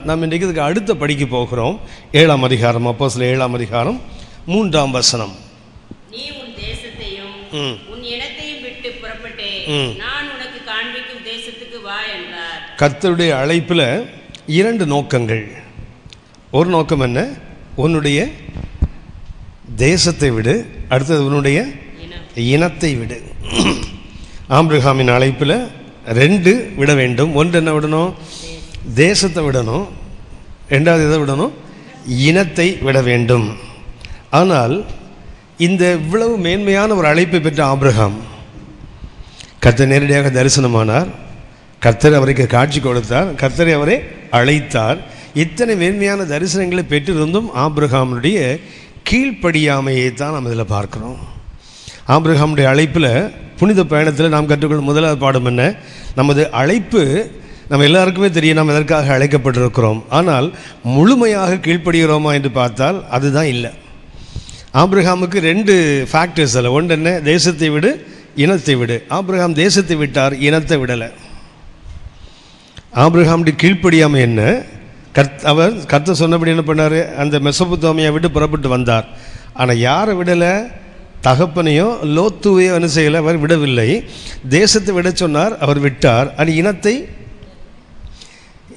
நாம் இன்றைக்கு இதுக்கு அடுத்த படிக்க போகிறோம். 7ஆம் அதிகாரம், அப்போஸ்தலர் 7ஆம் அதிகாரம் 3ஆம் வசனம். நீ உன் தேசத்தையும் உன் இனத்தையும் விட்டு புறப்பட்டு நான் உனக்கு காண்பிக்கும் தேசத்துக்கு வா என்றார். கர்த்தருடைய அழைப்பில் 2 நோக்கங்கள். ஒரு நோக்கம் என்ன? உன்னுடைய தேசத்தை விடு, அடுத்தது உன்னுடைய இனத்தை விடு. ஆபிரகாமின் அழைப்பில் 2 விட வேண்டும். ஒன்று என்ன விடணும்? தேசத்தை விடணும். 2வது எதை விடணும்? இனத்தை விட வேண்டும். ஆனால் இந்த இவ்வளவு மேன்மையான ஒரு அழைப்பை பெற்ற ஆபிரகாம், கர்த்தர் நேரடியாக தரிசனமானார், கர்த்தர் அவருக்கு காட்சி கொடுத்தார், கர்த்தரை அவரை அழைத்தார். இத்தனை மேன்மையான தரிசனங்களை பெற்றிருந்தும் ஆபிரகாமுடைய கீழ்ப்படியாமையை தான் நாம் இதில் பார்க்கிறோம். ஆபிரகாமுடைய அழைப்பில், புனித பயணத்தில் நாம் கற்றுக்கொள்ளும் முதலாவது பாடம் என்ன? நமது அழைப்பு நம்ம எல்லாருக்குமே தெரியும், நாம் எதற்காக அழைக்கப்பட்டிருக்கிறோம். ஆனால் முழுமையாக கீழ்ப்படுகிறோமா என்று பார்த்தால் அதுதான் இல்லை. ஆபிரகாமுக்கு 2 ஃபேக்டர்ஸ் அதில். ஒன்று என்ன? தேசத்தை விடு, இனத்தை விடு. ஆபிரகாம் தேசத்தை விட்டார், இனத்தை விடலை. ஆபிரகாமுடைய கீழ்ப்படியாமை என்ன? அவர் கர்த்தர் சொன்னபடி என்ன பண்ணார்? அந்த மெசொப்பொத்தாமியா விட்டு புறப்பட்டு வந்தார். ஆனால் யாரை விடலை? தகப்பனையோ லோத்துவையோ என்ன செய்யலை, அவர் விடவில்லை. தேசத்தை விட சொன்னார், அவர் விட்டார். அது இனத்தை,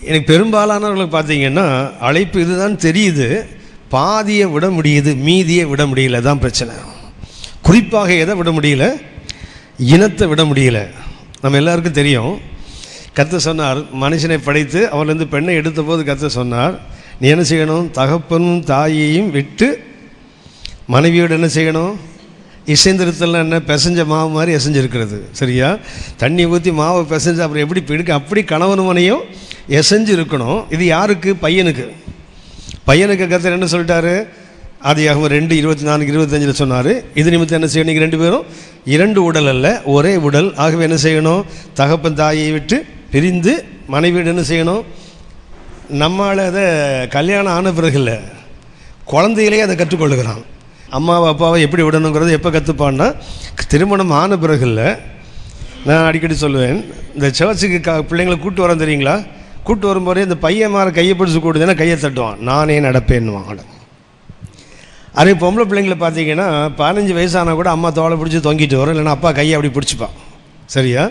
எனக்கு பெரும்பாலானவர்களுக்கு பார்த்தீங்கன்னா அழைப்பு இதுதான் தெரியுது, பாதியை விட முடியுது, மீதியை விட முடியல. தான் பிரச்சனை. குறிப்பாக எதை விட முடியல? இனத்தை விட முடியல. நம்ம எல்லாருக்கும் தெரியும், கர்த்தர் சொன்னார், மனுஷனை படைத்து அவர்லேருந்து பெண்ணை எடுத்த போது கர்த்தர் சொன்னார், நீ என்ன செய்யணும்? தகப்பனும் தாயையும் விட்டு மனைவியோடு என்ன செய்யணும்? இசைந்திருத்தலாம் என்ன? பிசைஞ்ச மாவு மாதிரி எசைஞ்சிருக்கிறது. சரியா? தண்ணி ஊற்றி மாவை பிசைஞ்சு அப்புறம் எப்படி பிடிக்க, அப்படி கணவன் மனையும் எசைஞ்சு இருக்கணும். இது யாருக்கு? பையனுக்கு. பையனுக்கு கர்த்தர் என்ன சொல்லிட்டாரு? ஆதியாகமம் 2:24-25 சொன்னார், இது நிமித்தம் என்ன செய்யணும்? நீங்கள் 2 பேரும் 2 உடல் அல்ல, ஒரே உடல். ஆகவே என்ன செய்யணும்? தகப்பன் தாயை விட்டு பிரிந்து மனைவியோடு என்ன செய்யணும்? நம்மளால் அதை கல்யாணம் ஆன பிறகு இல்லை, குழந்தையிலே அதை கற்றுக்கொள்ளுகிறான். அம்மாவை அப்பாவை எப்படி விடணுங்கிறது எப்போ கற்றுப்பான்னா, திருமணம் ஆன பிறகு இல்லை. நான் அடிக்கடி சொல்லுவேன், இந்த சர்ச்சுக்கு பிள்ளைங்களை கூப்பிட்டு வரேன் தெரியுங்களா? கூப்பிட்டு வரும்போதே இந்த பையன் மாற கையை பிடிச்சி கூடுதுன்னா கையை தட்டுவான், நானே நடப்பேன்னுவான். அதே பொம்பளை பிள்ளைங்களை பார்த்தீங்கன்னா 15 வயசானா கூட அம்மா தோலை பிடிச்சி தொங்கிட்டு வரும், இல்லைன்னா அப்பா கையை அப்படி பிடிச்சிப்பான். சரியா?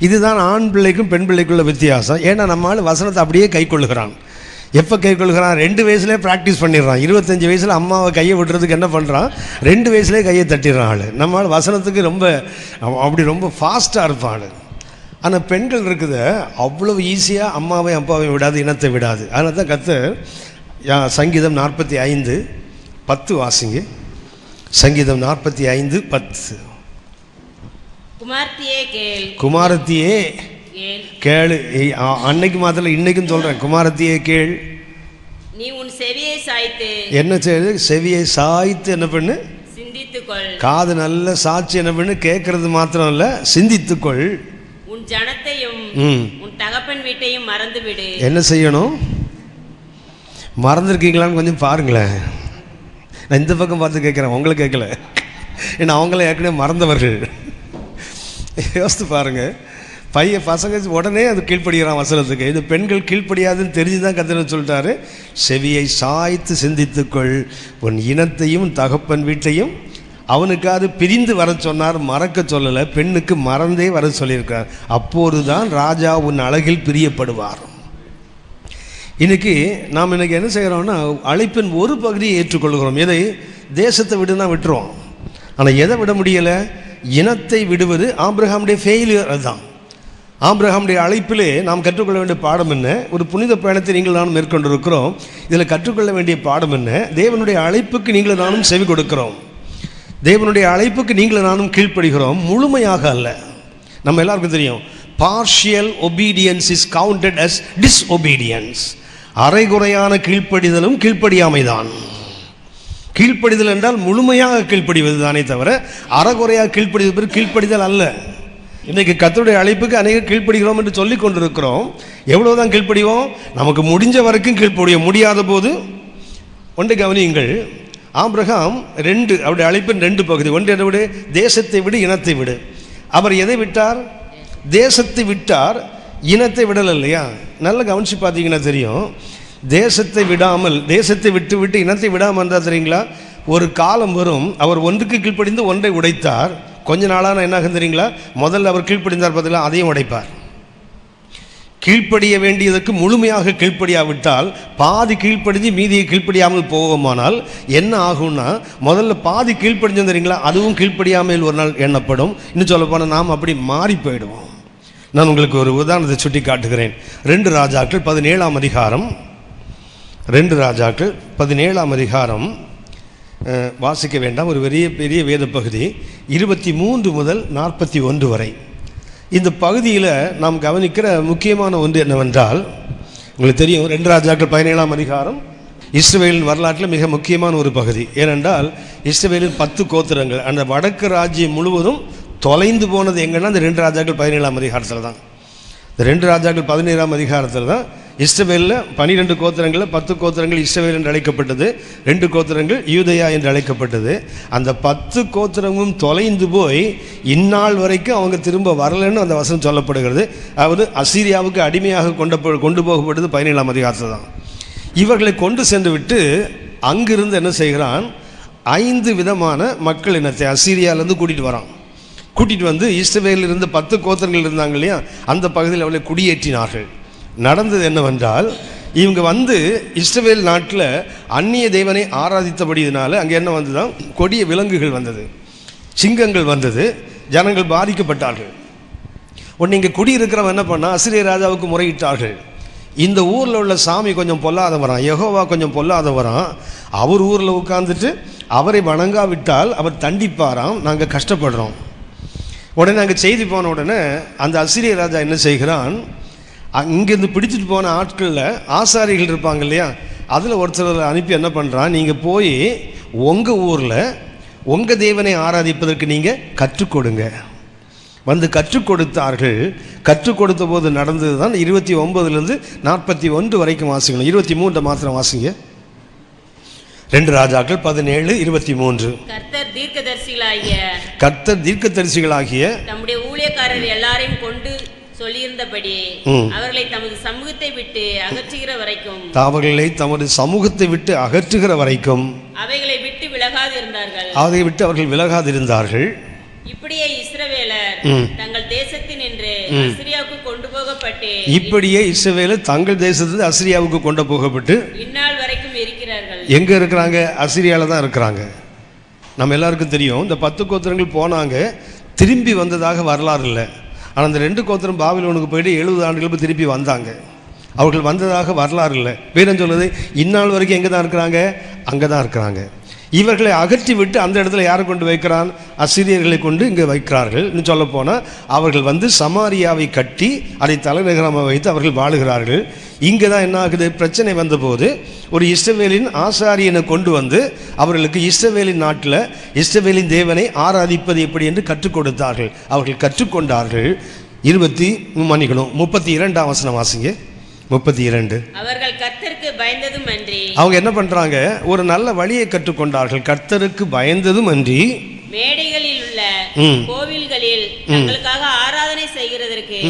இதுதான் ஆண் பிள்ளைக்கும் பெண் பிள்ளைக்குள்ள வித்தியாசம். ஏன்னா நம்மளால் வசனத்தை அப்படியே கை கொள்ளுகிறான். எப்போ கை கொள்ளுகிறான்? 2 வயசுலேயே ப்ராக்டிஸ் பண்ணிடுறான். 25 வயசில் அம்மாவை கையை விட்டுறதுக்கு என்ன பண்ணுறான்? 2 வயசுலேயே கையை தட்டிடுறான் ஆள். நம்மளால் வசனத்துக்கு ரொம்ப ஃபாஸ்ட்டாக இருப்பான். ஆனால் பெண்கள் இருக்குது அவ்வளோ ஈஸியாக அம்மாவையும் அப்பாவையும் விடாது, இனத்தை விடாது. அதனால தான் கர்த்தர் சங்கீதம் 45:10 வாசிங்க. சங்கீதம் 45:10. குமாரத்தியே கேளு. அன்னைக்கு மாத்திரம் இன்னைக்கும் சொல்றேன், குமாரத்தியே கேள். நீ உன் செவியை சாய்த்து என்ன செய்யுது? செவியை சாய்த்து என்ன பண்ணு? சிந்தித்துக்கொள். காது நல்ல சாட்சி என்ன பண்ணு? கேட்கறது மாத்திரம் இல்ல, சிந்தித்துக்கொள். உன் ஜனத்தையும் உன் தகப்பன் வீட்டையும் மறந்து விடு. என்ன செய்யணும்? மறந்துருக்கீங்களான்னு கொஞ்சம் பாருங்களேன். நான் இந்த பக்கம் பார்த்து கேட்குறேன், உங்களை கேட்கல. ஏன்னா அவங்கள ஏற்கனவே மறந்தவர்கள். யோசித்து பாருங்க. பசங்க உடனே அது கீழ்ப்படுகிறான் வசனத்துக்கு. இது பெண்கள் கீழ்ப்படியாதுன்னு தெரிஞ்சுதான் கர்த்தர் சொல்லிட்டாரு, செவியை சாய்த்து சிந்தித்துக்கொள், உன் இனத்தையும் தகப்பன் வீட்டையும். அவனுக்கு அது பிரிந்து வர சொன்னார், மறக்க சொல்லலை. பெண்ணுக்கு மறந்தே வர சொல்லியிருக்கார். அப்போதுதான் ராஜா உன் அழகில் பிரியப்படுவார். இன்னைக்கு நாம் இன்னைக்கு என்ன செய்கிறோம்னா, அழைப்பின் ஒரு பகுதியை ஏற்றுக்கொள்கிறோம். எதை? தேசத்தை விடுனா விட்டுருவோம். ஆனால் எதை விட முடியலை? இனத்தை விடுவது ஆபிரகாமுடைய ஃபெயிலியர். அதுதான் ஆபிரகாமுடைய அழைப்பிலே நாம் கற்றுக்கொள்ள வேண்டிய பாடம் என்ன? ஒரு புனித பயணத்தை நீங்கள் நானும் மேற்கொண்டிருக்கிறோம். இதில் கற்றுக்கொள்ள வேண்டிய பாடம் என்ன? தேவனுடைய அழைப்புக்கு நீங்கள் நானும் செவி கொடுக்கிறோம். தேவனுடைய அழைப்புக்கு நீங்கள் நானும் கீழ்ப்படுகிறோம், முழுமையாக அல்ல. நம்ம எல்லாருக்கும் தெரியும், partial obedience is counted as disobedience. அரைகுறையான கீழ்ப்படிதலும் கீழ்ப்படியாமைதான். கீழ்ப்படிதல் என்றால் முழுமையாக கீழ்ப்படிவது தானே தவிர அறகுறையாக கீழ்ப்படிவது கீழ்ப்படிதல் அல்ல. இன்றைக்கு கர்த்தருடைய அழைப்புக்கு அநேக கீழ்ப்படுகிறோம் என்று சொல்லி கொண்டிருக்கிறோம். எவ்வளவுதான் கீழ்ப்படிவோம்? நமக்கு முடிஞ்ச வரைக்கும் கீழ்ப்படிய முடியாத போது. ஒன்றை கவனியுங்கள், ஆபிரகாம் அவருடைய அழைப்பின் 2 பகுதி. ஒன்று என்ன விடு? தேசத்தை விடு, இனத்தை விடு. அவர் எதை விட்டார்? தேசத்தை விட்டார், இனத்தை விடலை இல்லையா? நல்லா கவனிச்சு பார்த்தீங்கன்னா தெரியும். தேசத்தை விட்டு விட்டு இனத்தை விடாமல் இருந்தால் தெரியுங்களா, ஒரு காலம் வரும் அவர் ஒன்றுக்கு கீழ்ப்படிந்து ஒன்றை உடைத்தார். கொஞ்ச நாளான என்ன ஆகும் தெரியுங்களா, முதல்ல அவர் கீழ்ப்படிந்தார் பார்த்தீங்களா, அதையும் உடைப்பார். கீழ்ப்படிய வேண்டியதற்கு முழுமையாக கீழ்ப்படியாவிட்டால் பாதி கீழ்ப்படிஞ்சு மீதியை கீழ்ப்படியாமல் போவோமானால் என்ன ஆகும்னா, முதல்ல பாதி கீழ்ப்படிஞ்சோம் தெரியுங்களா, அதுவும் கீழ்ப்படியாமல் ஒரு நாள் எண்ணப்படும். இன்னும் சொல்ல போனால் நாம் அப்படி மாறி போயிடுவோம். நான் உங்களுக்கு ஒரு உதாரணத்தை சுட்டி காட்டுகிறேன். 2 ராஜாக்கள் 17ஆம் அதிகாரம், 2 ராஜாக்கள் 17ஆம் அதிகாரம் வாசிக்க வேண்டாம், ஒரு பெரிய வேத பகுதி 23 முதல் 41 வரை. இந்த பகுதியில் நாம் கவனிக்கிற முக்கியமான ஒன்று என்னவென்றால், உங்களுக்கு தெரியும் 2 ராஜாக்கள் 17ஆம் அதிகாரம் இஸ்ரவேலின் வரலாற்றில் மிக முக்கியமான ஒரு பகுதி. ஏனென்றால் இஸ்ரவேலின் 10 கோத்திரங்கள், அந்த வடக்கு ராஜ்யம் முழுவதும் தொலைந்து போனது எங்கன்னா இந்த 2 ராஜாக்கள் 17ஆம் அதிகாரத்தில் தான். இந்த 2 ராஜாக்கள் 17ஆம் அதிகாரத்தில் தான் இஸ்ரவேலில் 12 கோத்திரங்களில் 10 கோத்திரங்கள் இஸ்ரவேல் என்று அழைக்கப்பட்டது, 2 கோத்திரங்கள் யூதயா என்று அழைக்கப்பட்டது. அந்த 10 கோத்திரமும் தொலைந்து போய் இந்நாள் வரைக்கும் அவங்க திரும்ப வரலன்னு அந்த வசனம் சொல்லப்படுகிறது. அதாவது அசீரியாவுக்கு அடிமையாக கொண்டு போகப்பட்டது 17ஆம் அதிகாரத்தில் தான். இவர்களை கொண்டு சென்று விட்டு அங்கிருந்து என்ன செய்கிறான், 5 விதமான மக்கள் இனத்தை அசீரியாவிலேருந்து கூட்டிகிட்டு வந்து இஸ்ரவேலில் இருந்து 10 கோத்திரங்கள் இருந்தாங்க இல்லையா, அந்த பகுதியில் அவளை குடியேற்றினார்கள். நடந்தது என்னவென்றால், இவங்க வந்து இஸ்ரவேல் நாட்டில் அந்நிய தேவனை ஆராதித்தபடியினால அங்கே என்ன வந்ததுதான், கொடிய விலங்குகள் வந்தது, சிங்கங்கள் வந்தது, ஜனங்கள் பாதிக்கப்பட்டார்கள். உடனே இங்கே குடியிருக்கிறவன் என்ன பண்ணால், அசீரிய ராஜாவுக்கு முறையிட்டார்கள். இந்த ஊரில் உள்ள சாமி கொஞ்சம் பொல்லாதவரான், யெகோவா கொஞ்சம் பொல்லாதவரான், அவர் ஊரில் உட்கார்ந்துட்டு அவரை வணங்காவிட்டால் அவர் தண்டிப்பாராம், நாங்கள் கஷ்டப்படுறோம். உடனே அங்கே செய்தி போன உடனே அந்த அசீரிய ராஜா என்ன செய்கிறான், இங்கேருந்து பிடிச்சிட்டு போன ஆட்களில் ஆசாரிகள் இருப்பாங்க இல்லையா, அதில் ஒருத்தர் அனுப்பி என்ன பண்ணுறான், நீங்கள் போய் உங்கள் ஊரில் உங்கள் தேவனை ஆராதிப்பதற்கு நீங்கள் கற்றுக் கொடுங்க. வந்து கற்றுக் கொடுத்தார்கள். கற்றுக் கொடுத்த போது நடந்தது தான் 29லேருந்து 41 வரைக்கும் வாசிக்கணும். 23 மாத்திரம் வாசிங்க. 2 ராஜாக்கள் 17:23. கர்த்தர் தீர்க்கதரிசிகளாகிய தம்முடைய ஊழியக்காரர் எல்லாரையும் கொண்டு சொல்லியிருந்தபடி அவர்களை தமது சமூகத்தை விட்டு அகற்றுகிற வரைக்கும் அவைகளை விட்டு அவர்கள் விலகாதிருந்தார்கள். இப்படியே இஸ்ரவேலர் தங்கள் தேசத்தினின்று அசீரியாவுக்கு கொண்டு போகப்பட்டு இந்நாள் வரைக்கும் இருக்கிறார்கள். எங்க இருக்கிறாங்க? அசீரியால தான் இருக்கிறாங்க. நம்ம எல்லாருக்கும் தெரியும், இந்த 10 கோத்திரங்கள் போனாங்க, திரும்பி வந்ததாக வரலாறு இல்லை. ஆனால் அந்த 2 கோத்திரம் பாபிலோனுக்கு போயிட்டு 70 ஆண்டுகளுக்கு திருப்பி வந்தாங்க. அவர்கள் வந்ததாக வரலாறு இல்லை. வேதம் சொல்லுது, இந்நாள் வரைக்கும் எங்கே தான் இருக்கிறாங்க, அங்கே தான் இருக்கிறாங்க. இவர்களை அகற்றி விட்டு அந்த இடத்துல யாரை கொண்டு வைக்கிறான், அசீரியர்களை கொண்டு இங்கே வைக்கிறார்கள். இன்னும் சொல்ல போனால் அவர்கள் வந்து சமாரியாவை கட்டி அதை தலைநகரமாக வைத்து அவர்கள் வாழுகிறார்கள். இங்கே தான் என்ன ஆகுது, பிரச்சனை வந்தபோது ஒரு இஸ்ரவேலின் ஆசாரியனை கொண்டு வந்து அவர்களுக்கு இஸ்ரவேலின் நாட்டில் இஸ்ரவேலின் தேவனை ஆராதிப்பது எப்படி என்று கற்றுக் கொடுத்தார்கள். அவர்கள் கற்றுக்கொண்டார்கள். 32ஆம் வசனம் வாசிங்க. 32. அவர்கள் கர்த்தருக்கு பயந்ததும் அன்றி, அவங்க என்ன பண்றாங்க, ஒரு நல்ல வழியை கற்றுக்கொண்டார்கள். கர்த்தருக்கு பயந்ததும் அன்றி மேடைகளில் உள்ள கோவில்களில் தங்களுக்காக ஆராதனை செய்கிறதற்கு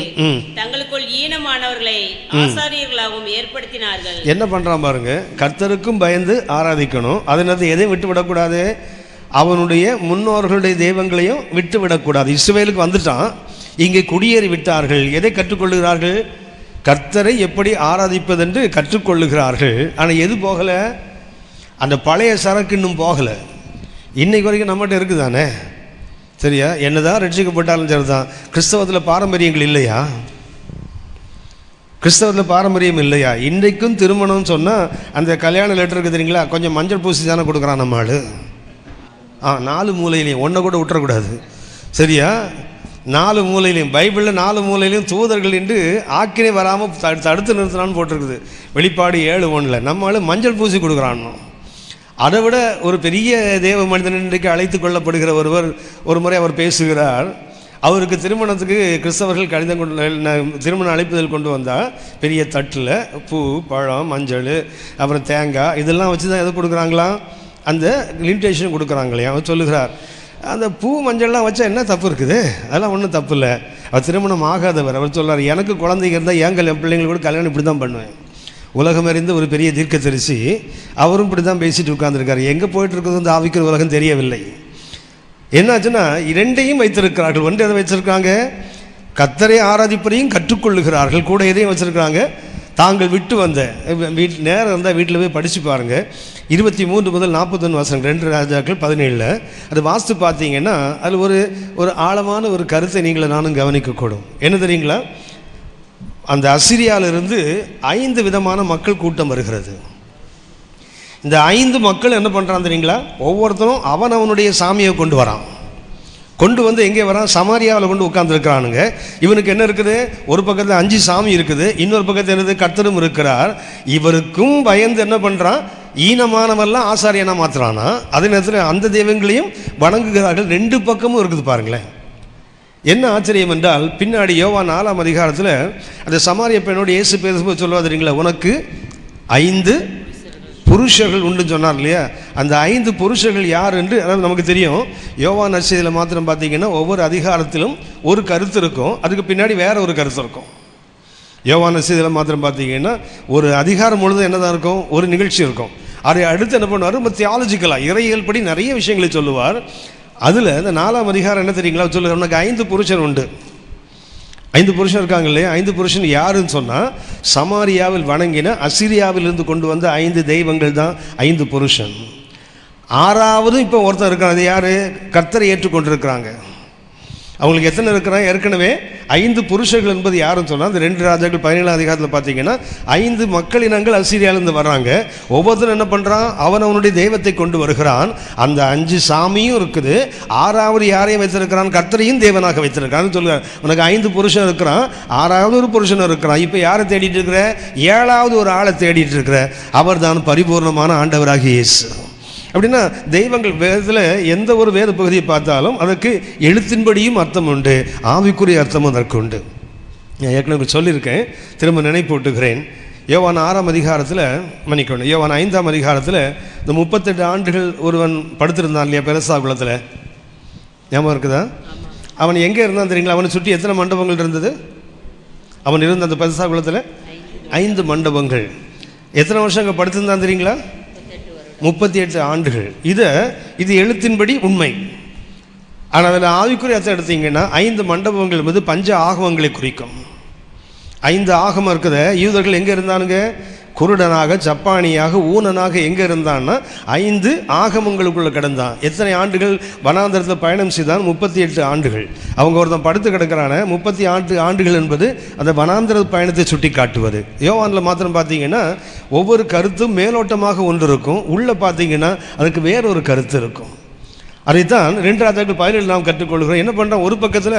தங்களுக்குள் ஈனமானவர்களை ஆசாரியர்களாகவும் ஏற்படுத்தினார்கள். என்ன பண்றான் பாருங்க, கர்த்தருக்கும் பயந்து ஆராதிக்கணும், அதனது எதையும் விட்டு விடக்கூடாது, அவனுடைய முன்னோர்களுடைய தெய்வங்களையும் விட்டு விடக்கூடாது. இஸ்ரவேலுக்கு வந்துட்டான், இங்கே குடியேறி விட்டார்கள். எதை கற்றுக்கொள்ளுகிறார்கள், கர்த்தரை எப்படி ஆராதிப்பதென்று கற்றுக்கொள்ளுகிறார்கள். ஆனால் எது போகலை, அந்த பழைய சரக்கு இன்னும் போகலை. இன்னைக்கு வரைக்கும் நம்மகிட்ட இருக்குதானே, சரியா? என்னதான் ரட்சிக்கப்பட்டாலும் சரிதான், கிறிஸ்தவத்தில் பாரம்பரியங்கள் இல்லையா? கிறிஸ்தவத்தில் பாரம்பரியம் இல்லையா? இன்றைக்கும் திருமணம்னு சொன்னால் அந்த கல்யாண லெட்டர் இருக்குது தெரியுங்களா, கொஞ்சம் மஞ்சள் பூசி தானே கொடுக்குறான் நம்ம ஆள். 4 மூலையிலையும் ஒன்றை கூட விட்டுறக்கூடாது, சரியா? 4 மூலையிலையும், பைபிளில் 4 மூலையிலையும் தூதர்கள் என்று ஆக்கினை வராமல் தடுத்து நிறுத்தினான்னு போட்டிருக்குது. வெளிப்பாடு 7:1. நம்ம ஆள் மஞ்சள் பூசி கொடுக்குறான்னு. அதை விட ஒரு பெரிய தேவ மனிதன் இன்றைக்கு அழைத்து கொள்ளப்படுகிற ஒருவர் ஒரு முறை அவர் பேசுகிறார். அவருக்கு திருமணத்துக்கு கிறிஸ்தவர்கள் திருமண அழைப்புதல் கொண்டு வந்தால் பெரிய தட்டில் பூ, பழம், மஞ்சள், அப்புறம் தேங்காய் இதெல்லாம் வச்சு தான் எதை கொடுக்குறாங்களாம், அந்த லிமிட்டேஷன் கொடுக்குறாங்களே. அவர் சொல்லுகிறார், அந்த பூ மஞ்சள்லாம் வச்சா என்ன தப்பு இருக்குது, அதெல்லாம் ஒன்றும் தப்பு இல்லை. அவர் திருமணம் ஆகாதவர். அவர் சொல்கிறார், எனக்கு குழந்தைங்க இருந்தால் என் பிள்ளைங்களுக்கு கூட கல்யாணம் இப்படி தான் பண்ணுவேன். உலகம் அறிந்த ஒரு பெரிய தீர்க்கதரிசி. அவரும் இப்படி தான் பேசிட்டு உட்கார்ந்துருக்காரு. எங்கே போயிட்டு இருக்கிறது வந்து ஆவிக்கிற உலகம் தெரியவில்லை. என்னாச்சுன்னா இரண்டையும் வைத்திருக்கிறார்கள். ஒன்று எதை வச்சிருக்காங்க? கர்த்தரை ஆராதிப்பதையும் கற்றுக்கொள்ளுகிறார்கள். கூட எதையும் வச்சுருக்காங்க? தாங்கள் விட்டு வந்த நேரம் இருந்தால் வீட்டில் போய் படித்து பாருங்கள். 23 முதல் 41 வசனம் 2 ராஜாக்கள் 17. அது வாஸ்து பார்த்தீங்கன்னா அதில் ஒரு ஆழமான ஒரு கருத்தை நீங்களை நானும் கவனிக்கக்கூடும். என்ன தெரியுங்களா? அந்த அசிரியாவிலிருந்து 5 விதமான மக்கள் கூட்டம் வருகிறது. இந்த 5 மக்கள் என்ன பண்ணுறான் தெரியுங்களா? ஒவ்வொருத்தரும் அவனுடைய சாமியை கொண்டு வரான். கொண்டு வந்து எங்கே வரான்? சமாரியாவில் கொண்டு உட்கார்ந்துருக்கிறானுங்க. இவனுக்கு என்ன இருக்குது? ஒரு பக்கத்தில் 5 சாமி இருக்குது, இன்னொரு பக்கத்தில் என்னது? கர்த்தரும் இருக்கிறார். இவருக்கும் பயந்து என்ன பண்ணுறான்? ஈனமானவெல்லாம் ஆசாரியனா மாத்துறானா. அதே நேரத்தில் அந்த தெய்வங்களையும் வணங்குகிறார்கள். 2 பக்கமும் இருக்குது பாருங்களேன். என்ன ஆச்சரியம் என்றால், பின்னாடி யோவான் 4ஆம் அதிகாரத்தில் அந்த சமாரிய பெண்ணோடு இயேசு பேசும்போது சொல்லுவாதுங்களா, உனக்கு 5 புருஷர்கள் உண்டு சொன்னார் இல்லையா? அந்த 5 புருஷர்கள் யார் என்று அதாவது நமக்கு தெரியும். யோவான் நற்செய்தியில் மாத்திரம் பார்த்தீங்கன்னா ஒவ்வொரு அதிகாரத்திலும் ஒரு கருத்து இருக்கும், அதுக்கு பின்னாடி வேற ஒரு கருத்து இருக்கும். யோவான் நற்செய்தியில் மாத்திரம் பார்த்தீங்கன்னா ஒரு அதிகாரம் முழுதும் என்னதான் இருக்கும்? ஒரு நிகழ்ச்சி இருக்கும். அதை அடுத்து என்ன பண்ணுவார்? ரொம்ப தியாலஜிக்கலாக இறையியல் படி நிறைய விஷயங்களை சொல்லுவார். அதில் இந்த 4ஆம் அதிகாரம் என்ன தெரியுங்களா சொல்லுவார்? உனக்கு 5 புருஷன் உண்டு. 5 புருஷன் இருக்காங்க இல்லையா? 5 புருஷன் யாருன்னு சொன்னால், சமாரியாவில் வணங்கின அசிரியாவிலிருந்து கொண்டு வந்த 5 தெய்வங்கள் தான் 5 புருஷன். 6ஆவது இப்போ ஒருத்தர் இருக்கிறான். அது யார்? கர்த்தரை ஏற்றுக்கொண்டிருக்கிறாங்க. அவங்களுக்கு எத்தனை இருக்கிறாங்க? ஏற்கனவே 5 புருஷர்கள் என்பது யாருன்னு சொன்னால், அந்த 2 ராஜாக்கள் 17ஆம் அதிகாரத்தில் பார்த்தீங்கன்னா 5 மக்கள் இனங்கள் அசிரியாவிலிருந்து வர்றாங்க. ஒவ்வொருத்தரும் என்ன பண்ணுறான்? அவனுடைய தெய்வத்தை கொண்டு வருகிறான். அந்த 5 சாமியும் இருக்குது. 6ஆவது யாரையும் வைத்திருக்கிறான்? கர்த்தரையும் தேவனாக வைத்திருக்கான்னு சொல்லுவார். உனக்கு 5 புருஷன் இருக்கிறான், 6ஆவது ஒரு புருஷன் இருக்கிறான். இப்போ யாரை தேடிட்டு இருக்கிற? 7ஆவது ஒரு ஆளை தேடிட்டு இருக்கிற. அவர் தான் பரிபூர்ணமான ஆண்டவராகிய இயேசு. அப்படின்னா தெய்வங்கள் வேதத்தில் எந்த ஒரு வேத பகுதியை பார்த்தாலும் அதற்கு எழுத்தின்படியும் அர்த்தம் உண்டு, ஆவிக்குரிய அர்த்தமும் அதற்கு உண்டு. நான் ஏற்கனவே சொல்லியிருக்கேன், திரும்ப நினைப்பூட்டுகிறேன். யோவான் 6ஆம் அதிகாரத்தில் மன்னிக்கணும், யோவான் 5ஆம் அதிகாரத்தில் இந்த 38 ஆண்டுகள் ஒருவன் படுத்திருந்தான் இல்லையா பெரசா குளத்தில், ஞாபகம் இருக்குதா? அவன் எங்கே இருந்தான் தெரியுங்களா? அவனை சுற்றி எத்தனை மண்டபங்கள் இருந்தது? அவன் இருந்த அந்த பெரசா குளத்தில் 5 மண்டபங்கள். எத்தனை வருஷம் அங்கே படுத்திருந்தான் தெரியுங்களா? 38 ஆண்டுகள். இது எழுத்தின்படி உண்மை. ஆனால் அதில் ஆவிக்குரிய அர்த்தம் எடுத்தீங்கன்னா 5 மண்டபங்கள் என்பது பஞ்ச ஆகமங்களை குறிக்கும். 5 ஆகமம் இருக்குத. யூதர்கள் எங்கே இருந்தானுங்க? குருடனாக, சப்பானியாக, ஊனனாக எங்கே இருந்தான்னா 5 ஆகமங்களுக்குள்ளே கிடந்தான். எத்தனை ஆண்டுகள் வனாந்தரத்தில் பயணம் செய்தான்? 38 ஆண்டுகள். அவங்க ஒருத்தன் படுத்து கிடக்கிறான 38 ஆண்டுகள் என்பது அந்த வனாந்தர பயணத்தை சுட்டி காட்டுவது. யோவானில் மாத்திரம் பார்த்தீங்கன்னா ஒவ்வொரு கருத்தும் மேலோட்டமாக ஒன்று இருக்கும், உள்ளே பார்த்தீங்கன்னா அதுக்கு வேறொரு கருத்து இருக்கும். அதைத்தான் 2 ராஜாக்கள் 17 நாம் கற்றுக்கொள்கிறோம். என்ன பண்ணுறான்? ஒரு பக்கத்தில்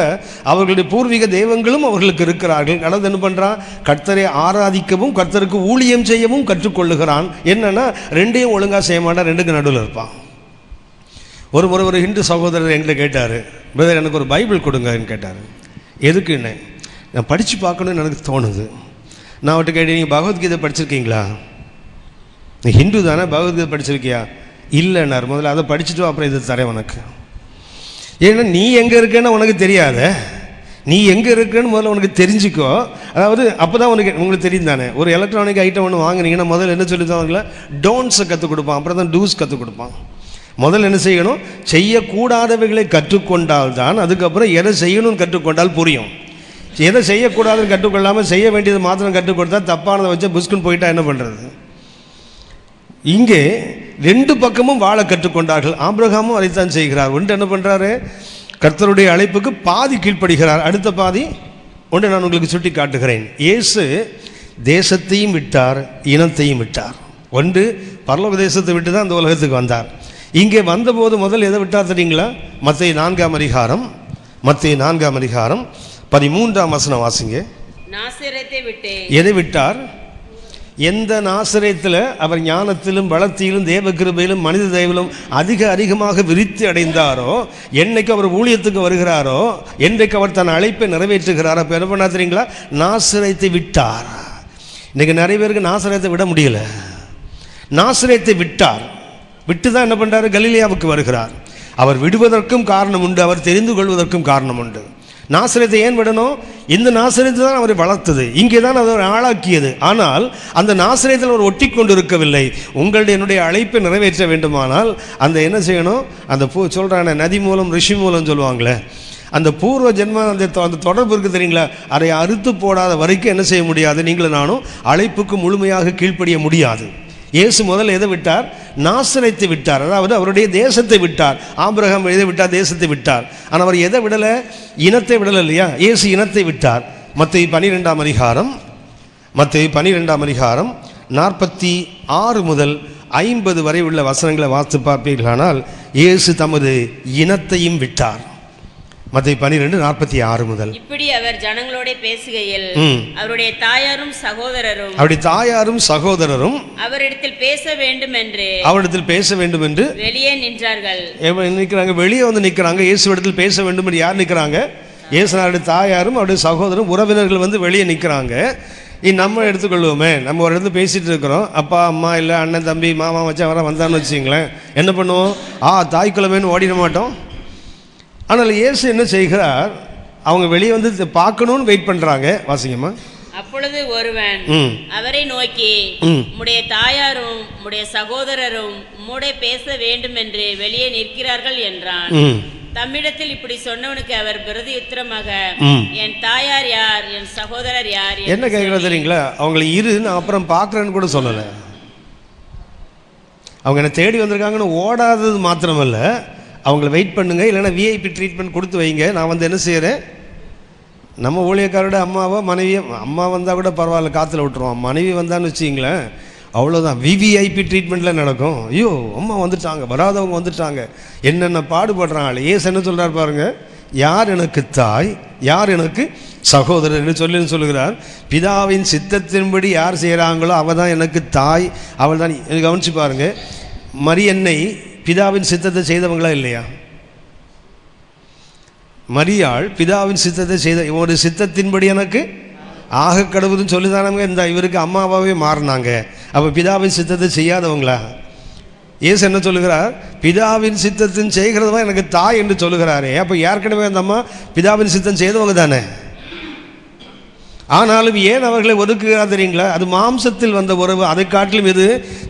அவர்களுடைய பூர்வீக தெய்வங்களும் அவர்களுக்கு இருக்கிறார்கள். கடவுள் என்ன பண்ணுறான்? கர்த்தரை ஆராதிக்கவும் கர்த்தருக்கு ஊழியம் செய்யவும் கற்றுக்கொள்ளுகிறான். என்னன்னா 2ஐயும் ஒழுங்காக செய்ய மாட்டான், 2க்கு நடுவில் இருப்பான். ஒரு முறை ஒரு ஹிந்து சகோதரர் என்கிட்ட கேட்டார், பிரதர் எனக்கு ஒரு பைபிள் கொடுங்கன்னு கேட்டார். எதுக்குன்னு? நான் படித்து பார்க்கணுன்னு எனக்கு தோணுது. நான் அவர்கிட்ட கேட்டேன், நீங்கள் பகவத்கீதை படிச்சிருக்கீங்களா? நீ ஹிந்து தானே, பகவத்கீதை படிச்சிருக்கியா? இல்லைன்னார். முதல்ல அதை படிச்சுட்டு அப்புறம் இது தரேன் உனக்கு. ஏன்னா நீ எங்கே இருக்கேன்னு உனக்கு தெரியாத, நீ எங்கே இருக்கேன்னு முதல்ல உனக்கு தெரிஞ்சுக்கோ. அதாவது அப்போ தான் உங்களுக்கு தெரியும் தானே. ஒரு எலக்ட்ரானிக் ஐட்டம் ஒன்று வாங்குனீங்கன்னா முதல்ல என்ன சொல்லி தருவாங்களா? டோன்ட்ஸை கற்றுக் கொடுப்பான், அப்புறம் தான் டூஸ் கற்றுக் கொடுப்பான். முதல்ல என்ன செய்யணும்? செய்யக்கூடாதவைகளை கற்றுக்கொண்டால் தான் அதுக்கப்புறம் எதை செய்யணும்னு கற்றுக்கொண்டால் புரியும். எதை செய்யக்கூடாதுன்னு கற்றுக்கொள்ளாமல் செய்ய வேண்டியது மாத்திரம் கற்றுக் கொடுத்தா தப்பானதை வச்சு புஸ்குன்னு போயிட்டா என்ன பண்ணுறது? இங்கே 2 பக்கமும் வாழ கற்றுக்கொண்டார்கள். ஆபிரகாமும் அதைத்தான் செய்கிறார். ஒன்று என்ன பண்ணுறாரு? கர்த்தருடைய அழைப்புக்கு பாதி கீழ்ப்படுகிறார், அடுத்த பாதி ஒன்று நான் உங்களுக்கு சுட்டி காட்டுகிறேன். இயேசு தேசத்தையும் விட்டார், இனத்தையும் விட்டார். ஒன்று பரலோக தேசத்தை விட்டு தான் அந்த உலகத்துக்கு வந்தார். இங்கே வந்தபோது முதல் எதை விட்டார் தெரியுங்களா? மத்தேயு 4ஆம் அதிகாரம் 13ஆம் வசனம் வாசிங்க. நாசரேத்தை விட்டேன். எதை விட்டார்? எந்த நாசரேத்தில் அவர் ஞானத்திலும் பலத்திலும் தேவ கிருபையிலும் மனித தயவிலும் அதிகமாக விருத்தி அடைந்தாரோ, என்னைக்கு அவர் ஊழியத்துக்கு வருகிறாரோ, என்றைக்கு அவர் தன் அழைப்பை நிறைவேற்றுகிறாரோ, அப்போ என்ன பண்ணா தெரியுங்களா? நாசரேத்தை விட்டார். இன்றைக்கி நிறைய பேருக்கு நாசரேத்தை விட முடியல. நாசரேத்தை விட்டார். விட்டு தான் என்ன பண்ணுறாரு? கலிலேயாவுக்கு வருகிறார். அவர் விடுவதற்கும் காரணம் உண்டு, அவர் தெரிந்து கொள்வதற்கும் காரணம் உண்டு. நாசரேத்தை ஏன் விடணும்? இந்த நாசரேத்து தான் அவரை வளர்த்தது, இங்கே தான் அதை ஆளாக்கியது. ஆனால் அந்த நாசரேத்தில் அவர் ஒட்டி கொண்டு இருக்கவில்லை. உங்களுடைய என்னுடைய அழைப்பை நிறைவேற்ற வேண்டுமானால் அந்த என்ன செய்யணும்? அந்த சொல்கிறான நதி மூலம் ரிஷி மூலம் சொல்லுவாங்களே, அந்த பூர்வ ஜென்ம அந்த தொடர்பு இருக்குது தெரியுங்களா, அதை அறுத்து போடாத வரைக்கும் என்ன செய்ய முடியாது? நீங்களும் நானும் அழைப்புக்கு முழுமையாக கீழ்ப்படிய முடியாது. இயேசு முதல்ல எதை விட்டார்? நாசரேத்தை விட்டார், அதாவது அவருடைய தேசத்தை விட்டார். ஆபிரகாம் எதை விட்டார்? தேசத்தை விட்டார். ஆனால் அவர் எதை விடலை? இனத்தை விடலை இல்லையா? இயேசு இனத்தை விட்டார். மத்தேயு 12ஆம் அதிகாரம் 46 முதல் 50 வரை உள்ள வசனங்களை வாசித்து பார்ப்பீர்களானால் இயேசு தமது இனத்தையும் விட்டார். மத்தேயு 12:46 முதல். இப்படி அவர் ஜனங்களோட பேசுகையில் அவருடைய தாயாரும் சகோதரரும் அவரிடத்தில் பேச வேண்டும் என்று வெளியே நின்றார்கள். நிற்கிறாங்க, வெளியே வந்து நிற்கிறாங்க. இயேசுவிடத்தில் பேச வேண்டும் என்று யார் நிற்கிறாங்க? இயேசுடைய தாயாரும் அவருடைய சகோதரரும் உறவினர்கள் வந்து வெளியே நிற்கிறாங்க. நம்ம எடுத்துக்கொள்வோமே, நம்ம ஒரு இடத்துல பேசிகிட்டு இருக்கிறோம், அப்பா அம்மா இல்லை அண்ணன் தம்பி மாமா வச்சு அவரை வந்தான்னு வச்சுங்களேன், என்ன பண்ணுவோம்? தாய் குலமேன்னு ஓடிட மாட்டோம். ஆனால் இயேசு என்ன செய்கிறார்? அவங்க வெளியே வந்து பார்க்கணும்னு வெயிட் பண்ணுறாங்க. வாசிங்கம்மா. அப்பொழுது ஒருவன் அவரை நோக்கி, உம்முடைய தாயாரும் உம்முடைய சகோதரரும் உம்முடைய பேச வேண்டும் என்று வெளியே நிற்கிறார்கள் என்றான். தம்மிடத்தில் இப்படி சொன்னவனுக்கு அவர் பிரதியுத்தரமாக, என் தாயார் யார், என் சகோதரர் யார்? என்ன கேட்கறது தெரியுங்களா? அவங்களை நான் அப்புறம் பார்க்குறேன்னு கூட சொல்லலை. அவங்க என்ன தேடி வந்திருக்காங்கன்னு ஓடாதது மாத்திரமல்ல, அவங்கள வெயிட் பண்ணுங்க, இல்லைன்னா விஐபி ட்ரீட்மெண்ட் கொடுத்து வைங்க. நான் வந்து என்ன செய்கிறேன்? நம்ம ஊழியக்காரோட அம்மாவோ மனைவியோ, அம்மா வந்தால் கூட பரவாயில்ல, காற்றுல விட்டுருவோம். மனைவி வந்தான்னு வச்சிங்களேன், அவ்வளோதான், விவிஐபி ட்ரீட்மெண்ட்டில் நடக்கும். ஐயோ அம்மா வந்துட்டாங்க, வராதவங்க வந்துட்டாங்க, என்னென்ன பாடுபடுறாங்க. ஏசு என்ன சொல்கிறார் பாருங்க, யார் எனக்கு தாய், யார் எனக்கு சகோதரர் என்று சொல்லுகிறார். பிதாவின் சித்தத்தின்படி யார் செய்கிறாங்களோ அவள் தான் எனக்கு தாய், அவள் தான். கவனிச்சு பாருங்க, மரியன்னை பிதாவின் சித்தத்தை செய்தவங்களா இல்லையா? மரியாள் பிதாவின் சித்தத்தை செய்த, ஒரு சித்தத்தின்படி எனக்கு ஆக கடவுள்னு சொல்லிதானவங்க இந்த இவருக்கு அம்மாவாகவே மாறினாங்க. அப்போ பிதாவின் சித்தத்தை செய்யாதவங்களா? இயேசு என்ன சொல்லுகிறார்? பிதாவின் சித்தத்தின் செய்கிறதா எனக்கு தாய் என்று சொல்லுகிறாரே. அப்போ ஏற்கனவே அந்த அம்மா பிதாவின் சித்தம் செய்தவங்க தானே. ஆனாலும் ஏன் அவர்களை ஒதுக்குகிறார் தெரியுங்களா? அது மாம்சத்தில் வந்த உறவு, அதை காட்டிலும் இது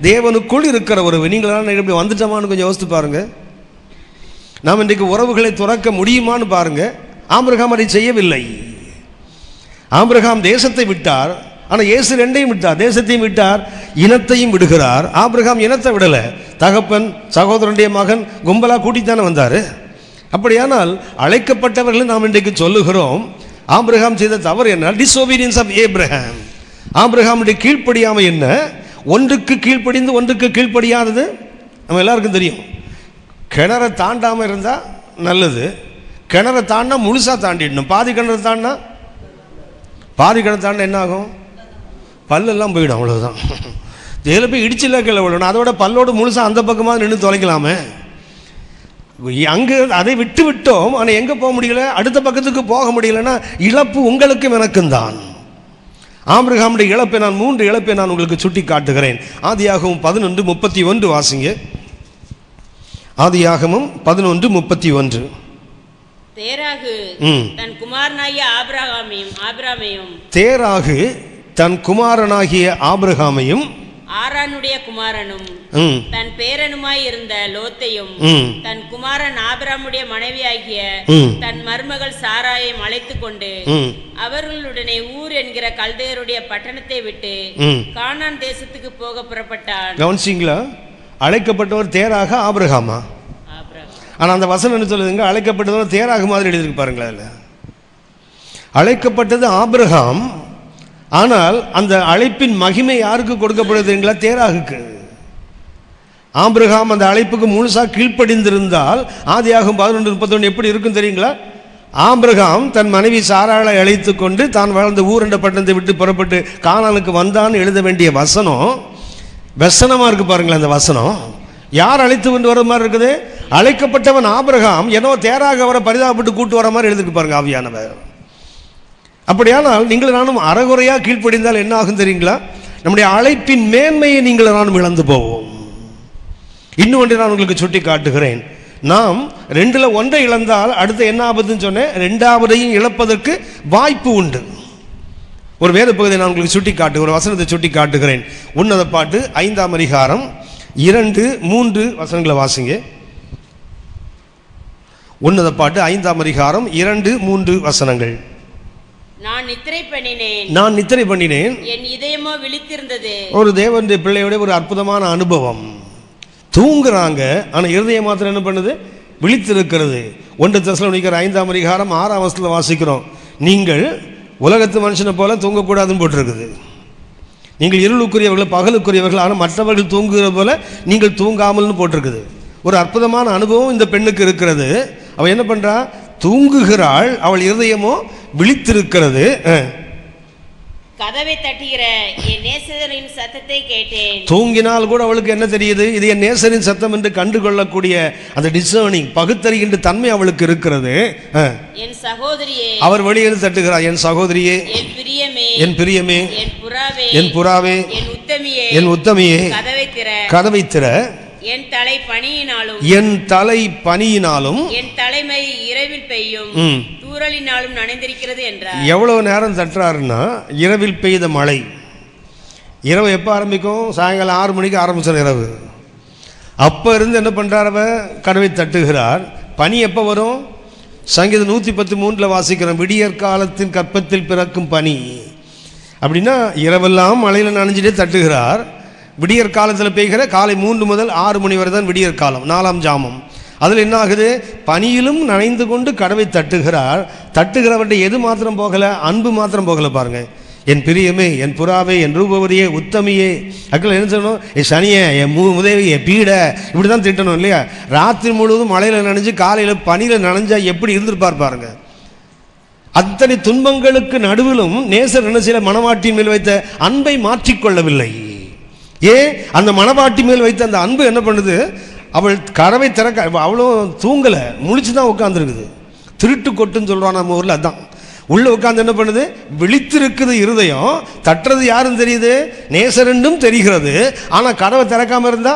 தேவனுக்குள் இருக்கிற உறவு. நீங்களாம் இப்படி வந்துட்டோமான்னு கொஞ்சம் யோசித்து பாருங்க. நாம் இன்றைக்கு உறவுகளை துறக்க முடியுமான்னு பாருங்க. ஆபிரகாம் அதை செய்யவில்லை. ஆபிரகாம் தேசத்தை விட்டார், ஆனால் இயேசு ரெண்டையும் விட்டார், தேசத்தையும் விட்டார், இனத்தையும் விடுகிறார். ஆபிரகாம் இனத்தை விடலை, தகப்பன் சகோதரனுடைய மகன் கும்பலா கூட்டித்தானே வந்தார். அப்படியானால் அழைக்கப்பட்டவர்கள் நாம் இன்றைக்கு சொல்லுகிறோம். ஆபிரகாம் செய்த தவறு என்ன? டிஸ்ஓபீடியன்ஸ் ஆஃப் ஏப்ரஹாம். ஆபிரகாமுடைய கீழ்ப்படியாமை என்ன? ஒன்றுக்கு கீழ்ப்படிந்து ஒன்றுக்கு கீழ்ப்படியாதது நம்ம எல்லாருக்கும் தெரியும். கிணறை தாண்டாமல் இருந்தால் நல்லது, கிணறை தாண்டா முழுசாக தாண்டிடணும். பாதி கிணறு தாண்டா என்ன ஆகும்? பல்லெல்லாம் போயிடும், அவ்வளோதான். இதில் போய் இடிச்சில்ல கீழே விடணும், அதோட பல்லோடு முழுசாக அந்த பக்கமாக நின்று தொலைக்கலாமே. அங்கே அதை விட்டு விட்டோம், ஆனால் எங்கே போக முடியல? அடுத்த பக்கத்துக்கு போக முடியலன்னா இழப்பு உங்களுக்கும் எனக்கும் தான். ஆபிரகாமுடைய இழப்பை நான் 3 இழப்பை நான் உங்களுக்கு சுட்டி காட்டுகிறேன். ஆதியாகமம் 11:31 வாசிங்க. ஆதியாகமம் 11:31. தேராகு தன் குமாரனாகிய ஆபிரகாமையும் ஆரானுடைய குமாரனும் தன் பேரனுமாய் இருந்த லோத்தையும் தன் குமாரன் ஆபிரகாமுடைய மனைவியாகிய தன் மருமகள் சாராயையும் அழைத்துக் கொண்டு அவர்களுடனே ஊர் என்கிற கல்தேயருடைய பட்டணத்தை விட்டு கானான் தேசத்துக்கு போக புறப்பட்டான். கவனிச்சிங்களா? அழைக்கப்பட்டவர் தேராக ஆபிரகாமா? ஆனா அந்த வசனம் என்ன சொல்லுதுங்க? அழைக்கப்பட்டவர் தேராக மாதிரி எழுதிருக்கு பாருங்களா. இல்ல, அழைக்கப்பட்டது ஆபிரகாம், ஆனால் அந்த அழைப்பின் மகிமை யாருக்கு கொடுக்கப்படுதுங்களா? தேராகுக்கு. ஆபிரகாம் அந்த அழைப்புக்கு முழுசா கீழ்ப்படிந்திருந்தால் ஆதியாகமம் 11:31 எப்படி இருக்கும் தெரியுங்களா? ஆபிரகாம் தன் மனைவி சாராளை அழைத்து கொண்டு தான் வாழ்ந்த ஊர் என்ற பட்டணத்தை விட்டு புறப்பட்டு கானானுக்கு வந்தான்னு எழுத வேண்டிய வசனம் வசனமா இருக்கு பாருங்களா. அந்த வசனம் யார் அழைத்து கொண்டு வர மாதிரி இருக்குது? அழைக்கப்பட்டவன் ஆபிரகாம், ஏனோ தேராக அவரை பரிதாபப்பட்டு கூட்டு வர மாதிரி எழுதிருக்கு பாருங்க ஆவியானவர். அப்படியானால் நீங்கள் நானும் அறகுறையாக கீழ்ப்படிந்தால் என்ன ஆகும் தெரியுங்களா? நம்முடைய அழைப்பின் மேன்மையை நீங்கள் நானும் இழந்து போவோம். இன்னொன்று நான் உங்களுக்கு சுட்டி காட்டுகிறேன். நாம் ரெண்டுல ஒன்றை இழந்தால் அடுத்து என்ன ஆபத்துன்னு சொன்னேன், ரெண்டாவதையும் இழப்பதற்கு வாய்ப்பு உண்டு. ஒரு வேத பகுதியை நான் உங்களுக்கு சுட்டி காட்டு, ஒரு வசனத்தை சுட்டி காட்டுகிறேன். உன்னத பாட்டு 5ஆம் அதிகாரம் 2-3 வசனங்களை வாசிங்க. உன்னத பாட்டு 5ஆம் அதிகாரம் 2-3 வசனங்கள். நான் நித்திரை பண்ணினேன், என் இதயமோ விழித்திருந்தது. ஒரு தேவனுடைய பிள்ளையோட ஒரு அற்புதமான அனுபவம். தூங்குறாங்க, ஆனா இருதயம் மாத்திரம் என்ன பண்ணுது, விழித்திருக்கிறது. 1 தெசலோனிக்கர் 5ஆம் அதிகாரம் 6ஆம் வசனத்துல வாசிக்கிறோம், நீங்கள் உலகத்து மனுஷனை போல தூங்கக்கூடாதுன்னு போட்டிருக்குது. நீங்கள் இருளுக்குரியவர்கள் பகலுக்குரியவர்கள், ஆனால் மற்றவர்கள் தூங்குகிற போல நீங்கள் தூங்காமல்னு போட்டிருக்குது. ஒரு அற்புதமான அனுபவம் இந்த பெண்ணுக்கு இருக்கிறது. அவள் என்ன பண்றா, தூங்குகிறாள், அவள் இருதயமோ விழித்திருக்கிறது. கதவை தட்டுகிற என் நேசரின் சத்தத்தை கேட்டேன். தூங்கினால் கூட அவளுக்கு என்ன தெரியுது, இது என் நேசரின் சத்தம் என்று கண்டுகொள்ளக்கூடிய அந்த டிசர்னிங், பகுத்தறிகின்ற தன்மை அவளுக்கு இருக்கிறது. என் சகோதரியே, அவர் வெளியே தட்டுகிறார், என் சகோதரியே, என் பிரியமே, என் பிரியமே, என் புறாவே, என் புறாவே, என் உத்தமியே, என் உத்தமியே, கதவை திற. என் தலை பனியினாலும், என் தலை பனியினாலும், என் தலைமை இரவில் பெய்யும் தூறலினாலும் நனைந்திருக்கிறது என்றார். எவ்வளவு நேரம் தட்டுறாருன்னா, இரவில் பெய்த மழை. இரவு எப்போ ஆரம்பிக்கும், சாயங்காலம் 6 மணிக்கு ஆரம்பிச்சார் இரவு. அப்போ இருந்து என்ன பண்றார், அவ கதவை தட்டுகிறார். பனி எப்போ வரும், சங்கீதம் 113 வாசிக்கிறோம், விடியற் காலத்தின் கற்பத்தில் பிறக்கும் பனி. அப்படின்னா இரவெல்லாம் மழையில் நனைஞ்சிட்டே தட்டுகிறார். விடியற் காலத்தில் பெய்கிற காலை 3 முதல் 6 மணி வரை தான் விடியற் காலம், 4ஆம் ஜாமம். அதில் என்ன ஆகுது, பனியிலும் நனைந்து கொண்டு கதவை தட்டுகிறார். தட்டுகிறவர்கிட்ட எது மாத்திரம் போகலை, அன்பு மாத்திரம் போகலை. பாருங்க, என் பிரியமே, என் புறாவே, என் ரூபவரியே, உத்தமியே. அக்கள் என்ன சொல்லணும், என் சனியே, என் உதவி, என் பீட, இப்படி தான் திட்டணும் இல்லையா. ராத்திரி முழுவதும் மழையில் நனைஞ்சு காலையில் பனியில் நனைஞ்சா எப்படி இருந்திருப்பார் பாருங்க. அத்தனை துன்பங்களுக்கு நடுவிலும் நேசர் என்ன செய்யல, மணவாட்டியின் மேல் வைத்த அன்பை மாற்றிக்கொள்ளவில்லை. ஏன், அந்த மணவாட்டி மேல் வைத்த அந்த அன்பு என்ன பண்ணுது, அவள் கதவை திறக்க, அவளும் தூங்கலை, முழிச்சுதான் உட்காந்துருக்குது. திருட்டு கொட்டுன்னு சொல்றான் நம்ம ஊர்ல, அதான். உள்ள உட்காந்து என்ன பண்ணுது, விழித்திருக்குது இருதயம். தட்டுறது யாரும் தெரியுது, நேசரெண்டும் தெரிகிறது. ஆனா கதவை திறக்காம இருந்தா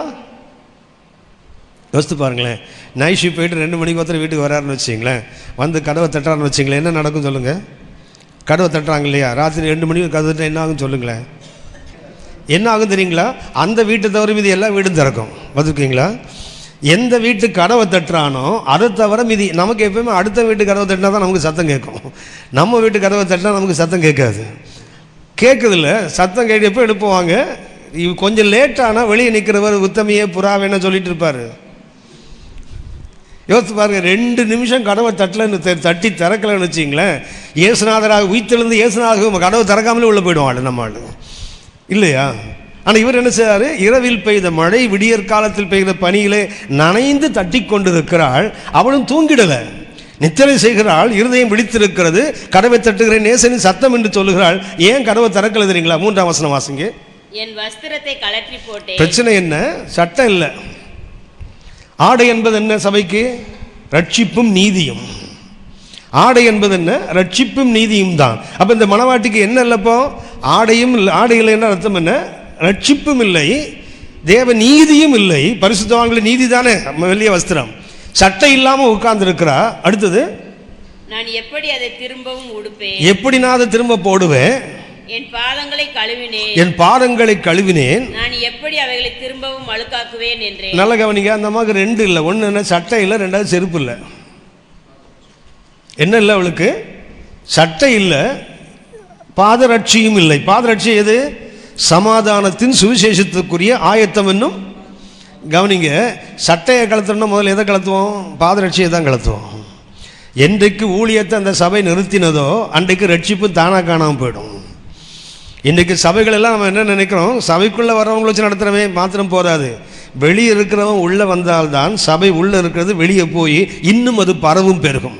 யோசித்து பாருங்களேன். நைட் ஷிஃப்ட் போயிட்டு 2 மணிக்கு ஒருத்தர் வீட்டுக்கு வராருன்னு வச்சிங்களேன், வந்து கதவை தட்டுறாருன்னு வச்சிங்களேன், என்ன நடக்கும் சொல்லுங்க. கதவை தட்டுறாங்க இல்லையா, ராத்திரி 2 மணிக்கு கதவை தட்ட என்ன ஆகும் சொல்லுங்களேன். என்ன ஆகும் தெரியுங்களா, அந்த வீட்டை தவிர மீதி எல்லா வீடும் திறக்கும். பார்த்துருக்கீங்களா, எந்த வீட்டு கதவை தட்டுறானோ அதை தவிர மீதி. நமக்கு எப்பயுமே அடுத்த வீட்டு கதவை தட்டினா தான் நமக்கு சத்தம் கேட்கும். நம்ம வீட்டு கதவை தட்டினா நமக்கு சத்தம் கேட்காது. கேட்குதில்ல, சத்தம் கேட்டு எப்போ எழுப்புவாங்க, கொஞ்சம் லேட்டானால் வெளியே நிற்கிறவர் உத்தமியே புறாவேன்னு சொல்லிட்டு இருப்பார். யோசித்து பாருங்க, 2 நிமிஷம் கதவை தட்டி திறக்கலன்னு வச்சிங்களேன், இயேசுநாதராக உயிர்த்தெழுந்து இயேசுநாதராக கதவை திறக்காமலே உள்ளே போயிடுவாள் நம்ம ஆள் இல்லையா. ஆனால் இவர் என்ன செய்றாரு, இரவில் பெய்த மழை, விடியற் காலத்தில் பெய்த பனியிலே நனைந்து தட்டி கொண்டிருக்கிறாள். அவளும் தூங்கிடலை, நித்திரை செய்கிறாள், இருதயம் விழித்திருக்கிறது. கதவை தட்டுகிறேன், நேசனின் சத்தம் என்று சொல்லுகிறாள். ஏன் கதவை திறக்கல தெரியுங்களா, 3ஆம் வசனம் வாசிங்க. என் வஸ்திரத்தை கழற்றி போட்டேன். பிரச்சனை என்ன, சட்டம் இல்லை. ஆடை என்பது என்ன, சபைக்கு ரட்சிப்பும் நீதியும். ஆடை என்பது என்ன, ரட்சிப்பும் நீதியும் தான். அப்ப இந்த மணவாட்டிக்கு என்ன இல்லப்போ, ஆடையும் ஆடை இல்லை என்ன அர்த்தம், என்ன ரட்சிப்பும் இல்லை, தேவ நீதியும் இல்லை. பரிசுத்தவான்களை நீதி தானே வெள்ளிய வஸ்திரம். சட்டை இல்லாம உட்கார்ந்து இருக்கிறா. அடுத்தது, நான் எப்படி அதை திரும்பவும் உடுப்பேன், எப்படி நான் அதை திரும்ப போடுவேன், என் பாதங்களை கழுவினேன், என் பாதங்களை கழுவினேன், நான் எப்படி அவைகளை திரும்பவும் அழுக்காக்குவேன் என்றேன். நல்ல கவனிங்க, அந்த அம்மாவுக்கு 2 இல்லை. ஒன்று என்ன, சட்டை இல்லை, 2வது செருப்பு இல்லை. என்ன இல்லை அவளுக்கு, சட்டை இல்லை, பாதரட்சியும் இல்லை. பாதரட்சி எது, சமாதானத்தின் சுவிசேஷத்துக்குரிய ஆயத்தம் என்னும். கவனிங்க, சட்டையை கலத்துறோம்னா முதல்ல எதை கலத்துவோம், பாதரட்சியை தான் கலத்துவோம். என்றைக்கு ஊழியத்தை அந்த சபை நிறுத்தினதோ அன்றைக்கு ரட்சிப்பு தானாக காணாமல் போயிடும். இன்றைக்கு சபைகள் எல்லாம் நம்ம என்ன நினைக்கிறோம், சபைக்குள்ளே வரவங்களை வச்சு நடத்துகிறவே மாத்திரம் போதாது, வெளியே இருக்கிறவன் உள்ளே வந்தால்தான் சபை உள்ளே இருக்கிறது வெளியே போய் இன்னும் அது பரவும் பெருகும்.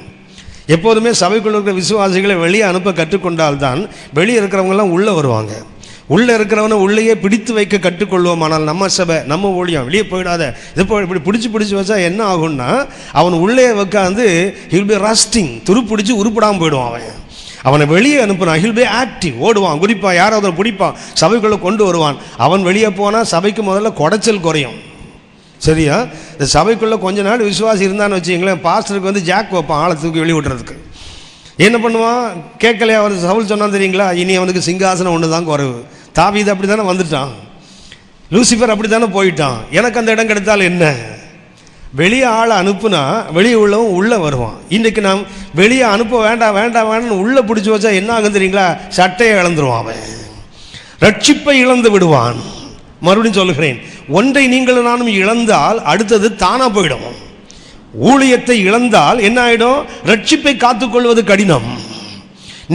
எப்போதுமே சபைக்குள்ள இருக்கிற விசுவாசிகளை வெளியே அனுப்ப கற்றுக்கொண்டால்தான் வெளியே இருக்கிறவங்கெல்லாம் உள்ளே வருவாங்க. உள்ளே இருக்கிறவனை உள்ளேயே பிடித்து வைக்க கற்றுக்கொள்வோம். ஆனால் நம்ம சபை, நம்ம ஊழியம் வெளியே போயிடாத, இது இப்படி பிடிச்சி வச்சா என்ன ஆகும்னா, அவன் உள்ளே உட்காந்து ஹில் பி ரஸ்டிங், துருப்பிடிச்சு உருப்படாமல் போயிடுவான். அவனை வெளியே அனுப்புனான், ஹில் பி ஆக்டிவ், ஓடுவான், குறிப்பாக யாராவது பிடிப்பான், சபைக்குள்ளே கொண்டு வருவான். அவன் வெளியே போனால் சபைக்கு முதல்ல குடைச்சல் குறையும். சரியா? இந்த சபைக்குள்ளே கொஞ்ச நாள் விசுவாசி இருந்தான்னு வச்சுங்களேன், பாஸ்டருக்கு வந்து ஜாக் வைப்பான் ஆளை தூக்கி வெளியே விட்டுறதுக்கு. என்ன பண்ணுவான்? கேட்கலையா? அவர் சவுல் சொன்னான் தெரியுங்களா, இனி அவனுக்கு சிங்காசனம் ஒன்று தான் குறைவு. தாவீது அப்படி தானே வந்துட்டான், லூசிஃபர் அப்படி தானே போயிட்டான். எனக்கு அந்த இடம் கிடைத்தால் என்ன? வெளியே ஆளை அனுப்புனா வெளியே உள்ளவன் உள்ளே வருவான். இன்றைக்கு நாம் வெளியே அனுப்ப வேண்டாம் வேண்டாம் வேண்டாம்னு உள்ளே பிடிச்சி வச்சா என்ன ஆகும் தெரியுங்களா? சட்டையை இழந்துருவான், அவன் ரட்சிப்பை இழந்து விடுவான். மறுபடியும் சொல்லுகிறேன், ஒன்றை நீங்கள் நானும் இழந்தால் அடுத்தது தானாக போயிடும். ஊழியத்தை இழந்தால் என்ன ஆகிடும்? ரட்சிப்பை காத்துக்கொள்வது கடினம்,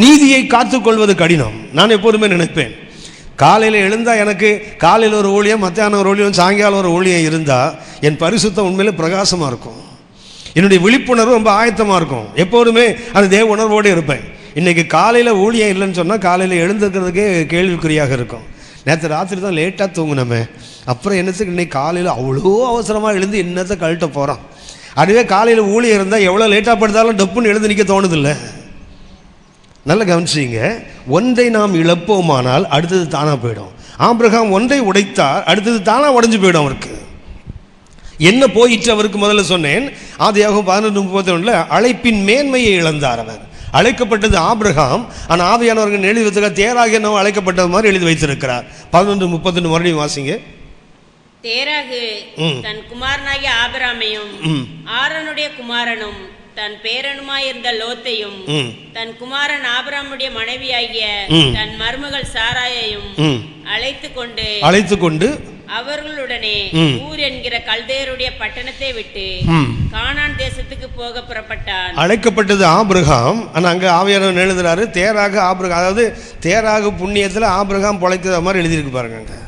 நீதியை காத்துக்கொள்வது கடினம். நான் எப்போதுமே நினைப்பேன், காலையில் எழுந்தால் எனக்கு காலையில் ஒரு ஊழியம், மத்தியானம் ஒரு ஊழியம், சாயங்காலம் ஒரு ஊழியம் இருந்தால் என் பரிசுத்தம் உண்மையிலே பிரகாசமாக இருக்கும். என்னுடைய விழிப்புணர்வு ரொம்ப ஆயத்தமாக இருக்கும். எப்போதுமே அந்த தேவ உணர்வோடு இருப்பேன். இன்றைக்கி காலையில் ஊழியம் இல்லைன்னு சொன்னால் காலையில் எழுந்துக்கிறதுக்கே கேள்விக்குறியாக இருக்கும். நேற்று ராத்திரி தான் லேட்டாக தூங்கினோமே, அப்புறம் என்னத்துக்கு இன்னைக்கு காலையில் அவ்வளோ அவசரமாக எழுந்து என்னத்தை கழட்ட போகிறோம். அதுவே காலையில் ஊழியம் இருந்தால் எவ்வளோ லேட்டாக படுத்தாலும் டப்புன்னு எழுந்து நிற்க தோணுதில்லை. நல்லா கவனிச்சிங்க, ஒன்றை நாம் இழப்போமானால் அடுத்தது தானாக போயிடும். ஆபிரகாம் ஒன்றை உடைத்தார், அடுத்தது தானாக உடைஞ்சு போயிடும். அவருக்கு என்ன போயிட்டு அவருக்கு முதல்ல சொன்னேன், ஆதியாகமம் 11:31 அழைப்பின் மேன்மையை இழந்தார். அவர் அழைக்கப்பட்டது ஆபிரகாம், ஆனால் ஆவியானவர்கள் எழுதி வைத்திருக்க தேராக என்னவோ அழைக்கப்பட்டது மாதிரி எழுதி வைத்திருக்கிறார். 11:31 மறுபடியும் வாசிங்க. தேராகு தன் குமாரனாகிய ஆபிரகாமையும் ஆரோனுடைய குமாரனும் தன் பேரனுமாயிருந்த லோத்தையும் தன் குமாரன் ஆபிரகாமுடைய மனைவியாகிய தன் மருமகள் சாராயையும் அழைத்து கொண்டு அவர்களுடனே ஊர் என்கிற கல்தேயருடைய பட்டணத்தை விட்டு கானான் தேசத்துக்கு போக புறப்பட்டான். அழைக்கப்பட்டது ஆபிரகாம், ஆனால் அங்கே ஆவியானவர் எழுதுறாரு தேராக ஆபிரகாம். அதாவது தேராக புண்ணியத்தில் ஆபிரகாம் பொழைத்தது மாதிரி எழுதியிருக்கு பாருங்க. அங்கே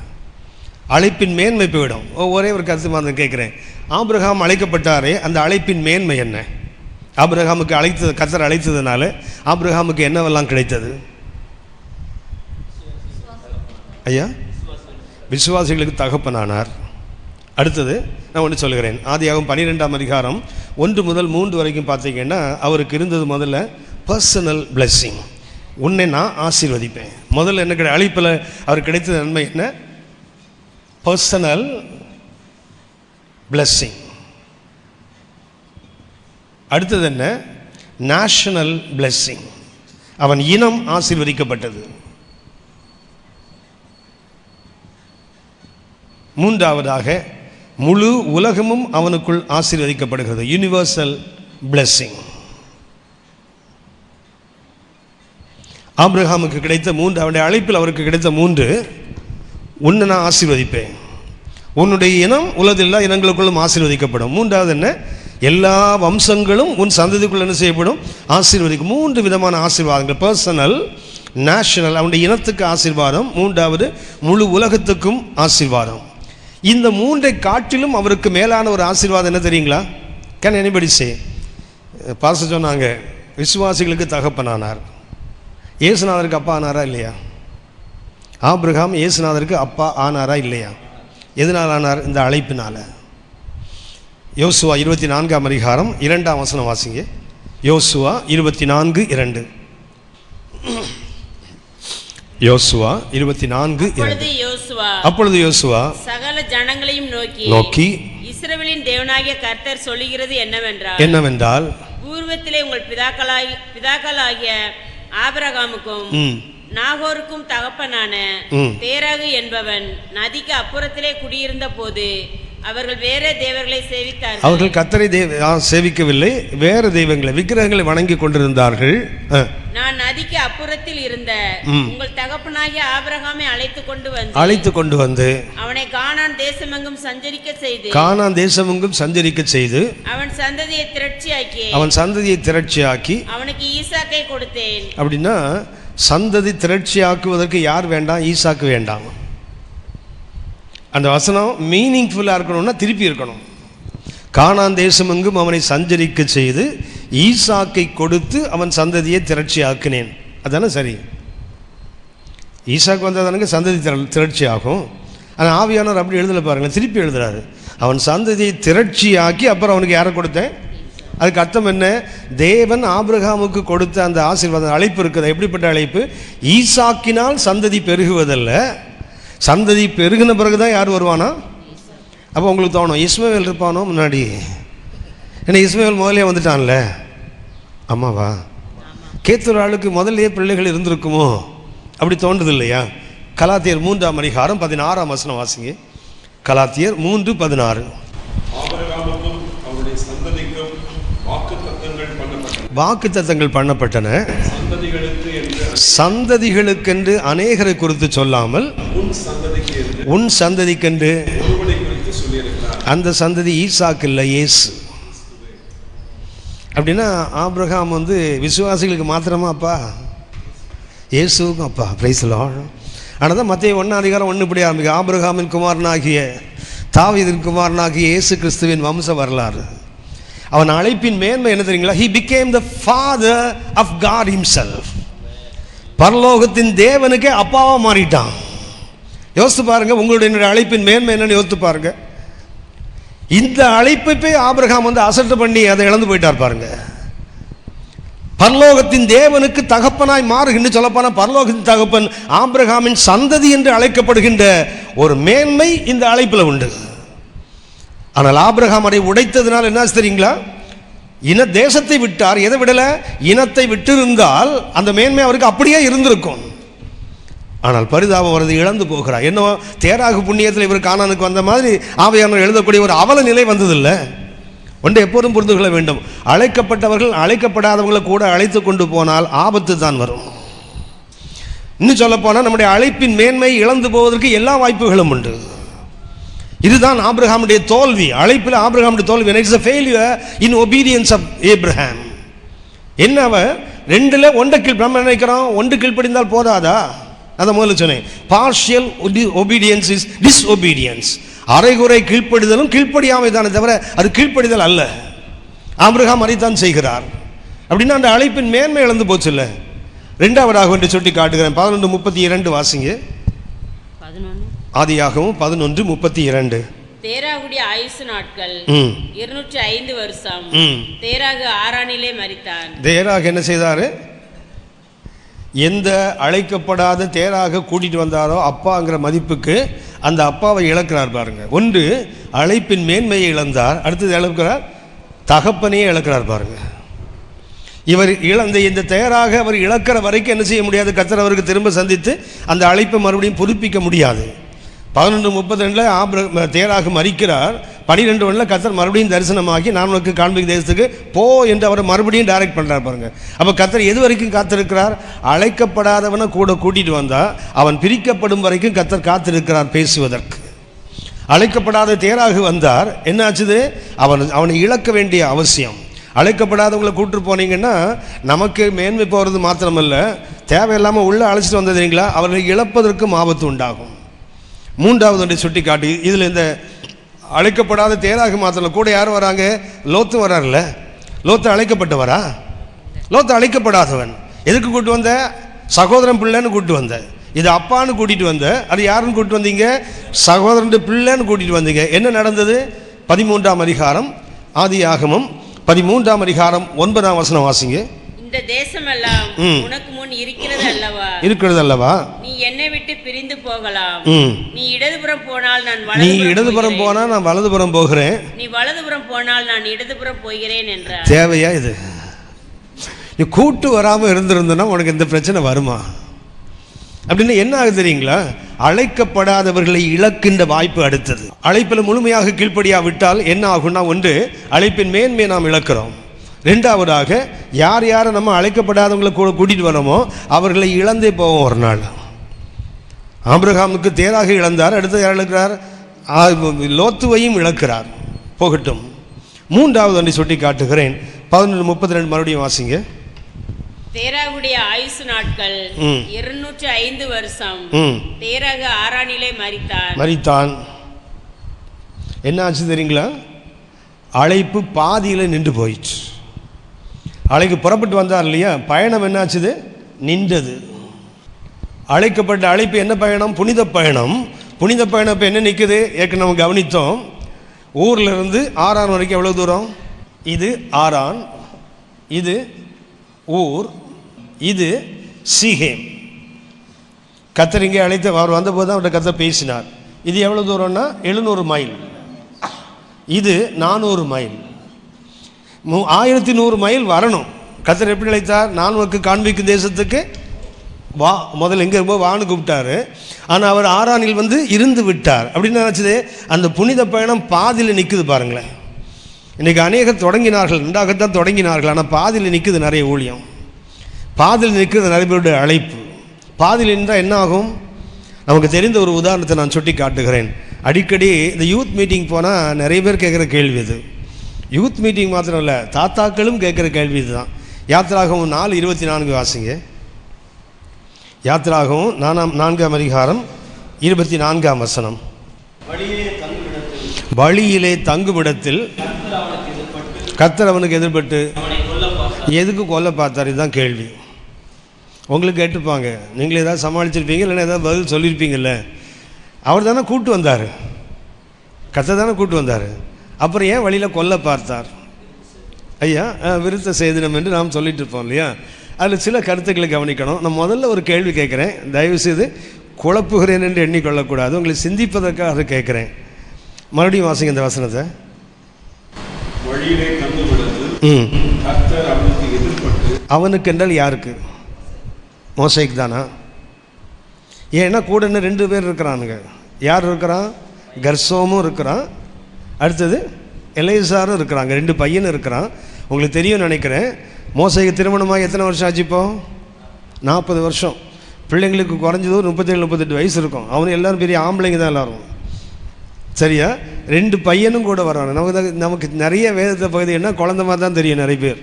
அழைப்பின் மேன்மை போயிடும். ஒரே ஒரு கருத்து மாதிரி கேட்குறேன், ஆபிரகாம் அழைக்கப்பட்டாரே, அந்த அழைப்பின் மேன்மை என்ன? ஆபிரகாமுக்கு கர்த்தர் அழைத்ததுனால ஆபிரகாமுக்கு என்னவெல்லாம் கிடைத்தது ஐயா? விசுவாசிகளுக்கு தகப்பனானார். அடுத்தது நான் ஒன்று சொல்கிறேன், ஆதியாகமம் 12ஆம் அதிகாரம் 1 முதல் 3 வரைக்கும் பார்த்தீங்கன்னா அவருக்கு இருந்தது முதல்ல பர்சனல் பிளெஸ்ஸிங். உன்னை நான் ஆசீர்வதிப்பேன். முதல்ல என்ன அழைப்பில் அவருக்கு கிடைத்தது நன்மை என்ன? Personal blessing. அடுத்தது என்ன? National blessing. அவன் இனம் ஆசீர்வதிக்கப்பட்டது. மூன்றாவதாக முழு உலகமும் அவனுக்குள் ஆசீர்வதிக்கப்படுகிறது, யூனிவர்சல் பிளெஸ்ஸிங். ஆபிரகாமுக்கு கிடைத்த 3, அவனுடைய அழைப்பில் அவருக்கு கிடைத்த 3, உன்னை நான் ஆசீர்வதிப்பேன், உன்னுடைய இனம் உலகெல்லா இனங்களுக்குள்ளும் ஆசீர்வதிக்கப்படும். மூன்றாவது என்ன? எல்லா வம்சங்களும் உன் சந்ததிக்குள் என்ன செய்யப்படும்? ஆசீர்வதிக்கும். 3 விதமான ஆசீர்வாதங்கள், பர்சனல், நேஷனல், அவனுடைய இனத்துக்கு ஆசீர்வாதம், மூன்றாவது முழு உலகத்துக்கும் ஆசீர்வாதம். இந்த 3ஐ காட்டிலும் அவருக்கு மேலான ஒரு ஆசீர்வாதம் என்ன தெரியுங்களா? Can anybody say? பாஸ்டர் சொன்னாங்க விசுவாசிகளுக்கு தகப்பனானார். இயேசுநாதருக்கு அப்பா ஆனாரா இல்லையா? ஆபிரகாம் இயேசுநாதருக்கு அப்பா ஆனாரா இல்லையா? எதனால் ஆனார்? இந்த அழைப்பினால. யோசுவா 24ஆம் அதிகாரம் 2ஆம் வசனம் வாசிங்க. யோசுவா 24:2. யோசுவா 24:2. அப்பொழுது யோசுவா சகல ஜனங்களையும் நோக்கி இஸ்ரவேலின் தேவனாகிய கர்த்தர் சொல்லுகிறது என்னவென்றால் பூர்வத்திலே உங்கள் பிதாக்களாகிய ஆபிரகாமுக்கும் நாகோருக்கும் தகப்பனான தேராகு என்பவன் நதிக்கு அப்புறத்திலே குடியிருந்த போது அவர்கள் வேற தேவர்களை சேவித்தார்கள். அவர்கள் கர்த்தரை சேவிக்கவில்லை, வேற தெய்வங்களை, விக்கிரகங்களை வணங்கி கொண்டிருந்தார்கள். நான் நதிக்கு அப்புறத்தில் இருந்த உங்கள் தகப்பனாகிய ஆபிரகாமை அழைத்து கொண்டு வந்து அவனை கானான் தேசமெங்கும் சஞ்சரிக்க செய்து அவன் சந்ததியை திரட்சியாக்கி அவனுக்கு ஈசாக்கை கொடுத்தேன். அப்படின்னா சந்ததி திரட்சியாக்குவதற்கு யார் வேண்டாம்? ஈசாக்கு வேண்டாம். அந்த வசனம் மீனிங்ஃபுல்லாக இருக்கணும்னா திருப்பி இருக்கணும். கானான் தேசமெங்கும் அவனை சஞ்சரிக்க செய்து ஈசாக்கை கொடுத்து அவன் சந்ததியை திரட்சி ஆக்கினேன். அதானே சரி? ஈசாக்கு வந்ததானுங்க சந்ததி திரட்சி ஆகும். ஆனால் ஆவியானவர் அப்படி எழுதலை பாருங்களேன், திருப்பி எழுதுறாரு. அவன் சந்ததியை திரட்சி ஆக்கி அப்புறம் அவனுக்கு யாரை கொடுத்தேன்? அதுக்கு அர்த்தம் என்ன? தேவன் ஆபிரகாமுக்கு கொடுத்த அந்த ஆசீர்வாதம் அழைப்பு இருக்குது. எப்படிப்பட்ட அழைப்பு? ஈசாக்கினால் சந்ததி பெருகுவதல்ல, சந்ததி பெருகின பிறகுதான் யார் வருவானா? அப்போ உங்களுக்கு தோணும் இஸ்மவேல் இருப்பானோ முன்னாடி, ஏன்னா இஸ்மவேல் முதலே வந்துட்டான்ல. ஆமாவா? கேத்தூர் ஆளுக்கு முதல்லையே பிள்ளைகள் இருந்திருக்குமோ அப்படி தோன்றுது இல்லையா? கலாத்தியர் 3ஆம் அதிகாரம் 16ஆம் வசனம் வாசிங்க. கலாத்தியர் 3:16. வாக்குத்தத்தங்கள் பண்ணப்பட்டன, சந்ததிகளுக்கென்று அநேகரை குறித்து சொல்லாமல் உன் சந்ததிக்கென்று. அந்த சந்ததி ஈசாக்கு இல்லை, இயேசு. அப்படின்னா ஆபிரகாம் விசுவாசிகளுக்கு மாத்திரமா அப்பா? இயேசுக்கும் அப்பா. Price the Lord. ஆனால் தான் மத்தேயு 1ஆம் அதிகாரம் 1 இப்படி ஆரம்பிக்கும். ஆபிரகாமின் குமாரனாகிய தாவீதின் குமாரனாகிய இயேசு கிறிஸ்துவின் வம்ச வரலாறு. அவன் அழைப்பின் மேன்மை என்ன தெரியுங்களா? he became the father of God himself. பரலோகத்தின் தேவனுக்கே அப்பாவா மாறிட்டான். யோசித்து பாருங்க, உங்களுடைய அழைப்பின் மேன்மை என்னன்னு யோசித்து பாருங்க. இந்த அழைப்பை போய் ஆபிரகாம் அசட்டை பண்ணி அதை இழந்து போயிட்டார் பாருங்க. பரலோகத்தின் தேவனுக்கு தகப்பனாய் மாறுகின்ற, சொல்லப்போன பரலோகத்தின் தகப்பன் ஆபிரகாமின் சந்ததி என்று அழைக்கப்படுகின்ற ஒரு மேன்மை இந்த அழைப்பில் உண்டு. ஆனால் ஆபிரகாம் அதை உடைத்ததுனால் என்ன தெரியுங்களா? இன தேசத்தை விட்டார். எதை விடல? இனத்தை விட்டு இருந்தால் அந்த மேன்மை அவருக்கு அப்படியே இருந்திருக்கும். ஆனால் பரிதாபம் வருது, இழந்து போகிறார். என்ன தேராகு புண்ணியத்தில் இவர் கானானுக்கு வந்த மாதிரி ஆவியானவர் எழுதக்கூடிய ஒரு அவல நிலை வந்ததில்லை. ஒன்றை எப்போதும் புரிந்து கொள்ள வேண்டும், அழைக்கப்பட்டவர்கள் அழைக்கப்படாதவங்களை கூட அழைத்து கொண்டு போனால் ஆபத்து தான் வரும். இன்னும் சொல்ல போனால் நம்முடைய அழைப்பின் மேன்மை இழந்து போவதற்கு எல்லா வாய்ப்புகளும் உண்டு. இதுதான் ஆபிரகாமுடைய தோல்வி. அழைப்பில் ஆபிரகாமுடைய தோல்வி. It's a failure in obedience of Abraham. என்னவ 2ல் 1 கீழ் நம்ம நினைக்கிறோம், 1 கீழ்ப்படிந்தால் போதாதா? அதை முதல்ல சொன்னேன். Partial obedience is disobedience. அரைகுறை கீழ்ப்படிதலும் கீழ்ப்படியாமை தானே தவிர அது கீழ்ப்படிதல் அல்ல. ஆபிரகாம் அதைத்தான் செய்கிறார். அப்படின்னா அந்த அழைப்பின் மேன்மை இழந்து போச்சு இல்லை. 2ஆவதாக என்று சொல்லி காட்டுகிறேன். 11:32 வாசிங்க. ஆதியாகமம் 11:32. தேராகுடைய ஆயுசு நாட்கள் 205 வருஷம். தேராகு ஆரானிலே மரித்தான். தேராகு என்ன செய்தாரு? எந்த அழைக்கப்படாத தேராக கூட்டிட்டு வந்தாரோ அப்பாங்கிற மதிப்புக்கு அந்த அப்பாவை இழக்கிறார் பாருங்க. ஒன்று அழைப்பின் மேன்மையை இழந்தார், அடுத்தது இழக்கிறார் தகப்பனையே இழக்கிறார் பாருங்க. இவர் இழந்த இந்த தேராக அவர் இழக்கிற வரைக்கும் என்ன செய்ய முடியாது? கர்த்தர் அவருக்கு திரும்ப சந்தித்து அந்த அழைப்பை மறுபடியும் புதுப்பிக்க முடியாது. 11:32 தேராக மரிக்கிறார். 12:1 கர்த்தர் மறுபடியும் தரிசனமாகி நான் உனக்கு காண்பிக்கும் தேசத்துக்கு போ என்று அவரை மறுபடியும் டைரக்ட் பண்ணுறார் பாருங்க. அப்போ கர்த்தர் எது வரைக்கும் காத்திருக்கிறார்? அழைக்கப்படாதவனை கூட கூட்டிகிட்டு வந்தால் அவன் பிரிக்கப்படும் வரைக்கும் கர்த்தர் காத்திருக்கிறார் பேசுவதற்கு. அழைக்கப்படாத தேராக வந்தார், என்ன ஆச்சுது? அவனை இழக்க வேண்டிய அவசியம். அழைக்கப்படாதவங்களை கூப்பிட்டு போனீங்கன்னா நமக்கு மேன்மை போகிறது மாத்திரமல்ல, தேவையில்லாமல் உள்ளே அழைச்சிட்டு வந்ததுங்களா அவர்களை இழப்பதற்கும் ஆபத்து உண்டாகும். 3வது ஒன்றை சுட்டி காட்டி, இதில் இந்த அழைக்கப்படாத தேராக மாத்திரம் கூட யார் வராங்க? லோத்து வரார்ல. லோத்து அழைக்கப்பட்டவரா? லோத்து அழைக்கப்படாதவன். எதுக்கு கூட்டு வந்த? சகோதரன் பிள்ளைன்னு கூட்டு வந்த. இது அப்பான்னு கூட்டிகிட்டு வந்த. அது யாருன்னு கூப்பிட்டு வந்தீங்க? சகோதரன் பிள்ளைன்னு கூட்டிகிட்டு வந்தீங்க. என்ன நடந்தது? 13ஆம் அதிகாரம் ஆதியாகமம் 13ஆம் அதிகாரம் 9ஆம் வசனம் வாசிங்க. இந்த தேசமெல்லாம் உனக்கு முன் இருக்கிறது அல்லவா? இருக்கிறது அல்லவா? நீ என்னை விட்டு பிரிந்து போகலாம். நீ இடதுபுறம் போனால் நான் வலதுபுறம் போகிறேன். நீ வலதுபுறம் போனால் நான் இடதுபுறம் போகிறேன் என்றார். தேவையா இது? நீ கூட்டு வராமல் இருந்திருந்தனா உனக்கு இந்த பிரச்சனை வருமா? அப்படின்னு என்ன ஆகுது தெரியுங்களா? அழைக்கப்படாதவர்களை இழக்கின்ற வாய்ப்பு அடுத்தது. அழைப்பில் முழுமையாக கீழ்ப்படியா விட்டால் என்ன ஆகும்னா, ஒன்று அழைப்பின் மேன்மையை நாம் இழக்கிறோம். 2ஆவதாக யார் யாரை நம்ம அழைக்கப்படாதவங்களை கூட கூட்டிகிட்டு வரோமோ அவர்களை இழந்தே போவோம் ஒரு நாள். ஆபிரகாமுக்கு தேராக இழந்தார், அடுத்து யார் இழக்கிறார்? லோத்துவையும் இழக்கிறார். போகட்டும். 3வது ஒன்றை சுட்டி காட்டுகிறேன். 11:32 மறுபடியும் வாசிங்க. தேராகுடைய ஆயுசு நாட்கள் 205 வருஷம். தேராகு ஆரானிலே மரித்தான். என்ன ஆச்சு தெரியுங்களா? அழைப்பு பாதியில் நின்று போயிடுச்சு. அழைப்பு புறப்பட்டு வந்தார் இல்லையா, பயணம் என்ன ஆச்சுது? நின்றது. அழைக்கப்பட்ட அழைப்பு என்ன பயணம்? புனித பயணம். புனித பயணம் இப்போ என்ன நிற்குது? ஏற்கனவே நம்ம கவனித்தோம். ஊரில் இருந்து ஆரான் வரைக்கும் எவ்வளோ தூரம்? இது ஆரான், இது ஊர், இது சீகேம். கர்த்தர் இங்கே அழைத்து அவர் வந்தபோது தான் அவர்கிட்ட கர்த்தர் பேசினார். இது எவ்வளோ தூரம்னா 700 மைல். இது 400 மைல். 1100 மைல் வரணும். கர்த்தர் எப்படி அழைத்தார்? நான் உனக்கு காண்பிக்கும் தேசத்துக்கு வா. முதல்ல எங்கே இருப்போ வான்னு கூப்பிட்டாரு. ஆனால் அவர் ஆரானில் வந்து இருந்து விட்டார். அப்படின்னு நினச்சது அந்த புனித பயணம் பாதியில் நிற்குது பாருங்களேன். இன்றைக்கி அநேகர் தொடங்கினார்கள், ரெண்டாகத்தான் தொடங்கினார்கள். ஆனால் பாதியில் நிற்குது நிறைய ஊழியம், பாதியில் நிற்குது நிறைய பேருடைய அழைப்பு. பாதியில் நின்றால் என்ன ஆகும்? நமக்கு தெரிந்த ஒரு உதாரணத்தை நான் சுட்டி காட்டுகிறேன். அடிக்கடி இந்த யூத் மீட்டிங் போனால் நிறைய பேர் கேட்குற கேள்வி இது. யூத் மீட்டிங் மாத்திரம் இல்லை, தாத்தாக்களும் கேட்குற கேள்வி இதுதான். யாத்திராகமம் 4:24 வாசிங்க. யாத்திராகமம் 4ஆம் அதிகாரம் 24ஆம் வசனம். வழியிலே தங்குமிடத்தில் கர்த்தர் அவனுக்கு எதிர்பட்டு எதுக்கு கொல்ல பார்த்தார்? இதுதான் கேள்வி. உங்களுக்கு கேட்டுப்பாங்க, நீங்களே ஏதாவது சமாளிச்சிருப்பீங்க, இல்லைன்னா ஏதாவது பதில் சொல்லியிருப்பீங்கல்ல. அவர் தானே கூட்டு வந்தார், கர்த்தர் தானே கூட்டு வந்தார். அப்புறம் ஏன் வழியில் கொல்ல பார்த்தார்? ஐயா, விருத்த சேதனம் என்று நாம் சொல்லிட்டு இருப்போம் இல்லையா? அதில் சில கருத்துக்களை கவனிக்கணும். நான் முதல்ல ஒரு கேள்வி கேட்குறேன், தயவுசெய்து குழப்புகிறேன் என்று எண்ணிக்கொள்ளக்கூடாது, உங்களை சிந்திப்பதற்காக கேட்குறேன். மறுபடியும் வாசிங்க இந்த வசனத்தை. அவனுக்கு என்றால் யாருக்கு? மோசேக்கு தானா? ஏன்னா கூட என்ன 2 பேர் இருக்கிறானுங்க. யார் இருக்கிறான்? கர்சோமும் இருக்கிறான், அடுத்தது எலேசாரும் இருக்கிறாங்க. 2 பையனும் இருக்கிறான். உங்களுக்கு தெரியும் நினைக்கிறேன், மோசேக்கு திருமணமாக எத்தனை வருஷம் ஆச்சு? இப்போ 40 வருஷம். பிள்ளைங்களுக்கு குறைஞ்சது ஒரு 37-38 வயசு இருக்கும். அவனு எல்லோரும் பெரிய ஆம்பளைங்க தான் எல்லோரும், சரியா? 2 பையனும் கூட வர்றாங்க. நமக்கு நிறைய வேதத்தை பகுதி என்ன குழந்தை மாதிரி தான் தெரியும் நிறைய பேர்.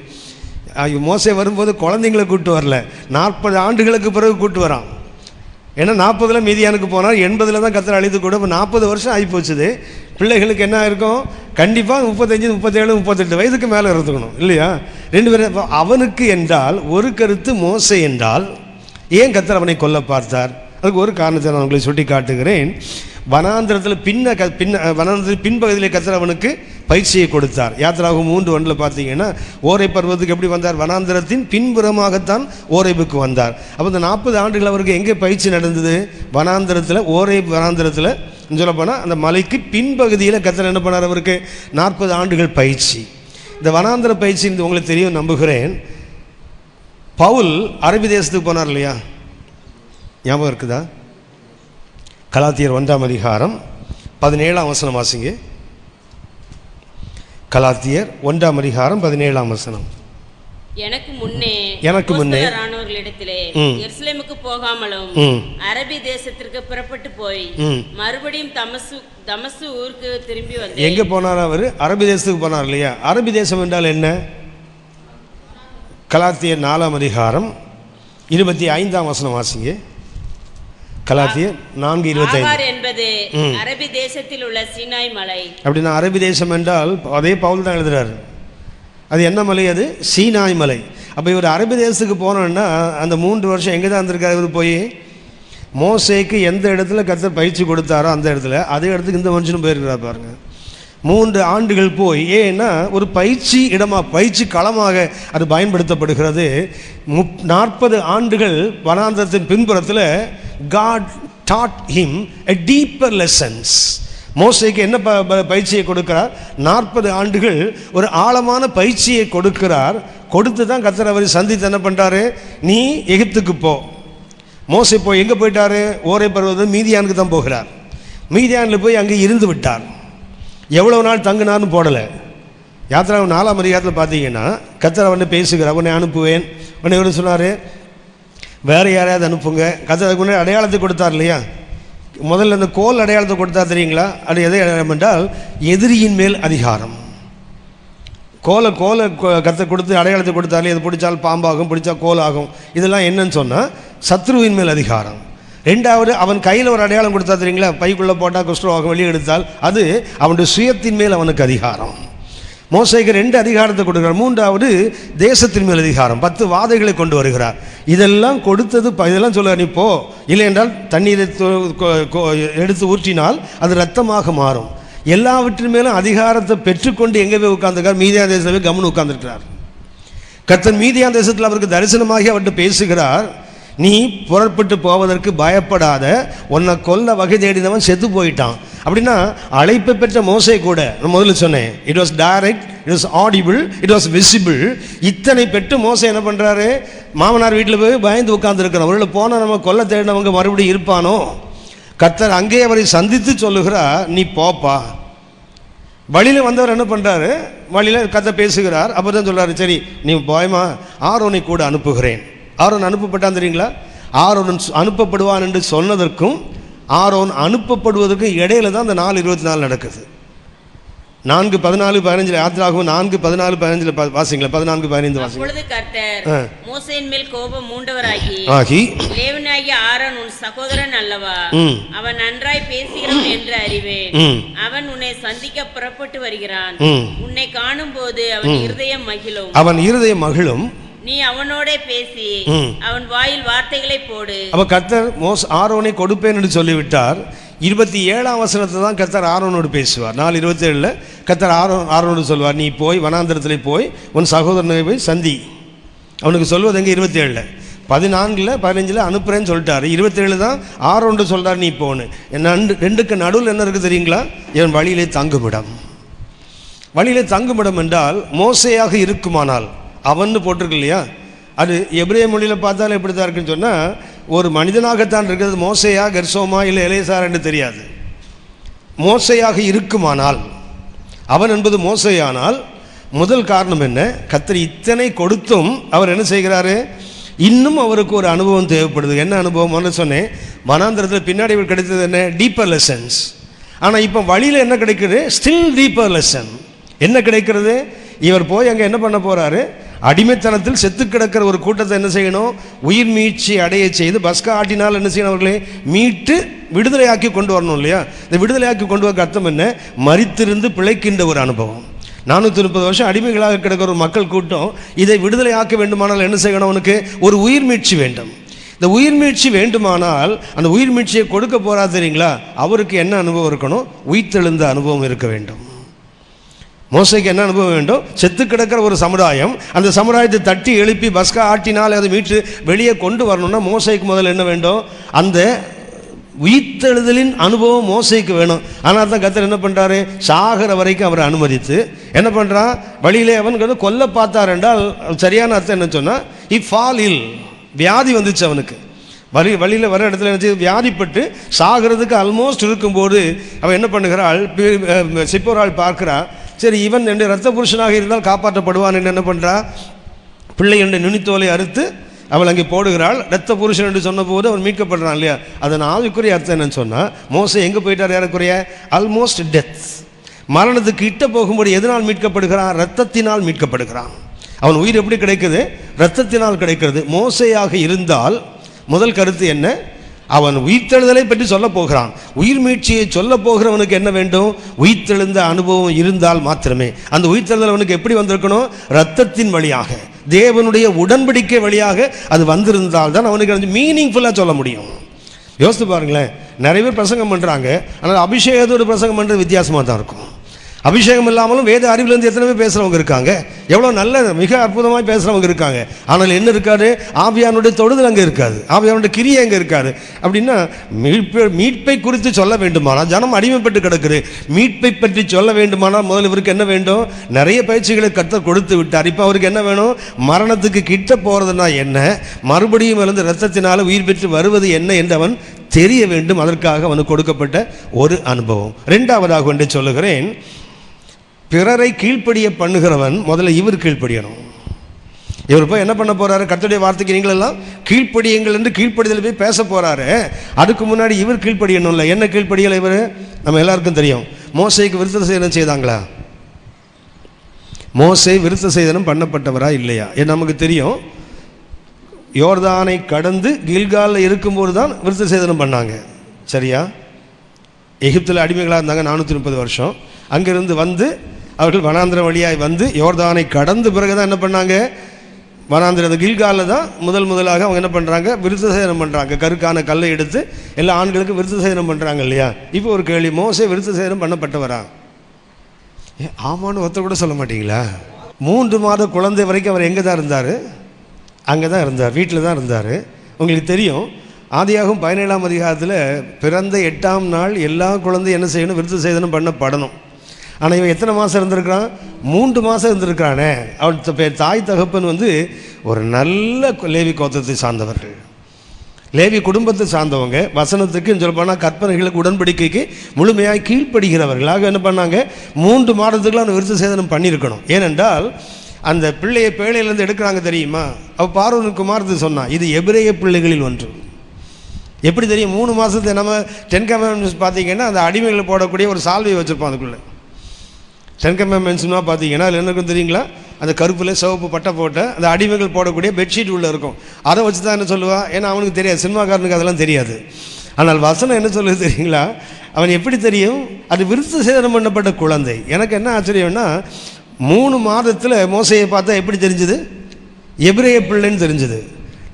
மோசே வரும்போது குழந்தைங்களை கூப்பிட்டு வரல, 40 ஆண்டுகளுக்கு பிறகு கூப்பிட்டு வரான். ஏன்னா 40 மீதியானுக்கு போனால் 80 தான் கர்த்தர் அழைத்து கூட. இப்போ 40 வருஷம் ஆகி போச்சுது. பிள்ளைகளுக்கு என்ன இருக்கும்? கண்டிப்பாக 35, 37, 38 வயதுக்கு மேலே இருந்துக்கணும் இல்லையா? 2 பேரும். அவனுக்கு என்றால் ஒரு கருத்து, மோசே என்றால் ஏன் கர்த்தர் அவனை கொல்ல பார்த்தார்? அதுக்கு ஒரு காரணத்தை நான் உங்களை சுட்டி காட்டுகிறேன். வனாந்திரத்தில் வனாந்திரத்தில் பின்பகுதியிலே கர்த்தர் அவனுக்கு பயிற்சியை கொடுத்தார். யாத்திராகமம் 3:1 பார்த்தீங்கன்னா ஓரை பர்வத்துக்கு எப்படி வந்தார்? வனாந்திரத்தின் பின்புறமாகத்தான் ஓரைபுக்கு வந்தார். அப்போ இந்த 40 ஆண்டுகள் அவருக்கு எங்கே பயிற்சி நடந்தது? வனாந்திரத்தில், ஓரை வனாந்திரத்தில் சொல்லப்போனால் அந்த மலைக்கு பின்பகுதியில் கர்த்தர் என்ன பண்ணார்? அவருக்கு 40 ஆண்டுகள் பயிற்சி. இந்த வனாந்திர பயிற்சி உங்களுக்கு தெரியும் நம்புகிறேன். பவுல் அரபி தேசத்துக்கு போனார் இல்லையா? ஞாபகம் இருக்குதா? கலாத்தியர் 1ஆம் அதிகாரம் 17ஆம் வசனம் வாசிங்க. கலாத்தியர் 1ஆம் அதிகாரம் 17ஆம் வசனம். எனக்கு முன்னே எருசலேமுக்கு போகாமலும் அரபி தேசத்திற்கு புறப்பட்டு போய் மறுபடியும் தமசு ஊருக்கு திரும்பி வந்து. எங்க போனார் அவர்? அரபி தேசத்துக்கு போனார் இல்லையா? அரபி தேசம் என்றால் என்ன? கலாத்தியர் 4ஆம் அதிகாரம் 25ஆம் வசனம் வாசிங்க. கலாத்தியர் 4:25 என்பது அரபி தேசத்தில் உள்ள சீனாய் மலை. அப்படின்னா அரபி தேசம் என்றால் அதே பவுல் தான் எழுதுறாரு. அது என்ன மலை? அது சீனாய் மலை. அப்போ இவர் அரபி தேசத்துக்கு போனோன்னா அந்த 3 வருஷம் எங்கே தான் இருந்திருக்காரு? இவர் போய் மோசேக்கு எந்த இடத்துல கர்த்தர் பயிற்சி கொடுத்தாரோ அந்த இடத்துல, அதே இடத்துக்கு இந்த மனுஷனும் போயிருக்கிறார் பாருங்க. 3 ஆண்டுகள் போய். ஏன்னா ஒரு பயிற்சி இடமாக, பயிற்சி களமாக அது பயன்படுத்தப்படுகிறது. 40 ஆண்டுகள் வனாந்தரத்தின் பின்புறத்தில் God taught him a deeper lessons. மோசேக்கு என்ன பயிற்சியை கொடுக்கிறார்? 40 ஆண்டுகள் ஒரு ஆழமான பயிற்சியை கொடுக்கிறார். கொடுத்து தான் கர்த்தர் அவரை சந்தித்து என்ன பண்ணுறாரு? நீ எகிப்துக்கு போ. மோசே போய் எங்கே போயிட்டாரு? ஓரை பர்வதம் மீதியானுக்கு தான் போகிறார். மீதியானில் போய் அங்கே இருந்து விட்டார். எவ்வளவு நாள் தங்கினார்னு போடலை. யாத்திராகமம் 4ஆம் அதிகாரத்தில் பார்த்தீங்கன்னா கர்த்தர் அவனை பேசுகிறார். உன்னை அனுப்புவேன். உன்னை எவ்வளோ சொன்னார்? வேறு யாரையாவது அனுப்புங்க. கர்த்தர் அதுக்கு முன்னாடி அடையாளத்தை கொடுத்தார் இல்லையா? முதல்ல அந்த கோல் அடையாளத்தை கொடுத்தார் தெரியுங்களா? அது எதை அடையாளம் என்றால் எதிரியின் மேல் அதிகாரம். கோலை கர்த்தர் கொடுத்து அடையாளத்தை கொடுத்தாரு. இது பிடிச்சால் பாம்பாகும், பிடிச்சா கோல் ஆகும். இதெல்லாம் என்னன்னு சொன்னால் சத்ருவின் மேல் அதிகாரம். 2வது அவன் கையில் ஒரு அடையாளம் கொடுத்தா தெரியுங்களா? பைக்குள்ளே போட்டால் குஷ்டரோகம் வெளியே எடுத்தால் அது அவனுடைய சுயத்தின் மேல் அவனுக்கு அதிகாரம். மோசேக்கு 2 அதிகாரத்தை கொடுக்கிறார். 3வது தேசத்தின் மேல் அதிகாரம். 10 வாதைகளை கொண்டு வருகிறார். இதெல்லாம் கொடுத்தது. இதெல்லாம் சொல்ல நீ போ, இல்லை என்றால் தண்ணீரை எடுத்து ஊற்றினால் அது ரத்தமாக மாறும். எல்லாவற்றின் மேலும் அதிகாரத்தை பெற்றுக்கொண்டு எங்கே போய் உட்கார்ந்துருக்கார்? மீதியான் தேசத்தில் போய் கம்முன்னு உட்கார்ந்துருக்கிறார். கர்த்தர் மீதியான் தேசத்தில் அவருக்கு தரிசனமாகி அவர்கிட்ட பேசுகிறார். நீ புறப்பட்டு போவதற்கு பயப்படாத, உன்னை கொல்ல வகை தேடினவன் செத்து போயிட்டான். அப்படின்னா அழைப்பு பெற்ற மோசே கூட நான் முதல்ல சொன்னேன், it was direct, it was audible, it was visible. இத்தனை பெற்று மோசே என்ன பண்ணுறாரு, மாமனார் வீட்டில் போய் பயந்து உட்கார்ந்துருக்கிறோம். அவர்களை போனால் நம்ம கொல்ல தேடினவங்க மறுபடியும் இருப்பானோ. கர்த்தர் அங்கேயே அவரை சந்தித்து சொல்லுகிறார், நீ போப்பா. வழியில் வந்தவர் என்ன பண்ணுறாரு, வழியில் கர்த்தர் பேசுகிறார். அப்போ தான் சொல்கிறாரு, சரி நீ போயமா, ஆரோனை கூட அனுப்புகிறேன். ஆரோன் அனுப்பப்பட்டான் தெரியுங்களா? ஆரோன் அனுப்பப்படுவான் என்று சொன்னதற்கும் ஆரோன் அனுப்பப்படுவதற்கும் இடையில தான் அந்த 4:24 நடக்குது. 4:14-15 யாத்திராகும் 4:14-15 வாசிங்களா, 14-15 வாசிங்க. அப்பொழுது கர்த்தர் மோசேயின் மேல் கோபம் மூண்டவராகி, லேவியனாகிய ஆரோன் உன் சகோதரன் அல்லவா, அவன் நன்றாய் பேசுகிறான் என்று அறிவேன். அவன் உன்னை சந்திக்க புறப்பட்டு வருகிறான். உன்னை காணும் போது அவன் இருதயம் மகிழும். நீ அவனோட பேசி அவன் வாயில் வார்த்தைகளை போடு. அப்ப கர்த்தர் ஆரோனை கொடுப்பேன் என்று சொல்லிவிட்டார். 27ஆம் வசனத்தை தான் கர்த்தர் ஆரோனோடு பேசுவார். 4:27 கர்த்தர் ஆரோனோடு சொல்வார், நீ போய் வனாந்திரத்தில் போய் உன் சகோதரனை போய் சந்தி. அவனுக்கு சொல்வது எங்கே? 27. 14-15 அனுப்புறேன்னு சொல்லிட்டாரு. 27 தான் ஆரோன்னு சொல்றார், நீ போன்னு. ரெண்டுக்கு நடுவில் என்ன இருக்குது தெரியுங்களா? என் வழியிலே தங்குமிடம். வழியிலே தங்குமிடம் என்றால் மோசையாக இருக்குமானால், அவன்னு போட்டிருக்கு இல்லையா, அது எபிரேய மொழியில் பார்த்தாலும் எப்படி தான் இருக்குன்னு சொன்னால், ஒரு மனிதனாகத்தான் இருக்கிறது. மோசையா கெர்சோமா இல்லை எலேசார் என்று தெரியாது. மோசையாக இருக்குமானால், அவன் என்பது மோசையானால், முதல் காரணம் என்ன? கர்த்தர் இத்தனை கொடுத்தும் அவர் என்ன செய்கிறாரு, இன்னும் அவருக்கு ஒரு அனுபவம் தேவைப்படுது. என்ன அனுபவம்னு சொன்னேன், வனாந்திரத்தில் பின்னாடி இவர் கிடைத்தது என்ன? Deeper lessons. ஆனால் இப்போ வழியில் என்ன கிடைக்குது? Still deeper lesson. என்ன கிடைக்கிறது? இவர் போய் அங்கே என்ன பண்ண போறாரு? அடிமைத்தனத்தில் செத்து கிடக்கிற ஒரு கூட்டத்தை என்ன செய்யணும்? உயிர் மீட்சி அடைய செய்து பஸ்கா ஆட்டினால் என்ன செய்யணும்? அவர்களே மீட்டு விடுதலையாக்கி கொண்டு வரணும் இல்லையா? இந்த விடுதலையாக்கி கொண்டு வர அர்த்தம் என்ன? மரித்திருந்து பிழைக்கின்ற ஒரு அனுபவம். 430 வருஷம் அடிமைகளாக கிடக்கிற ஒரு மக்கள் கூட்டம் இதை விடுதலையாக்க வேண்டுமானால் என்ன செய்யணும்? அவனுக்கு ஒரு உயிர் மீட்சி வேண்டும். இந்த உயிர் மீட்சி வேண்டுமானால் அந்த உயிர் மீட்சியை கொடுக்க போறா தெரியுங்களா? அவருக்கு என்ன அனுபவம் இருக்கணும்? உயிர்த்தெழுந்த அனுபவம் இருக்க வேண்டும். மோசைக்கு என்ன அனுபவம் வேண்டும்? செத்து கிடக்கிற ஒரு சமுதாயம், அந்த சமுதாயத்தை தட்டி எழுப்பி பஸ்கா ஆட்டினால் அதை மீட்டு வெளியே கொண்டு வரணும்னா மோசைக்கு முதல்ல என்ன வேண்டும்? அந்த உயிர்த்தெழுதலின் அனுபவம் மோசைக்கு வேணும். ஆனால் தான் கர்த்தர் என்ன பண்ணுறாரு? சாகிற வரைக்கும் அவரை அனுமதித்து என்ன பண்ணுறான்? வழியிலே அவன் கொல்ல பார்த்தார் என்றால் சரியான அர்த்தம் என்ன சொன்னால், ஃபால் இல், வியாதி வந்துச்சு அவனுக்கு. வழியில் வர இடத்துல என்ன, வியாதிப்பட்டு சாகிறதுக்கு ஆல்மோஸ்ட் இருக்கும்போது அவன் என்ன பண்ணுகிறாள்? சிப்போராள் பார்க்குறா, சரி இவன் என்று இரத்த புருஷனாக இருந்தால் காப்பாற்றப்படுவான் என்று என்ன பண்ணுறா? பிள்ளை என்ற நுனித்தோலை அறுத்து அவள் அங்கே போடுகிறாள். இரத்த புருஷன் என்று சொன்ன போது அவன் மீட்கப்படுறான் இல்லையா? அதன் ஆவிக்குரிய அர்த்தம் என்னன்னு சொன்னால், மோசே எங்கே போயிட்டார்? ஏறக்குறைய ஆல்மோஸ்ட் டெத், மரணத்துக்கு கிட்ட போகும்போது எதனால் மீட்கப்படுகிறான்? இரத்தத்தினால் மீட்கப்படுகிறான். அவன் உயிர் எப்படி கிடைக்குது? இரத்தத்தினால் கிடைக்கிறது. மோசையாக இருந்தால் முதல் கருத்து என்ன? அவன் உயிர்த்தெழுதலை பற்றி சொல்ல போகிறான். உயிர் மீட்சியை சொல்ல போகிறவனுக்கு என்ன வேண்டும்? உயிர்த்தெழுந்த அனுபவம் இருந்தால் மாத்திரமே. அந்த உயிர்த்தெழுதல் அவனுக்கு எப்படி வந்திருக்கணும்? இரத்தத்தின் வழியாக, தேவனுடைய உடன்படிக்கை வழியாக அது வந்திருந்தால் தான் அவனுக்கு மீனிங்ஃபுல்லாக சொல்ல முடியும். யோசித்து பாருங்களேன், நிறைய பேர் பிரசங்கம் பண்ணுறாங்க, ஆனால் அபிஷேகத்தோடு பிரசங்கம் பண்ணுறது வித்தியாசமாக தான் இருக்கும். அபிஷேகம் இல்லாமலும் வேத அறிவிலிருந்து எத்தனை பேர் பேசுகிறவங்க இருக்காங்க, எவ்வளோ நல்ல மிக அற்புதமாக பேசுகிறவங்க இருக்காங்க. ஆனால் என்ன இருக்காது? ஆவியானுடைய தொடுதல் அங்கே இருக்காது, ஆவியானுடைய கிரியை அங்கே இருக்காது. அப்படின்னா மீட்பை குறித்து சொல்ல வேண்டுமானால், ஜனம் அடிமைப்பட்டு கிடக்குது, மீட்பை பற்றி சொல்ல வேண்டுமானால் முதல் இவருக்கு என்ன வேண்டும்? நிறைய பயிற்சிகளை கர்த்தர் கொடுத்து விட்டார். இப்போ அவருக்கு என்ன வேணும்? மரணத்துக்கு கிட்ட போகிறதுனா என்ன, மறுபடியும் எழுந்து இரத்தத்தினால உயிர் பெற்று வருவது என்ன என்று அவன் தெரிய வேண்டும். அதற்காக அவனுக்கு கொடுக்கப்பட்ட ஒரு அனுபவம். ரெண்டாவதாக ஒன்றை சொல்லுகிறேன், பிறரை கீழ்ப்படிய பண்ணுகிறவன் முதல்ல இவர் கீழ்ப்படியணும். இவர் போய் என்ன பண்ண போறாரு? கர்த்தருடைய வார்த்தைக்கு நீங்களெல்லாம் கீழ்ப்படியுங்கள் என்று கீழ்ப்படிதல் போய் பேச போறாரு. அதுக்கு முன்னாடி இவர் கீழ்ப்படியணும்ல. என்ன கீழ்ப்படியலை? இவர் நம்ம எல்லாருக்கும் தெரியும். மோசேக்கு விருத்த சேதனம் செய்தாங்களா? மோசே விருத்த சேதனம் பண்ணப்பட்டவரா இல்லையா? நமக்கு தெரியும். யோர்தானை கடந்து கில்காலில் இருக்கும்போது தான் விருத்த சேதனம் பண்ணாங்க. சரியா? எகிப்தில் அடிமைகளாக இருந்தாங்க 430 வருஷம். அங்கிருந்து வந்து அவர்கள் வனாந்திர வழியாய் வந்து யோர்தானை கடந்து பிறகு தான் என்ன பண்ணாங்க? வனாந்திர கில்காலில் தான் முதலாக அவங்க என்ன பண்ணுறாங்க? விருத்த சேதனம் பண்ணுறாங்க. கருக்கான கல்லை எடுத்து எல்லா ஆண்களுக்கும் விருத்த சேதனம் பண்ணுறாங்க இல்லையா? இப்போ ஒரு கேள்வி, மோசே விருத்த சேதனம் பண்ணப்பட்டவரா? ஆமான்னு ஒருத்தர் கூட சொல்ல மாட்டீங்களா? 3 மாத குழந்தை வரைக்கும் அவர் எங்கே தான் இருந்தார்? அங்கே தான் இருந்தார், வீட்டில் தான் இருந்தார். உங்களுக்கு தெரியும், ஆதியாகும் 17ஆம் அதிகாரத்தில் பிறந்த 8ஆம் நாள் எல்லா குழந்தையும் என்ன செய்யணும்? விருத்த சேதனம் பண்ணப்படணும். ஆனால் இவன் எத்தனை மாதம் இருந்திருக்கிறான்? 3 மாதம் இருந்திருக்கிறானே. அவன் தாய் தகப்பன் ஒரு நல்ல லேவி கோத்திரத்தை சார்ந்தவர்கள், லேவி குடும்பத்தை சார்ந்தவங்க. வசனத்துக்கு சொல்லப்போனால் கற்பனைகளுக்கு உடன்படிக்கைக்கு முழுமையாக கீழ்ப்படுகிறவர்களாக என்ன பண்ணாங்க? 3 மாதத்துக்குள்ள அவன் விருத்த சேதனம் பண்ணியிருக்கணும். ஏனென்றால் அந்த பிள்ளையை பேழையிலேருந்து எடுக்கிறாங்க தெரியுமா? அவள் பார்வோன் குமாரத்தை சொன்னான், இது எபிரேய பிள்ளைகளில் ஒன்று. எப்படி தெரியும்? 3 மாதத்தை நம்ம 10 கமாண்ட்மெண்ட்ஸ் பார்த்தீங்கன்னா அந்த அடிமைகளை போடக்கூடிய ஒரு சால்வை வச்சுருப்போம். அதுக்குள்ளே 10 கமாண்ட்மெண்ட்ஸ்னா பார்த்தீங்கன்னா அதில் என்ன தெரியுங்களா? அந்த கருப்பில் சிவப்பு பட்டை போட்ட அந்த அடிமைகள் போடக்கூடிய பெட்ஷீட் உள்ளே இருக்கும். அதை வச்சு தான் என்ன சொல்லுவான்? ஏன்னா அவனுக்கு தெரியாது, சினிமாக்காரனுக்கு அதெல்லாம் தெரியாது. ஆனால் வசனம் என்ன சொல்லுது தெரியுங்களா? அவன் எப்படி தெரியும்? அது விருத்த சேதனம் பண்ணப்பட்ட குழந்தை. எனக்கு என்ன ஆச்சரியம்னா 3 மாதத்தில் மோசையை பார்த்தா எப்படி தெரிஞ்சுது? எபிரேய பிள்ளைன்னு தெரிஞ்சுது.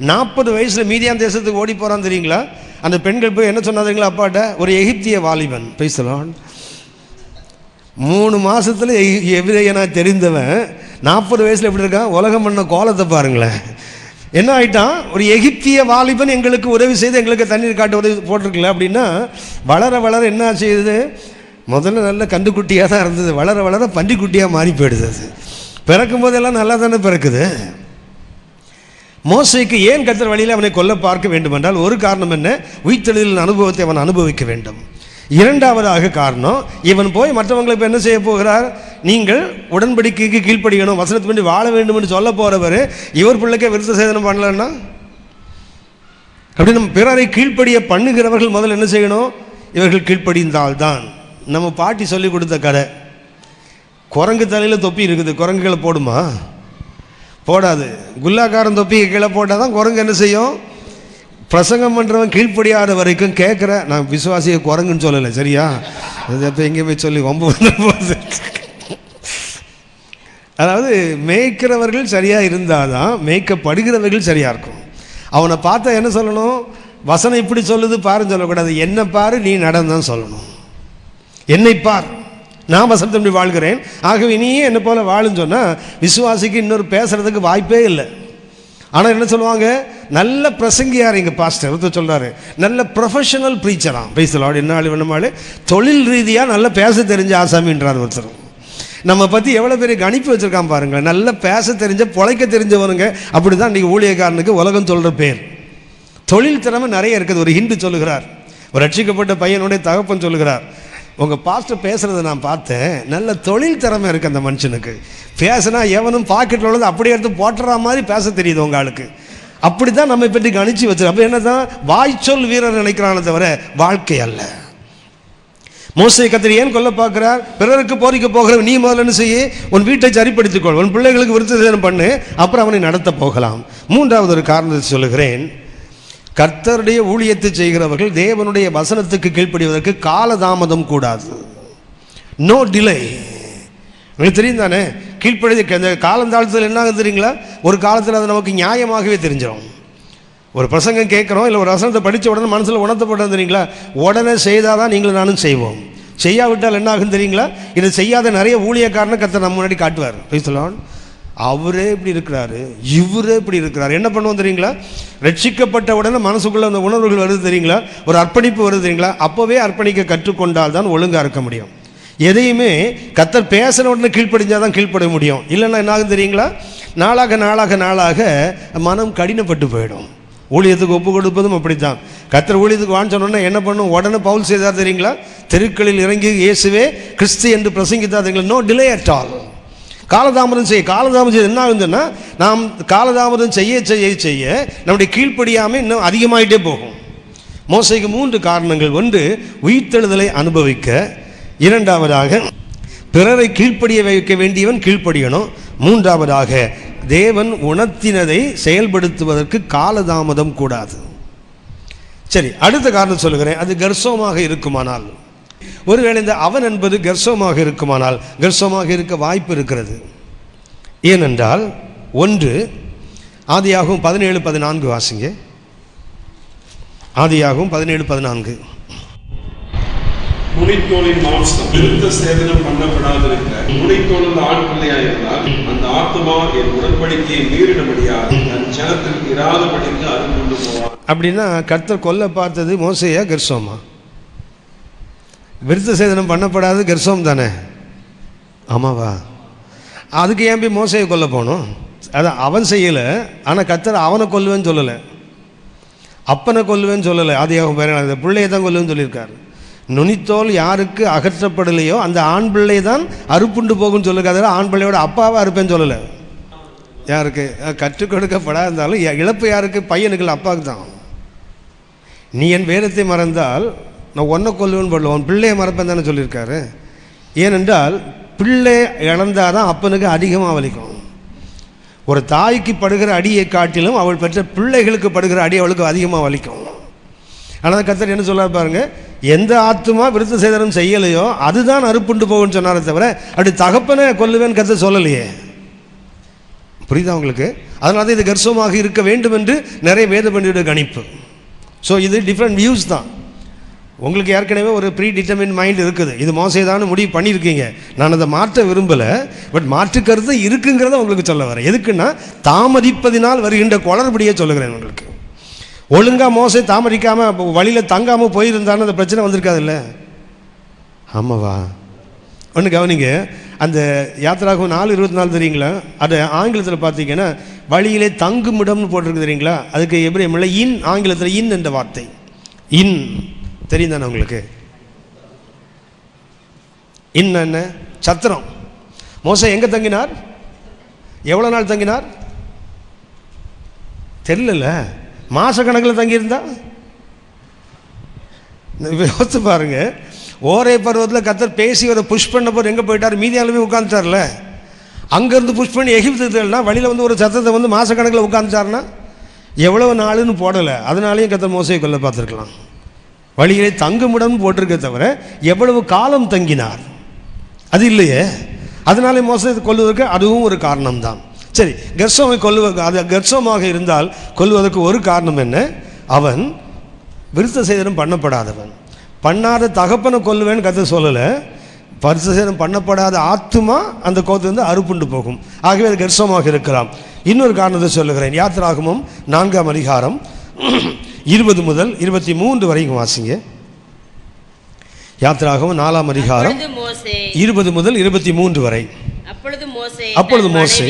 40 வயசில் மீதியான் தேசத்துக்கு ஓடி போகிறான் தெரியுங்களா? அந்த பெண்கள் போய் என்ன சொன்னாதுங்களா அப்பாட்ட? ஒரு எகிப்திய வாலிபன். பேசலாம் 3 மாதத்தில் எபிரேயனா தெரிந்தவன் 40 வயசில் எப்படி இருக்கான்? உலகம் பண்ண கோலத்தை பாருங்களேன். என்ன ஆகிட்டான்? ஒரு எகிப்திய வாலிபன் எங்களுக்கு உதவி செய்து எங்களுக்கு தண்ணீர் காட்ட உதவி போட்டிருக்கல அப்படின்னா வளர வளர என்ன செய்யுது? முதல்ல நல்ல கண்டுக்குட்டியாக தான் இருந்தது, வளர வளர பன்றிக்குட்டியாக மாறி போயிடுது. அது பிறக்கும் போதெல்லாம் நல்லா தானே பிறக்குது. மோசைக்கு ஏன் கர்த்தர் வழியில் அவனை கொல்ல பார்க்க வேண்டும் என்றால் ஒரு காரணம் என்ன? உயிர்த்தெழுதலின் அனுபவத்தை அவன் அனுபவிக்க வேண்டும். 2வது காரணம், இவன் போய் மற்றவங்களை இப்போ என்ன செய்ய போகிறார்? நீங்கள் உடன்படிக்கைக்கு கீழ்ப்படிக்கணும், வசனத்து பண்ணி வாழ வேண்டும் என்று சொல்ல போகிறவர் இவர் பிள்ளைக்கே விருத்த சேதனம் பண்ணலன்னா அப்படி நம்ம பிறரை கீழ்ப்படிய பண்ணுகிறவர்கள் முதல்ல என்ன செய்யணும்? இவர்கள் கீழ்ப்படிந்தால்தான். நம்ம பாட்டி சொல்லி கொடுத்த கதை, குரங்கு தலையில் தொப்பி இருக்குது, குரங்குகளை போடுமா? போடாது. குல்லாக்காரன் தொப்பியை கீழே போட்டால் தான் குரங்கு என்ன செய்யும்? பிரசங்கம் பண்ணுறவன் கீழ்ப்படியாத வரைக்கும் கேட்குற. நான் விசுவாசியை குரங்குன்னு சொல்லலை, சரியா? அது எப்போ எங்கே போய் சொல்லி வம்பு போகுது. அதாவது மேய்க்கிறவர்கள் சரியாக இருந்தால் தான் மேய்க்கப்படுகிறவர்கள் சரியாக இருக்கும். அவனை பார்த்தா என்ன சொல்லணும்? வசனம் இப்படி சொல்லுது பாருன்னு சொல்லக்கூடாது, என்ன பாரு நீ நடந்தான் சொல்லணும். என்னை பார், நான் வசனத்தை இப்படி வாழ்கிறேன், ஆகவே நீயே என்னை போல வாழுன்னு சொன்னால் விசுவாசிக்கு இன்னொரு பேசுகிறதுக்கு வாய்ப்பே இல்லை. ஆனால் என்ன சொல்லுவாங்க? நல்ல பிரசங்கியார் எங்கள் பாஸ்டர் ஒருத்தர் சொல்கிறாரு, நல்ல ப்ரொஃபஷனல் ப்ரீச்சராம். பேசலாம் என்ன ஆள் வேணுமாலே தொழில் ரீதியாக நல்லா பேச தெரிஞ்ச ஆசாமின்றார் ஒருத்தர். நம்ம பற்றி எவ்வளோ பெரிய கணிப்பு வச்சுருக்கான் பாருங்கள். நல்லா பேச தெரிஞ்ச பொழைக்க தெரிஞ்சவனுங்க. அப்படி தான் இன்றைக்கி ஊழியக்காரனுக்கு உலகம் சொல்கிற பேர். தொழில் திறமை நிறைய இருக்குது. ஒரு ஹிந்து சொல்லுகிறார், ஒரு ரட்சிக்கப்பட்ட பையனுடைய தகப்பன் சொல்லுகிறார், உங்கள் பாஸ்டர் பேசுகிறத நான் பார்த்தேன், நல்ல தொழில் திறமை இருக்குது அந்த மனுஷனுக்கு. பேசுனா எவனும் பாக்கெட்டில் உள்ளது அப்படியே எடுத்து போட்டுற மாதிரி பேச தெரியுது உங்களுக்கு. அப்படி தான் நம்ம பற்றி கணிச்சு வச்சு. அப்போ என்ன தான் வாய்ச்சொல் வீரர் நினைக்கிறானே தவிர வாழ்க்கை அல்ல. மோசே கர்த்தர் ஏன் கொல்ல பார்க்கிறார்? பிறருக்கு போதிக்க போகிற நீ முதல்ல என்ன செய்ய? உன் வீட்டை சரிப்படுத்திக்கொள், உன் பிள்ளைகளுக்கு விருத்த சேதனம் பண்ணு, அப்புறம் அவனை நடத்த போகலாம். 3வது ஒரு காரணத்தை சொல்லுகிறேன். கர்த்தருடைய ஊழியத்தை செய்கிறவர்கள் தேவனுடைய வசனத்துக்கு கீழ்ப்படிவதற்கு காலதாமதம் கூடாது. No delay. உங்களுக்கு தெரியும் தானே? கீழ்ப்படி அந்த காலந்தாழ்த்தல் என்ன ஆகுது தெரியுங்களா? ஒரு காலத்தில் அது நமக்கு நியாயமாகவே தெரிஞ்சிடும். ஒரு பிரசங்கம் கேட்குறோம், இல்லை ஒரு வசனத்தை படித்த உடனே மனசில் உணர்த்தப்பட்டது தெரியுங்களா? உடனே செய்தால் தான் நீங்களும் நானும் செய்வோம். செய்யாவிட்டால் என்ன ஆகும் தெரியுங்களா? இதை செய்யாத நிறைய ஊழியக்காரனை கர்த்தர் நம்ம முன்னாடி காட்டுவார். பேசலாம், அவரே இப்படி இருக்கிறாரு, இவரே இப்படி இருக்கிறார். என்ன பண்ணுவோம் தெரியுங்களா? ரட்சிக்கப்பட்ட உடனே மனசுக்குள்ளே அந்த உணர்வுகள் வருது தெரியுங்களா? ஒரு அர்ப்பணிப்பு வருது தெரியுங்களா? அப்போவே அர்ப்பணிக்க கற்றுக்கொண்டால் தான் ஒழுங்காக இருக்க முடியும். எதையுமே கர்த்தர் பேசுகிற உடனே கீழ்ப்படிஞ்சால் தான் கீழ்ப்பட முடியும். இல்லைன்னா என்ன ஆகும் தெரியுங்களா? நாளாக நாளாக நாளாக மனம் கடினப்பட்டு போயிடும். ஊழியத்துக்கு ஒப்பு கொடுப்பதும் அப்படித்தான். கர்த்தர் ஊழியத்துக்கு வான்னு சொன்னோன்னா என்ன பண்ணும்? உடனே பவுல் செய்தார் தெரியுங்களா? தெருக்களில் இறங்கி இயேசுவே கிறிஸ்து என்று பிரசங்கித்தார் தெரியுங்களா? No delay at all. காலதாமதம் செய்ய என்ன ஆகுதுன்னா, நாம் காலதாமதம் செய்ய செய்ய செய்ய நம்முடைய கீழ்ப்படியாமல் இன்னும் அதிகமாகிட்டே போகும். மோசேக்கு 3 காரணங்கள். 1, உயிர்த்தெழுதலை அனுபவிக்க. 2வதாக பிறரை கீழ்ப்படிய வைக்க வேண்டியவன் கீழ்ப்படியணும். 3வதாக தேவன் உணர்த்தினதை செயல்படுத்துவதற்கு காலதாமதம் கூடாது. சரி, அடுத்த காரணம் சொல்லுகிறேன். அது கர்சோமாக இருக்குமானால், ஒருவேளை இந்த அவன் என்பது கர்சோமாக இருக்குமானால், கர்சோமாக இருக்க வாய்ப்பு இருக்கிறது. ஏனென்றால் 1 ஆதியாகமம் 17:14 வாசிங்க. ஆதியாகமம் 17:14. நுனித்தோலின் மாம்சம் விருத்த சேதனம் பண்ணப்படாதிருக்க நுனித்தோலில் ஆண் பிள்ளையாயிருந்தால் அந்த ஆத்துமா என் உடன்படிக்கையை மீறினபடியால் தன் ஜனத்தில் இராதபடிக்கு அருள் போவார். அப்படின்னா கர்த்தர் கொல்ல பார்த்தது மோசேயா கெர்சோமா? விருத்த சேதனம் பண்ணப்படாது கெர்சோம் தானே, ஆமாவா? அதுக்கு ஏன் போய் மோசையை கொல்ல போகணும்? அதான் அவன் செய்யலை, ஆனால் கர்த்தர் அவனை கொல்லுவேன்னு சொல்லலை, அப்பனை கொல்லுவேன்னு சொல்லலை. அது அந்த பிள்ளையை தான் கொல்லுவேன்னு சொல்லியிருக்காரு. நுனித்தோல் யாருக்கு அகற்றப்படலையோ அந்த ஆண் பிள்ளை தான் அறுப்புண்டு போகும்னு சொல்லியிருக்காரு. ஆண் பிள்ளையோட அப்பாவை அறுப்பேன்னு சொல்லலை. யாருக்கு கற்றுக் கொடுக்கப்படாதாலும் இழப்பு யாருக்கு? பையனுக்கு, அப்பாவுக்கு தான். நீ என் வேதத்தை மறந்தால் நான் ஒன்றை கொல்லுவேன்னு போடல, உன் பிள்ளையை மறப்பேன் தானே சொல்லியிருக்காரு. ஏனென்றால் பிள்ளை இழந்தால் தான் அப்பனுக்கு அதிகமாக வலிக்கும். ஒரு தாய்க்கு படுகிற அடியை காட்டிலும் அவள் பெற்ற பிள்ளைகளுக்கு படுகிற அடி அவளுக்கு அதிகமாக வலிக்கும். ஆனால் கர்த்தர் என்ன சொல்ல பாருங்க, எந்த ஆத்துமா விருத்த சேதனம் செய்யலையோ அதுதான் அறுப்புண்டு போகும்னு சொன்னாரே தவிர அப்படி தகப்பனை கொல்லுவேன்னு கர்த்தர் சொல்லலையே. புரியுதா உங்களுக்கு? அதனால தான் இது கர்சமாக இருக்க வேண்டும் என்று நிறைய வேத பண்டிதருடைய கணிப்பு. ஸோ இது டிஃப்ரெண்ட் வியூஸ் தான். உங்களுக்கு ஏற்கனவே ஒரு ப்ரீ டிட்டர்மின் மைண்ட் இருக்குது, இது மோசைதான்னு முடிவு பண்ணியிருக்கீங்க. நான் அதை மாற்ற விரும்பலை, பட் மாற்று கருத்து இருக்குங்கிறத உங்களுக்கு சொல்ல வரேன். எதுக்குன்னா தாமதிப்பதினால் வருகின்ற குளறுபடியே சொல்லுகிறேன் உங்களுக்கு. ஒழுங்காக மோசை தாமதிக்காமல் வழியில் தங்காமல் போயிருந்தாலும் அந்த பிரச்சனை வந்திருக்காதுல்ல, ஆமாவா? ஒன்று கவனிங்க, அந்த யாத்திராகும் 4:24 தெரியுங்களா? அது ஆங்கிலத்தில் பார்த்தீங்கன்னா வழியிலே தங்குமிடம்னு போட்டிருக்கு தெரியுங்களா? அதுக்கு எபிரேயமில் இன், ஆங்கிலத்தில் இன் என்ற வார்த்தை. இன் தெரியும் தானே உங்களுக்கு? இன் என்ன? சத்திரம். மோசை எங்கே தங்கினார்? எவ்வளோ நாள் தங்கினார் தெரியல. மாசக்கணக்கில் தங்கியிருந்தா யோசித்து பாருங்க. ஓரே பருவத்தில் கர்த்தர் பேசி ஒரு புஷ் பண்ண போது எங்கே போயிட்டார்? மீதியாலுமே உட்காந்துட்டார்ல. அங்கேருந்து புஷ் பண்ணி எகிப்துனா வழியில் வந்து ஒரு சத்தத்தை வந்து மாசக்கணக்கில் உட்காந்துட்டாருன்னா எவ்வளோ நாளுன்னு போடலை. அதனாலேயும் கர்த்தர் மோசையை கொல்ல பார்த்துருக்கலாம். வழியிலே தங்குமிடம் போட்டிருக்க தவிர எவ்வளவு காலம் தங்கினார் அது இல்லையே. அதனாலே மோசத்தை கொல்வதற்கு அதுவும் ஒரு காரணம்தான். சரி, கெர்சோமை கொல்லுவதற்கு, அது கெர்சோமாக இருந்தால் கொல்வதற்கு ஒரு காரணம் என்ன? அவன் விருத்த சேதனம் பண்ணப்படாதவன். பண்ணாத தகப்பனை கொல்லுவேன்னு கர்த்தர் சொல்லலை. விருத்த சேதனம் பண்ணப்படாத ஆத்துமா அந்த கோத்திலிருந்து அறுப்புண்டு போகும். ஆகவே அது கெர்சோமாக இருக்கலாம். இன்னொரு காரணத்தை சொல்லுகிறேன். யாத்திராகமம் 4ஆம் அதிகாரம் 20 முதல் 23 வரைக்கும் வாசிங்க. யாத்திராகமம் 4ஆம் அதிகாரம் 20 முதல் 23 வரை. அப்பொழுது மோசே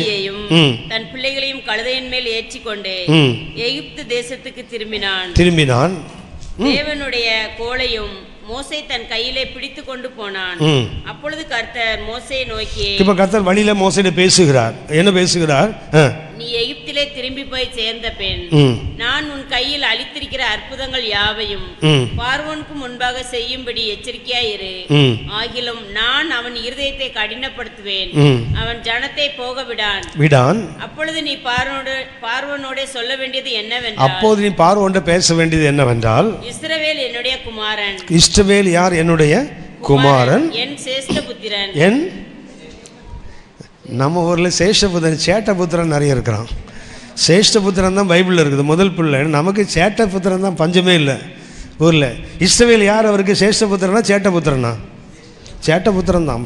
தன் பிள்ளைகளையும் கழுதையின் மேல் ஏற்றிக்கொண்டு எகிப்து தேசத்துக்கு திரும்பினான். தேவனுடைய கோலையும் மோசே தன் கையிலே பிடித்து கொண்டு போனான். அப்பொழுது கர்த்தர் மோசேயை நோக்கி, இப்ப கர்த்தர் வழியில மோசேயிடம் பேசுகிறார். என்ன பேசுகிறார்? நீ எகிப்திலே திரும்பி போய் சேர்ந்த பெண், நான் உன் கையில் அளித்திருக்கிற அற்புதங்கள் யாவையும் பார்வோனுக்கு முன்பாக செய்யும்படி எச்சரிக்கையாயிரு. ஆகிலும் நான் அவன் இருதயத்தை கடினப்படுத்துவேன், அவன் ஜனத்தை போக விடான். அப்பொழுது நீ பார்வோனோட சொல்ல வேண்டியது என்னவென்றால், அப்போது நீ பார்வோனோட பேச வேண்டியது என்னவென்றால், இஸ்ரவேல் என்னுடைய குமாரன். இஸ்ரவேல் யார்? என்னுடைய குமாரன், என் சேஷ்ட புத்திரன். என் நம்ம ஊரில் சேஷ்டபுத்திரன், சேட்டபுத்திரன் நிறைய இருக்கிறான். சேஷ்டபுத்திரன் தான் பைபிளில் இருக்குது, முதல் பிள்ளை. நமக்கு சேட்டபுத்திரன் தான் பஞ்சமே இல்லை ஊரில். இஸ்ரவேல் யார்? அவருக்கு சேஷ்டபுத்திரனா சேட்டபுத்திரனா? சேட்டபுத்திரன் தான்.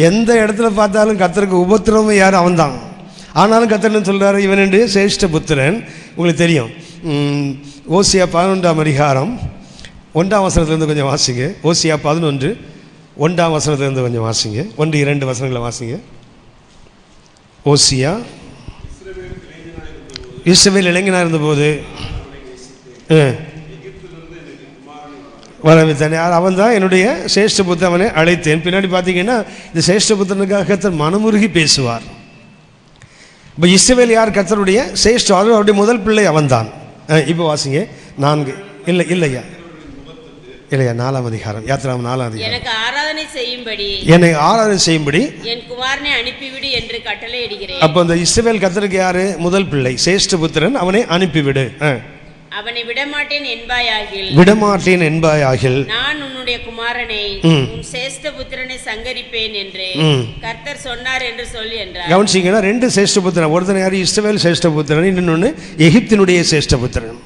எந்த இடத்துல பார்த்தாலும் கர்த்தருக்கு உபத்திரமும் யார்? அவன் தான். ஆனாலும் கர்த்தர்னு சொல்கிறாரு, இவன் என்னுடைய சேஷ்டபுத்திரன். உங்களுக்கு தெரியும், ஓசியா 11ஆம் அதிகாரம் 1ஆம் வசனத்திலிருந்து கொஞ்சம் வாசிங்க. ஓசியா 11 1ஆம் வசனத்திலிருந்து கொஞ்சம் வாசிங்க. 1-2 வசனங்களை வாசிங்க. ஓசியா, இஸ்ரவேல் இளைஞனாக இருந்தபோது வரவித்தானே, அவன் தான் என்னுடைய சேஷ்டபுத்திரன், அவனை அழைத்தேன். பின்னாடி பார்த்தீங்கன்னா இந்த சேஷ்டபுத்திரனுக்காக கர்த்தர் மனமுருகி பேசுவார். இப்போ இஸ்ரவேல் யார்? கர்த்தருடைய சேஷ்ட, அவருடைய முதல் பிள்ளை அவன் தான். இப்போ வாசிங்க 4. இல்லையா 4ஆம் அதிகாரம், யாத்திராகமம் 4ஆம் அதிகாரம். எனக்கு ஆராதனை செய்யும்படி என் குமாரனை அனுப்பிவிடு என்று கட்டளையிடுகிறேன். அப்போ இந்த இஸ்ரவேல் கர்த்தருக்கு யாரு? முதல் பிள்ளை சேஷ்டபுத்திரன், அவனை அனுப்பிவிடு. அவனை விடமாட்டேன் என்பாயாகில் நான் உன்னுடைய குமாரனை உன் சேஷ்டபுத்திரனை சங்கரிப்பேன் என்று கர்த்தர் சொன்னார் என்று சொல்லி என்றார். கவனிச்சீங்கன்னா 2 சேஷ்டபுத்திரன். ஒருத்தன் யாரு? இஸ்ரவேல் சேஷ்டபுத்திரன், இன்னொன்னு எகிப்தினுடைய சேஷ்டபுத்திரன்.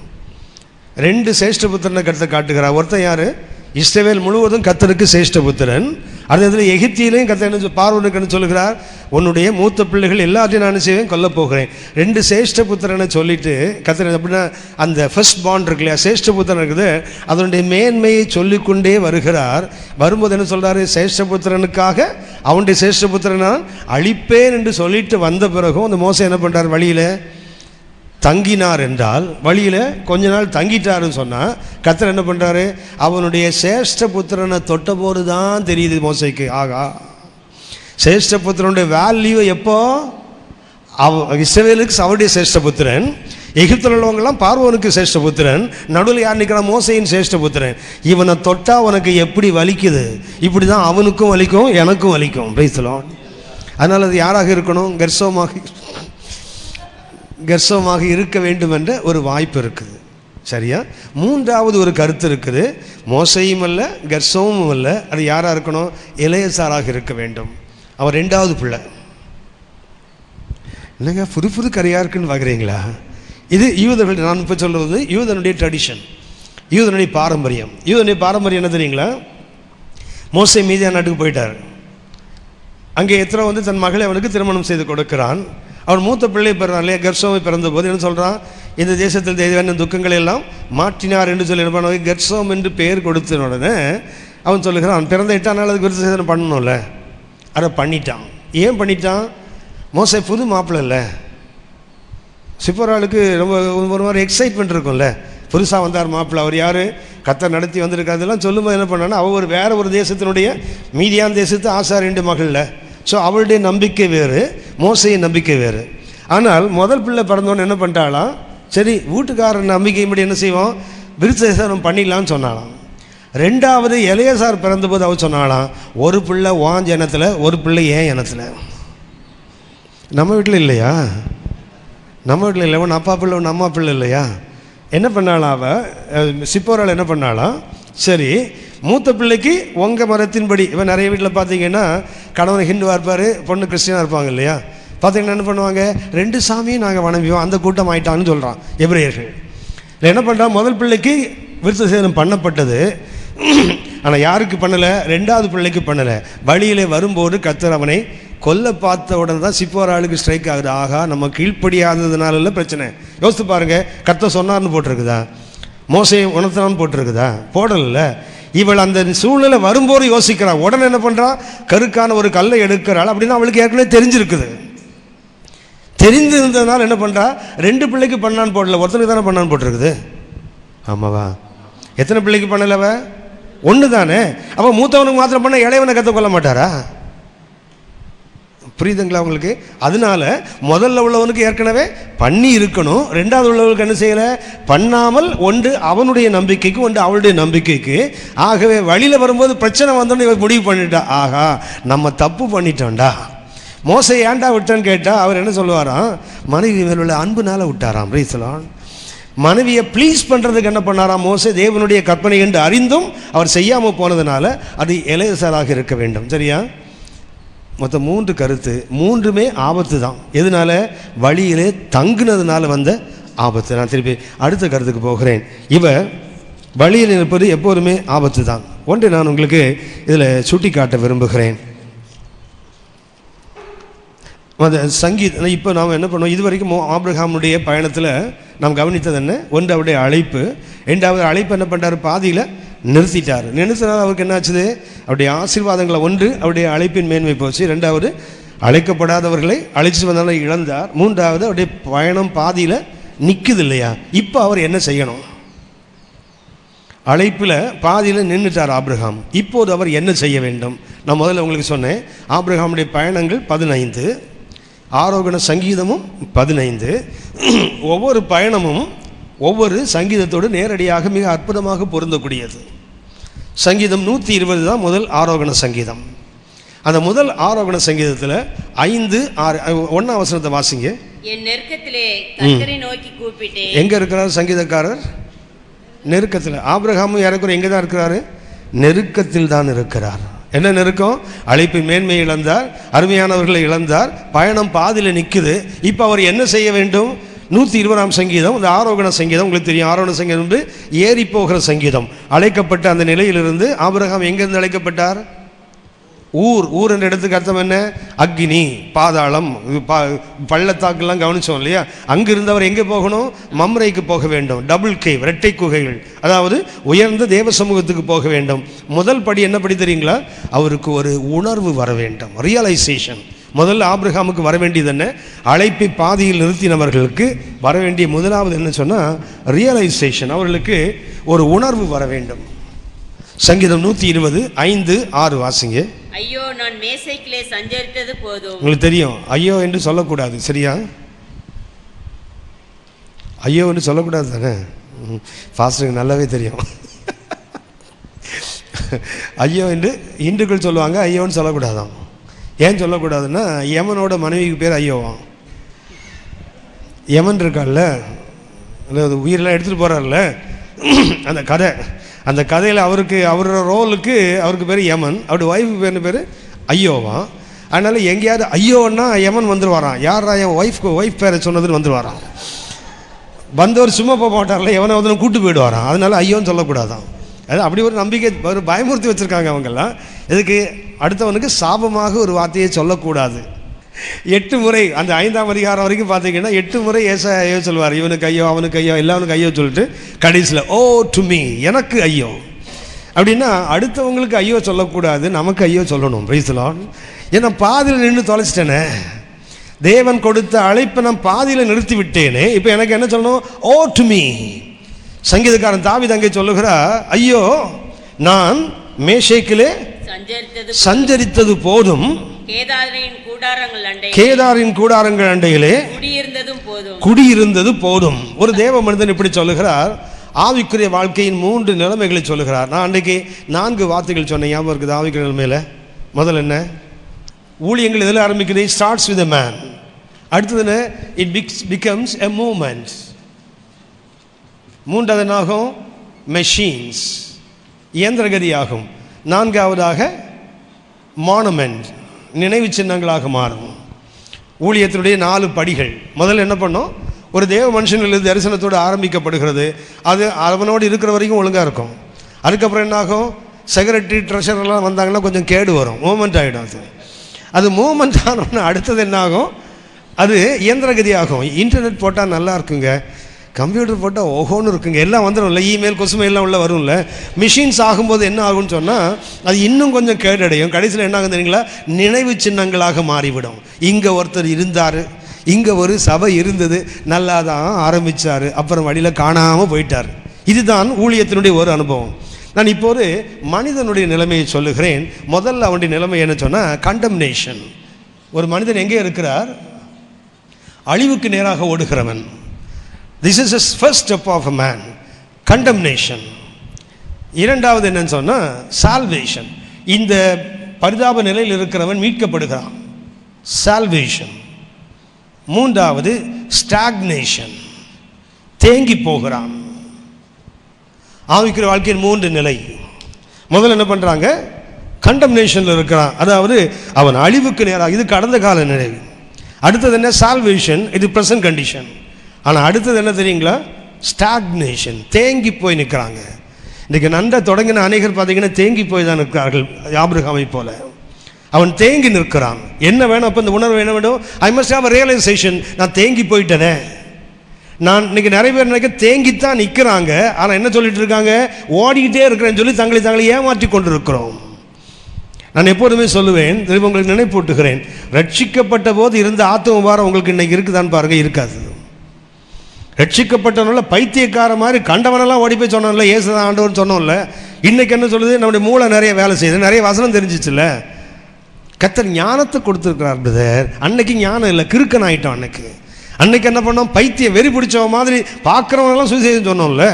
2 சேஷ்டபுத்திரனை கர்த்தர் காட்டுகிறார். ஒருத்தன் யாரு? இஸ்ரவேல் முழுவதும் கர்த்தருக்கு சேஷ்டபுத்திரன். அதே இதில் எகிப்தியிலையும் கர்த்தர் என்ன பார்வோனுக்கு சொல்லுகிறார், உன்னுடைய மூத்த பிள்ளைகள் எல்லாத்தையும் நான் செய்வேன், கொல்லப் போகிறேன். 2 சேஷ்டபுத்திரனை சொல்லிட்டு கர்த்தர் அப்படின்னா அந்த ஃபர்ஸ்ட் பாண்ட் இருக்கு இல்லையா, சேஷ்டபுத்திரன் இருக்குது, அதனுடைய மேன்மையை சொல்லிக்கொண்டே வருகிறார். வரும்போது என்ன சொல்கிறாரு, சேஷ்டபுத்திரனுக்காக அவனுடைய சேஷ்டபுத்திரன் நான் அழிப்பேன் என்று சொல்லிட்டு வந்த பிறகும் அந்த மோசே என்ன பண்ணுறார், வழியில் தங்கினார் என்றால், வழியில் கொஞ்ச நாள் தங்கிட்டாருன்னு சொன்னால் கர்த்தர் என்ன பண்ணுறாரு, அவனுடைய சேஷ்டபுத்திரனை தொட்டபோது தான் தெரியுது மோசைக்கு, ஆகா சேஷ்டபுத்திரனுடைய வேல்யூ எப்போ, இஸ்ரவேலுக்கு அவருடைய சேஷ்டபுத்திரன், எகிப்தில் உள்ளவங்கெல்லாம் பார்வோனுக்கு சேஷ்டபுத்திரன், நடுவில் யார் நிற்கிறான், மோசையின் சேஷ்டபுத்திரன். இவனை தொட்டா உனக்கு எப்படி வலிக்குது, இப்படி தான் அவனுக்கும் வலிக்கும் எனக்கும் வலிக்கும். Price the Lord. அதனால் அது யாராக இருக்கணும், கர்சவமாக இருக்க வேண்டும் என்ற ஒரு வாய்ப்பு இருக்குது. சரியா? 3வது ஒரு கருத்து இருக்குது, மோசையும் அல்ல கர்சவமும் அல்ல, அது யாராக இருக்கணும், எலெயாசாராக இருக்க வேண்டும். அவர் 2வது பிள்ளை. என்னங்க புது கரையாக இருக்குன்னு பார்க்குறீங்களா? இது யூதர்கள், நான் இப்போ சொல்கிறது யூதனுடைய ட்ரெடிஷன், யூதனுடைய பாரம்பரியம். யூதனுடைய பாரம்பரியம் என்ன தெரியுங்களா, மோசே மீதியான் நாட்டுக்கு போயிட்டார். அங்கே எத்தனை தன் மகளை அவனுக்கு திருமணம் செய்து கொடுக்கிறான். அவன் மூத்த பிள்ளை பிறந்தான் இல்லையா, கர்சோமை பிறந்த போது என்ன சொல்கிறான், இந்த தேசத்தில் தேவையான துக்கங்களை எல்லாம் மாற்றினார் என்று சொல்லி என்ன பண்ணுவாங்க, கர்சோம் என்று பெயர் கொடுத்த உடனே அவன் சொல்லுகிறான், அவன் பிறந்த 8ஆம் நாள் அதுக்கு விருத்த சேதனம் பண்ணணும்ல, அதை பண்ணிட்டான். ஏன் பண்ணிட்டான், மோசே புது மாப்பிள்ளை இல்லை, சிப்போராளுக்கு ரொம்ப ஒரு மாதிரி எக்ஸைட்மெண்ட் இருக்கும்ல, புதுசாக வந்தார் மாப்பிள்ளை, அவர் யார், கர்த்தர் நடத்தி வந்திருக்காதெல்லாம் சொல்லும்போது என்ன பண்ணான்னா, அவள் வேற ஒரு தேசத்தினுடைய மீதியான் தேசத்து ஆசாரியண்டு மகளில். ஸோ அவளுடைய நம்பிக்கை வேறு, மோசையின் நம்பிக்கை வேறு. ஆனால் முதல் பிள்ளை பிறந்தோன்னு என்ன பண்ணிட்டாலாம், சரி வீட்டுக்காரன் நம்பிக்கையின்படி என்ன செய்வோம், விருத்தசேதனம் பண்ணிடலான்னு சொன்னாலாம். 2வது எலெயாசார் பிறந்தபோது அவள் சொன்னாலாம், ஒரு பிள்ளை வான் ஜனத்தில், ஒரு பிள்ளை ஏன் இனத்தில். நம்ம வீட்டில் இல்லையா, நம்ம வீட்டில் இல்லை, ஒன்று அப்பா பிள்ளை ஒன்று அம்மா பிள்ளை இல்லையா. என்ன பண்ணாலாம் அவள், சிப்போரால் என்ன பண்ணாலாம், சரி மூத்த பிள்ளைக்கு உங்கள் மரத்தின்படி. இவன் நிறைய வீட்டில் பார்த்தீங்கன்னா கணவன் ஹிந்துவாக இருப்பார், பொண்ணு கிறிஸ்டியனாக இருப்பாங்க இல்லையா. பார்த்தீங்கன்னா என்ன பண்ணுவாங்க, 2 சாமியும் நாங்கள் வணங்குவோம், அந்த கூட்டம் ஆயிட்டான்னு சொல்கிறான் எபிரேயர்கள். இல்லை என்ன பண்ணுறான், முதல் பிள்ளைக்கு விருத்த சேதனம் பண்ணப்பட்டது, ஆனால் யாருக்கு பண்ணலை, 2வது பிள்ளைக்கு பண்ணலை. வழியிலே வரும்போது கர்த்தர் அவனை கொல்ல பார்த்த உடனே தான் சிப்போராளுக்கு ஸ்ட்ரைக் ஆகுது, ஆகா நம்ம கீழ்ப்படியாததுனால பிரச்சனை. யோசித்து பாருங்கள், கர்த்தர் சொன்னார்னு போட்டிருக்குதா, மோசையை உணர்த்தான்னு போட்டிருக்குதா, போடல. இவள் அந்த சூழ்நிலை வரும்போது யோசிக்கிறாள், உடனே என்ன பண்ணுறான், கருக்கான ஒரு கல்லை எடுக்கிறாள். அப்படின்னா அவளுக்கு ஏற்கனவே தெரிஞ்சிருக்குது. தெரிஞ்சிருந்ததுனால என்ன பண்ணுறா, 2 பிள்ளைக்கு பண்ணான்னு போடல, ஒருத்தனுக்கு தானே பண்ணான்னு போட்டிருக்குது. ஆமாவா, எத்தனை பிள்ளைக்கு பண்ணலவ, 1 தானே. அப்போ மூத்தவனுக்கு மாத்திரம் பண்ண இளையவனை கற்றுக்கொள்ள மாட்டாரா, புரியுதுங்களா உங்களுக்கு? அதனால முதல்ல உள்ளவனுக்கு ஏற்கனவே பண்ணி இருக்கணும், 2வது உள்ளவனுக்கு என்ன செய்யலை, பண்ணாமல், ஒன்று அவனுடைய நம்பிக்கைக்கு, ஒன்று அவளுடைய நம்பிக்கைக்கு. ஆகவே வழியில் வரும்போது பிரச்சனை வந்தோன்னு இவன் முடிவு பண்ணிட்டா, ஆகா நம்ம தப்பு பண்ணிட்டோம்டா. மோசை ஏன்டா விட்டான்னு கேட்டால் அவர் என்ன சொல்லுவாராம், மனைவி மேலுள்ள அன்புனால விட்டாராம். Praise the Lord. மனைவியை ப்ளீஸ் பண்ணுறதுக்கு என்ன பண்ணாராம் மோசே, தேவனுடைய கற்பனை என்று அறிந்தும் அவர் செய்யாமல் போனதுனால அது எலெயாசாராக இருக்க வேண்டும். சரியா? மொத்தம் 3 கருத்து, 3மே ஆபத்து தான். எதனால, வழியிலே தங்குனதுனால வந்த ஆபத்து. நான் திருப்பி அடுத்த கருத்துக்கு போகிறேன். வழியில் இருப்பது எப்போதுமே ஆபத்து தான். ஒன்றை நான் உங்களுக்கு இதில் சுட்டி காட்ட விரும்புகிறேன். அந்த சங்கீத, இப்போ நாம் என்ன பண்ணுவோம், இது வரைக்கும் ஆபிரகாமுடைய பயணத்தில் நாம் கவனித்தது என்ன, ஒன்று அவருடைய அழைப்பு, 2வது அழைப்பு என்ன பண்ணுறாரு, பாதியில் நிறுத்திட்டார். நிறுத்தினால் அவருக்கு என்ன ஆச்சுது, அவருடைய ஆசீர்வாதங்களை, ஒன்று அவருடைய அழைப்பின் மேன்மை போச்சு, 2வது அழைக்கப்படாதவர்களை அழைச்சிட்டு வந்தாலும் இழந்தார், 3வது அவருடைய பயணம் பாதியில் நிற்குது இல்லையா. இப்போ அவர் என்ன செய்யணும், அழைப்பில் பாதியில் நின்றுட்டார் ஆபிரகாம். இப்போது அவர் என்ன செய்ய வேண்டும்? நான் முதல்ல உங்களுக்கு சொன்னேன், ஆபிரகாமுடைய பயணங்கள் 15, ஆரோகண சங்கீதமும் 15. ஒவ்வொரு பயணமும் ஒவ்வொரு சங்கீதத்தோடு நேரடியாக மிக அற்புதமாக பொருந்தக்கூடியது. சங்கீதம் 120 தான் முதல் ஆரோகண சங்கீதம். அந்த முதல் ஆரோகண சங்கீதத்தில் 5, 6, 1ஆம் வசனத்தை வாசிங்க. என் நெருக்கத்திலே கர்த்தரை நோக்கி கூப்பிட்டேன். எங்க இருக்கிறார் சங்கீதக்காரர்? நெருக்கத்தில். ஆபிரகாமும் ஏறக்குறைய எங்கே தான் இருக்கிறாரு? நெருக்கத்தில் தான் இருக்கிறார். என்ன நெருக்கம்? அழைப்பின் மேன்மை இழந்தார், அருமையானவர்களை இழந்தார், பயணம் பாதியில் நிற்குது. இப்போ அவர் என்ன செய்ய வேண்டும்? 120ஆம் சங்கீதம், இந்த ஆரோகண சங்கீதம் உங்களுக்கு தெரியும். ஆரோகண சங்கீதம் வந்து ஏறி போகிற சங்கீதம். அழைக்கப்பட்ட அந்த நிலையிலிருந்து ஆபிரகாம் எங்கிருந்து அழைக்கப்பட்டார்? ஊர் என்ற இடத்துக்கு அர்த்தம் என்ன? அக்னி, பாதாளம், பள்ளத்தாக்கெல்லாம் கவனிச்சோம் இல்லையா? அங்கிருந்து அவர் எங்கே போகணும்? மம்ரைக்கு போக வேண்டும். டபுள் கேவ், இரட்டை குகைகள், அதாவது உயர்ந்த தேவ சமூகத்துக்கு போக வேண்டும். முதல் படி என்ன படி தெரியுங்களா? அவருக்கு ஒரு உணர்வு வர வேண்டும், ரியலைசேஷன். முதல்ல ஆபிரகாமுக்கு வர வேண்டியது என்ன? அழைப்பை பாதியில் நிறுத்தினவர்களுக்கு வர வேண்டிய முதலாவது என்ன சொன்னால் ரியலைசேஷன். அவர்களுக்கு ஒரு உணர்வு வர வேண்டும். சங்கீதம் 120, 5, 6 வாசிங்க. ஐயோ, நான் மேசைக்கிலே சஞ்சரித்தது போதும். உங்களுக்கு தெரியும் ஐயோ என்று சொல்லக்கூடாது, சரியா? ஐயோ என்று சொல்லக்கூடாது தானே? ஃபாஸ்ட்டுக்கு நல்லாவே தெரியும். ஐயோ என்று இந்துக்கள் சொல்லுவாங்க, ஐயோன்னு சொல்லக்கூடாதான். ஏன் சொல்லக்கூடாதுன்னா யமனோட மனைவிக்கு பேர் ஐயோவான். யமன் இருக்கார்ல, அந்த உயிரெல்லாம் எடுத்துகிட்டு போகிறார்ல, அந்த கதையில் அவரோட ரோலுக்கு அவருக்கு பேர் யமன், அவருடைய ஒய்ஃபுக்கு பேர் பேர் ஐயோவான். அதனால் எங்கேயாவது ஐயோன்னா யமன் வந்துடுவாரான். யாரா என் ஒய்ஃப் பேரை சொன்னதுன்னு வந்துடுவாரான். வந்தவர் சும்மா போக மாட்டார்ல, எவனை வந்து கூட்டு போயிடுவாரான். அதனால ஐயோன்னு சொல்லக்கூடாதான். அது அப்படி ஒரு நம்பிக்கை, ஒரு பயமுறுத்தி வச்சுருக்காங்க அவங்கெல்லாம். இதுக்கு அடுத்தவனுக்கு சாபமாக ஒரு வார்த்தையை சொல்லக்கூடாது. 8 முறை அந்த 5ஆம் அதிகாரம் வரைக்கும் பார்த்தீங்கன்னா 8 முறை ஏசாயா ஐயோ சொல்வார். இவனுக்கு ஐயோ, அவனுக்கு ஐயோ, எல்லாவனுக்கு ஐயோ சொல்லிட்டு கடைசியில் ஓ டு மீ, எனக்கு ஐயோ. அப்படின்னா அடுத்தவங்களுக்கு ஐயோ சொல்லக்கூடாது, நமக்கு ஐயோ சொல்லணும். Price the Lord. ஏன்னா பாதியில் நின்று தொலைச்சிட்டேனே, தேவன் கொடுத்த அழைப்பை நான் பாதியில் நிறுத்தி விட்டேனே, இப்போ எனக்கு என்ன சொல்லணும்? ஓ டு மீ. சங்கீதக்காரன் தாவீது அங்கே சொல்லுகிறா, ஐயோ நான் மேஷேக்கிலே சஞ்சரித்தது போதும், கேதாரின் கூடாரங்கள் அண்டையிலே குடியிருந்தது போதும். ஒரு தேவ மனிதன் இப்படி சொல்லுகிறார். ஆவிக்குரிய வாழ்க்கையின் 3 நிலைமைகளை சொல்லுகிறார். நான் அன்றைக்கு 4 வார்த்தைகள் சொன்னேன், ஞாபகம் இருக்குது? ஆவிக்குரிய நிலைமையில முதல் என்ன? ஊழியங்கள் இதில் ஆரம்பிக்குது, ஸ்டார்ட்ஸ் வித் a man. அடுத்தது என்ன? It becomes a movement. மூன்றாவது என்னாகும்? மெஷின்ஸ், இயந்திரகதியாகும். 4வதாக மானுமெண்ட், நினைவு சின்னங்களாக மாறும். ஊழியத்தினுடைய 4 படிகள். முதல்ல என்ன பண்ணோம்? ஒரு தேவ மனுஷனிலிருந்து தரிசனத்தோடு ஆரம்பிக்கப்படுகிறது. அது அவனோடு இருக்கிற வரைக்கும் ஒழுங்காக இருக்கும். அதுக்கப்புறம் என்னாகும்? செக்ரட்டரி, ட்ரெஷரெல்லாம் வந்தாங்கன்னா கொஞ்சம் கேடு வரும், மூமெண்ட் ஆகிடும். அது மூமெண்ட் ஆனோன்னா அடுத்தது என்னாகும்? அது இயந்திரகதியாகும். இன்டர்நெட் போட்டால் நல்லா இருக்குங்க, கம்ப்யூட்டர் போட்டால் ஓஹோன்னு இருக்குங்க, எல்லாம் வந்துடும்ல, இமெயில் கொசுமெயிலாம் உள்ள வரும்ல. மிஷின்ஸ் ஆகும்போது என்ன ஆகும்னு சொன்னால் அது இன்னும் கொஞ்சம் கேடடையும். கடைசியில் என்ன ஆகும் தெரியுங்களா? நினைவு சின்னங்களாக மாறிவிடும். இங்கே ஒருத்தர் இருந்தார், இங்கே ஒரு சபை இருந்தது, நல்லா தான் ஆரம்பித்தார், அப்புறம் வழியில் காணாமல் போயிட்டார். இதுதான் ஊழியத்தினுடைய ஒரு அனுபவம். நான் இப்போ ஒரு மனிதனுடைய நிலைமையை சொல்லுகிறேன். முதல்ல அவனுடைய நிலைமை என்ன சொன்னால் கண்டம்னேஷன். ஒரு மனிதன் எங்கே இருக்கிறார்? அழிவுக்கு நேராக ஓடுகிறவன். This is the first step of a man, condemnation. இரண்டாவது என்னன்னு சொன்னால் salvation. இந்த பரிதாப நிலையில் இருக்கிறவன் மீட்கப்படுகிறான், salvation. மூன்றாவது stagnation, தேங்கி போகிறான். ஆவிக்குரிய வாழ்க்கையின் 3 நிலை. முதல்ல என்ன பண்ணுறாங்க? கண்டம்னேஷனில் இருக்கிறான், அதாவது அவன் அழிவுக்கு நேராக, இது கடந்த கால நிலை. அடுத்தது என்ன? சால்வேஷன், இது ப்ரெசன்ட் கண்டிஷன். ஆனால் அடுத்தது என்ன தெரியுங்களா? ஸ்டாக்னேஷன், தேங்கி போய் நிற்கிறாங்க. இன்றைக்கி நன்றாக தொடங்கின அநேகர் பார்த்தீங்கன்னா தேங்கி போய் தான் நிற்கிறார்கள். ஆபிரகாமை போல அவன் தேங்கி நிற்கிறான். என்ன வேணும் அப்போ? இந்த உணர்வு என்ன வேணும்? I must have a realisation. நான் தேங்கி போயிட்டேனே. நான் இன்றைக்கி நிறைய பேர் நினைக்க தேங்கித்தான் நிற்கிறாங்க, ஆனால் என்ன சொல்லிட்டு இருக்காங்க? ஓடிக்கிட்டே இருக்கிறேன்னு சொல்லி தங்களை ஏமாற்றி கொண்டு இருக்கிறோம். நான் எப்போதுமே சொல்லுவேன், திரும்ப உங்களுக்கு நினைப்பூட்டுகிறேன், ரட்சிக்கப்பட்ட போது இருந்த ஆத்தும பாரம் உங்களுக்கு இன்றைக்கி இருக்குதான்னு பாருங்கள், இருக்காது. ரட்சிக்கப்பட்டவனால பைத்தியக்கார மாதிரி கண்டவனெல்லாம் ஓடி போய் சொன்னோம்ல, ஏசுதான் ஆண்டவர்னு சொன்னோம்ல. இன்றைக்கி என்ன சொல்லுது? நம்முடைய மூளை நிறைய வேலை செய்யுது, நிறைய வசனம் தெரிஞ்சிச்சுல்ல. கர்த்தர் ஞானத்தை கொடுத்துருக்கிறார் பிரதர். அன்னைக்கு ஞானம் இல்லை, கிறுக்கன் ஆகிட்டோம். அன்னைக்கு என்ன பண்ணோம்? பைத்தியம் வெறி பிடிச்ச மாதிரி பார்க்குறவனெல்லாம் சுவிசேஷம் சொன்னோம்ல,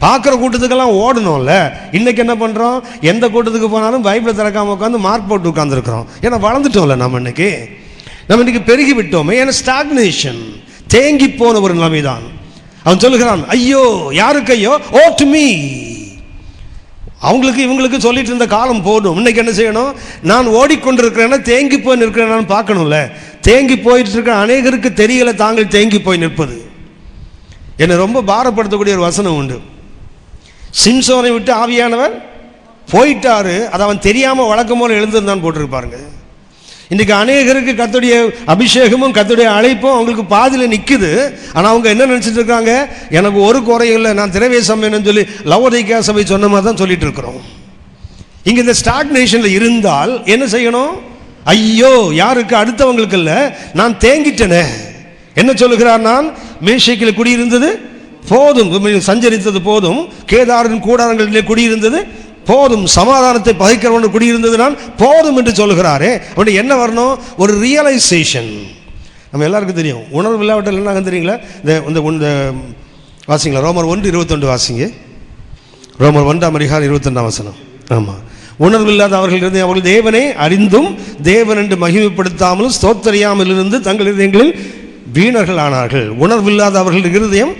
பார்க்குற கூட்டத்துக்கெல்லாம் ஓடணும்ல. இன்றைக்கி என்ன பண்ணுறோம்? எந்த கூட்டத்துக்கு போனாலும் பைபிளை திறக்காமல் உட்காந்து மார்க் போட்டு உட்காந்துருக்குறோம். ஏன்னா வளர்ந்துட்டோம்ல, நம்ம இன்றைக்கி பெருகி விட்டோமே. ஏன்னா ஸ்டாக்னேஷன், தேங்கி போன ஒரு நிலைமை தான். அவன் சொல்லுகிறான், ஐயோ, யாருக்கு ஐயோ? ஓ டு மீ. அவங்களுக்கு இவங்களுக்கு சொல்லிட்டு இருந்த காலம் போதும். இன்னைக்கு என்ன செய்யணும்? நான் ஓடிக்கொண்டிருக்கிறேன்னா தேங்கி போய் நிற்கிறேன்னு பார்க்கணும்ல. தேங்கி போயிட்டு இருக்கிற அநேகருக்கு தெரியல தாங்கள் தேங்கி போய் நிற்பது. என்னை ரொம்ப பாரப்படுத்தக்கூடிய ஒரு வசனம் உண்டு. சிம்சோனை விட்டு ஆவியானவர் போயிட்டாரு, அதை அவன் தெரியாமல் வழக்கம் போல எழுந்திருந்தான் போட்டிருப்பாருங்க. இன்றைக்கு அநேகருக்கு கர்த்தருடைய அபிஷேகமும் கர்த்தருடைய அழைப்பும் அவங்களுக்கு பாதியில் நிற்குது. ஆனால் அவங்க என்ன நினச்சிட்டு இருக்காங்க, எனக்கு ஒரு குறையும் இல்லை, நான் திரவிய சமயம்னு சொல்லி லவோதிக்கா சபை சொன்ன மாதிரி தான் சொல்லிட்டு இருக்கிறோம். இங்கே இந்த ஸ்டாக்னேஷனில் இருந்தால் என்ன செய்யணும்? ஐயோ, யாருக்கு? அடுத்தவங்களுக்கு இல்லை, நான் தேங்கிட்டேனே. என்ன சொல்லுகிறார்? நான் மேஷேக்கில் குடியிருந்தது போதும், சஞ்சரித்தது போதும், கேதாரின் கூடாரங்களிலே குடியிருந்தது போதும், சமாதானத்தை பகைக்கிறவன் குடியிருந்தது நான் போதும் என்று சொல்லுகிறாரே. அப்படி என்ன வரணும்? ஒரு ரியலைசேஷன். நம்ம எல்லாருக்கும் தெரியும், உணர்வு இல்லாவிட்டால் என்ன தெரியுங்களா? இந்த வாசிங்களா, ரோமர் 1:22 வாசிங்க. ரோமர் 1:22. ஆமாம், உணர்வு இல்லாத அவர்கள் அவர்கள் தேவனை அறிந்தும் தேவன் என்று மகிமைப்படுத்தாமலும் ஸ்தோத்தரியாமல் இருந்து தங்கள் இதயங்களில் வீணர்கள் ஆனார்கள். உணர்வு இல்லாத அவர்கள் இருதயம்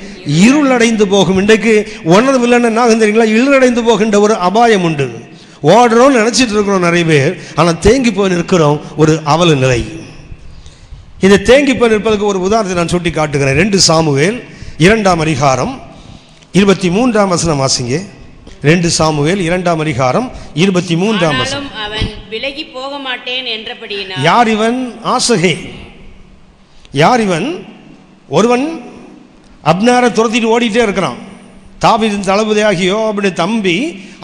இருளடைந்து போகும். இன்றைக்கு உணர்வு இல்லைன்னு என்ன தெரியுங்களா? இருளடைந்து போகின்ற ஒரு அபாயம் உண்டு. ஓடுறோம்னு நினச்சிட்டு இருக்கிறோம் நிறைய பேர், ஆனால் தேங்கி போய் நிற்கிறோம் ஒரு அவல நிலை. இதை தேங்கி போய் நிற்பதற்கு ஒரு உதாரணத்தை நான் சுட்டி காட்டுகிறேன். 2 சாமுவேல் 2:23 வாசிங்க. 2 சாமுவேல் 2:23. அவன் விலகி போக மாட்டேன் என்றபடியினால். யார் இவன்? ஆசகே. யார் இவன்? ஒருவன் அப்னேரை துரத்திட்டு ஓடிட்டே இருக்கிறான். தாவீதின் தளபதியாகிய யோவாபுடைய தம்பி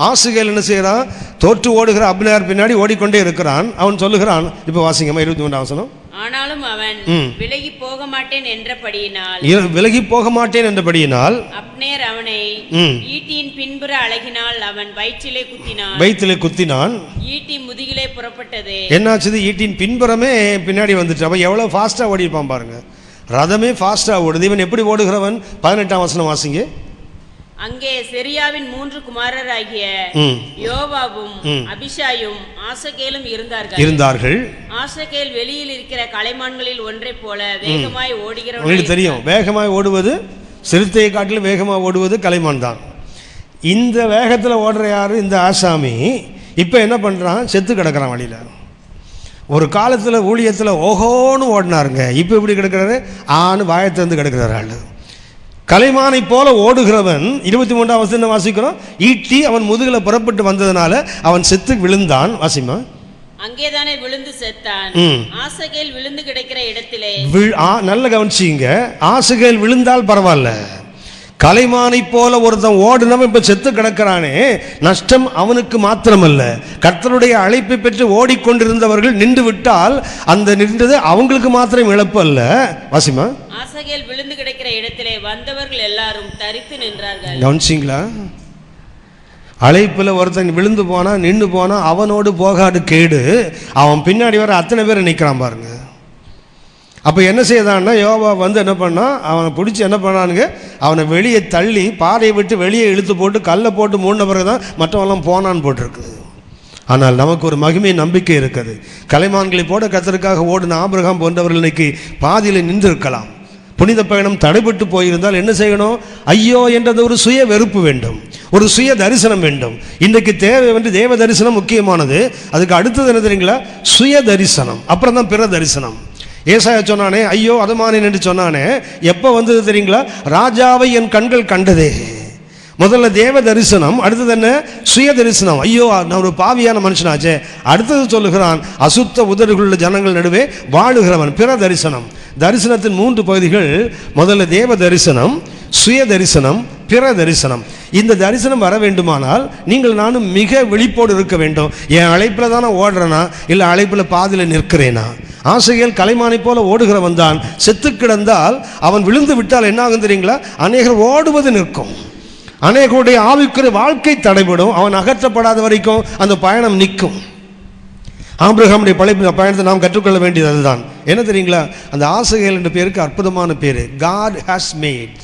ஆசகேல் என்ன செய்கிறான்? தோற்று ஓடுகிற அப்னேர் பின்னாடி ஓடிக்கொண்டே இருக்கிறான். அவன் சொல்லுகிறான், இப்போ வாசிங்கம்மா 23. ஆனாலும் அவன் விலகி போக மாட்டேன் என்றபடியினால். விலகி போக மாட்டேன் என்றபடியினால் அப்னேர் அவனை ஈட்டியின் பின்புற அழகினால் அவன் வயிற்றிலே குத்தினான். ஈட்டி முதுகிலே புறப்பட்டது. என்னாச்சு? ஈட்டின் பின்புறமே பின்னாடி வந்துட்டு. அப்ப எவ்வளவு ஃபாஸ்டா ஓடிப்பான் பாருங்க. ரதமே ஃபாஸ்டா ஓடுது. இவன் எப்படி ஓடுகிறவன்? 18 வாசிங்க. அங்கே செரியாவின் 3 குமாரராகிய யோவாபும் அபிஷாயும் ஆசகேலும் இருந்தார்கள். ஆசகேல் வெளியில் இருக்கிற கலைமான்களில் ஒன்றை போல வேகமாய் ஓடுகிறவன். உங்களுக்கு தெரியும், வேகமாய் ஓடுவது, சிறுத்தையை காட்டிலும் வேகமாக ஓடுவது கலைமான் தான். இந்த வேகத்தில் ஓடுற யாரு? இந்த ஆசாமி. இப்போ என்ன பண்ணுறான்? செத்து கிடக்கிறான் வழியில். ஒரு காலத்தில் ஊழியத்தில் ஓஹோன்னு ஓடினாருங்க. இப்போ எப்படி கிடக்கிறாரு? ஆணு வாயத்திலிருந்து கிடக்கிறாரு ஆள். கலைமானை போல ஓடுகிறவன் 23 வாசிக்கிறோம். ஈட்டி அவன் முதுகில் புறப்பட்டு வந்ததுனால அவன் செத்து விழுந்தான். வாசிமா. அங்கேதானே விழுந்து செத்தான். ஆசகேல் விழுந்து கிடக்கிற இடத்திலே. நல்ல கவனிச்சிங்க. ஆசகேல் விழுந்தால் பரவாயில்ல, கலைமானை போல ஒருத்தன் ஓடுனவன் இப்ப செத்து கிடக்கிறானே, நஷ்டம் அவனுக்கு மாத்திரமல்ல, கர்த்தருடைய அழைப்பை பெற்று ஓடிக்கொண்டிருந்தவர்கள் நின்று விட்டால் அந்த நின்றது அவங்களுக்கு மாத்திரம் இழப்பு அல்ல. வாசிமா. ஆசகேல் விழுந்து கிடக்கிற இடத்திலே வந்தவர்கள் எல்லாரும் தரித்து நின்றார்கள். கவனிச்சிங்களா? அழைப்புல ஒருத்தன் விழுந்து போனா, நின்று போனா அவனோடு போகாது கேடு. அவன் பின்னாடி வர அத்தனை பேர் நிற்கிறான் பாருங்க. அப்போ என்ன செய்தான்னா, யோவா என்ன பண்ணான்? அவனை பிடிச்சி என்ன பண்ணானுங்க? அவனை வெளியே தள்ளி பாதையை விட்டு வெளியே இழுத்து போட்டு கல்லை போட்டு மூடின பிறகு தான் மற்றவெல்லாம் போனான்னு போட்டிருக்குது. ஆனால் நமக்கு ஒரு மகிமை நம்பிக்கை இருக்குது. கலைமான்களை போட கர்த்தருக்காக ஓடின ஆபிரகாம் போன்றவர்கள் இன்னைக்கு பாதியில் நின்றிருக்கலாம். புனித பயணம் தடைபட்டு போயிருந்தால் என்ன செய்யணும்? ஐயோ என்றது ஒரு சுய வெறுப்பு வேண்டும், ஒரு சுய தரிசனம் வேண்டும். இன்றைக்கு தேவை வந்து தேவ தரிசனம் முக்கியமானது. அதுக்கு அடுத்தது என்ன தெரியுங்களா? சுய தரிசனம், அப்புறம் தான் பிற தரிசனம். ஏசாயா சொன்னானே, ஐயோ அதமானேன் என்று சொன்னானே, எப்போ வந்தது தெரியுங்களா? ராஜாவை என் கண்கள் கண்டதே. முதல்ல தேவ தரிசனம், அடுத்தது என்ன? சுய தரிசனம். ஐயோ நான் ஒரு பாவியான மனுஷனாச்சே. அடுத்தது சொல்லுகிறான், அசுத்த உதடுகளுள்ள ஜனங்கள் நடுவே வாழுகிறவன். பிற தரிசனம். தரிசனத்தின் 3 பகுதிகள். முதல்ல தேவ தரிசனம், சுய தரிசனம், பிற தரிசனம். இந்த தரிசனம் வர வேண்டுமானால் நீங்கள் நானும் மிக விழிப்போடு இருக்க வேண்டும். என் அழைப்பில் தானே ஓடுறேனா, இல்லை அழைப்பில் பாதியில் நிற்கிறேனா? ஆசைகள் கலைமானை போல ஓடுகிறவன் தான். செத்து கிடந்தால் அவன் விழுந்து விட்டால் என்ன ஆகும் தெரியுங்களா? அநேகர் ஓடுவது நிற்கும், அநேகருடைய ஆவிக்குரிய வாழ்க்கை தடைபடும். அவன் அகற்றப்படாத வரைக்கும் அந்த பயணம் நிற்கும். ஆபிரகாமுடைய பயணத்தை நாம் கற்றுக்கொள்ள வேண்டியது அதுதான். என்ன தெரியுங்களா? அந்த ஆசைகள் என்ற பேருக்கு அற்புதமான பேரு, God has made.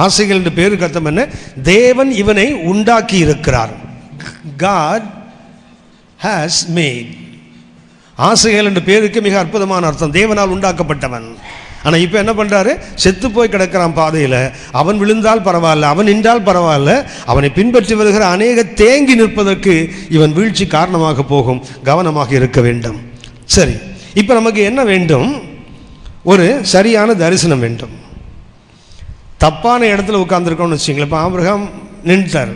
ஆசைகள் என்ற பேருக்கு அர்த்தம் என்ன? தேவன் இவனை உண்டாக்கி இருக்கிறார். God has made. ஆசைகள் என்ற பேருக்கு மிக அற்புதமான அர்த்தம், தேவனால் உண்டாக்கப்பட்டவன். ஆனால் இப்போ என்ன பண்ணுறாரு? செத்து போய் கிடக்கிறான் பாதையில். அவன் விழுந்தால் பரவாயில்ல, அவன் நின்றால் பரவாயில்ல, அவனை பின்பற்றி வருகிற அநேக தேங்கி நிற்பதற்கு இவன் வீழ்ச்சி காரணமாக போகும். கவனமாக இருக்க வேண்டும். சரி, இப்போ நமக்கு என்ன வேண்டும்? ஒரு சரியான தரிசனம் வேண்டும். தப்பான இடத்துல உட்காந்துருக்கோம்னு வச்சிங்களேன். இப்போ ஆபிரகாம் நின்றுட்டார்,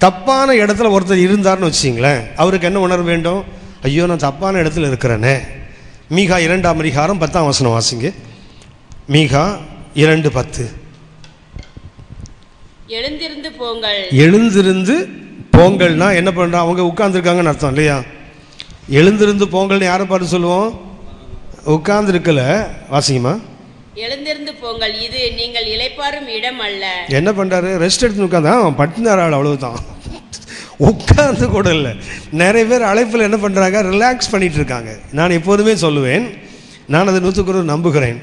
தப்பான இடத்துல ஒருத்தர் இருந்தார்னு வச்சிங்களேன், அவருக்கு என்ன உணர்வு வேண்டும்? ஐயோ நான் தப்பான இடத்துல இருக்கிறேனே. மீகா 2ஆம் அதிகாரம் 10ஆம் வசனம் வாசிங்க. மீகா 2:10. எழுந்திருந்து போங்கள். எழுந்திருந்து போங்கள்னா என்ன பண்ணுறோம்? அவங்க உட்கார்ந்துருக்காங்கன்னு அர்த்தம் இல்லையா? எழுந்திருந்து போங்கள்னு யாரை பார்த்து சொல்லுவோம்? உட்கார்ந்துருக்கல. வாசிங்கம்மா. எழுந்திருந்து போங்கள், இது நீங்கள் இளைப்பாறும் இடம் அல்ல. என்ன பண்ணுறாரு? ரெஸ்ட் எடுத்து உட்காந்தா பட்டினார் ஆள், அவ்வளவுதான். உட்கார்ந்து கூட இல்லை. நிறைய பேர் அழைப்பில் என்ன பண்ணுறாங்க? ரிலாக்ஸ் பண்ணிட்டு இருக்காங்க. நான் எப்போதுமே சொல்லுவேன், நான் அதை 100% நம்புகிறேன்.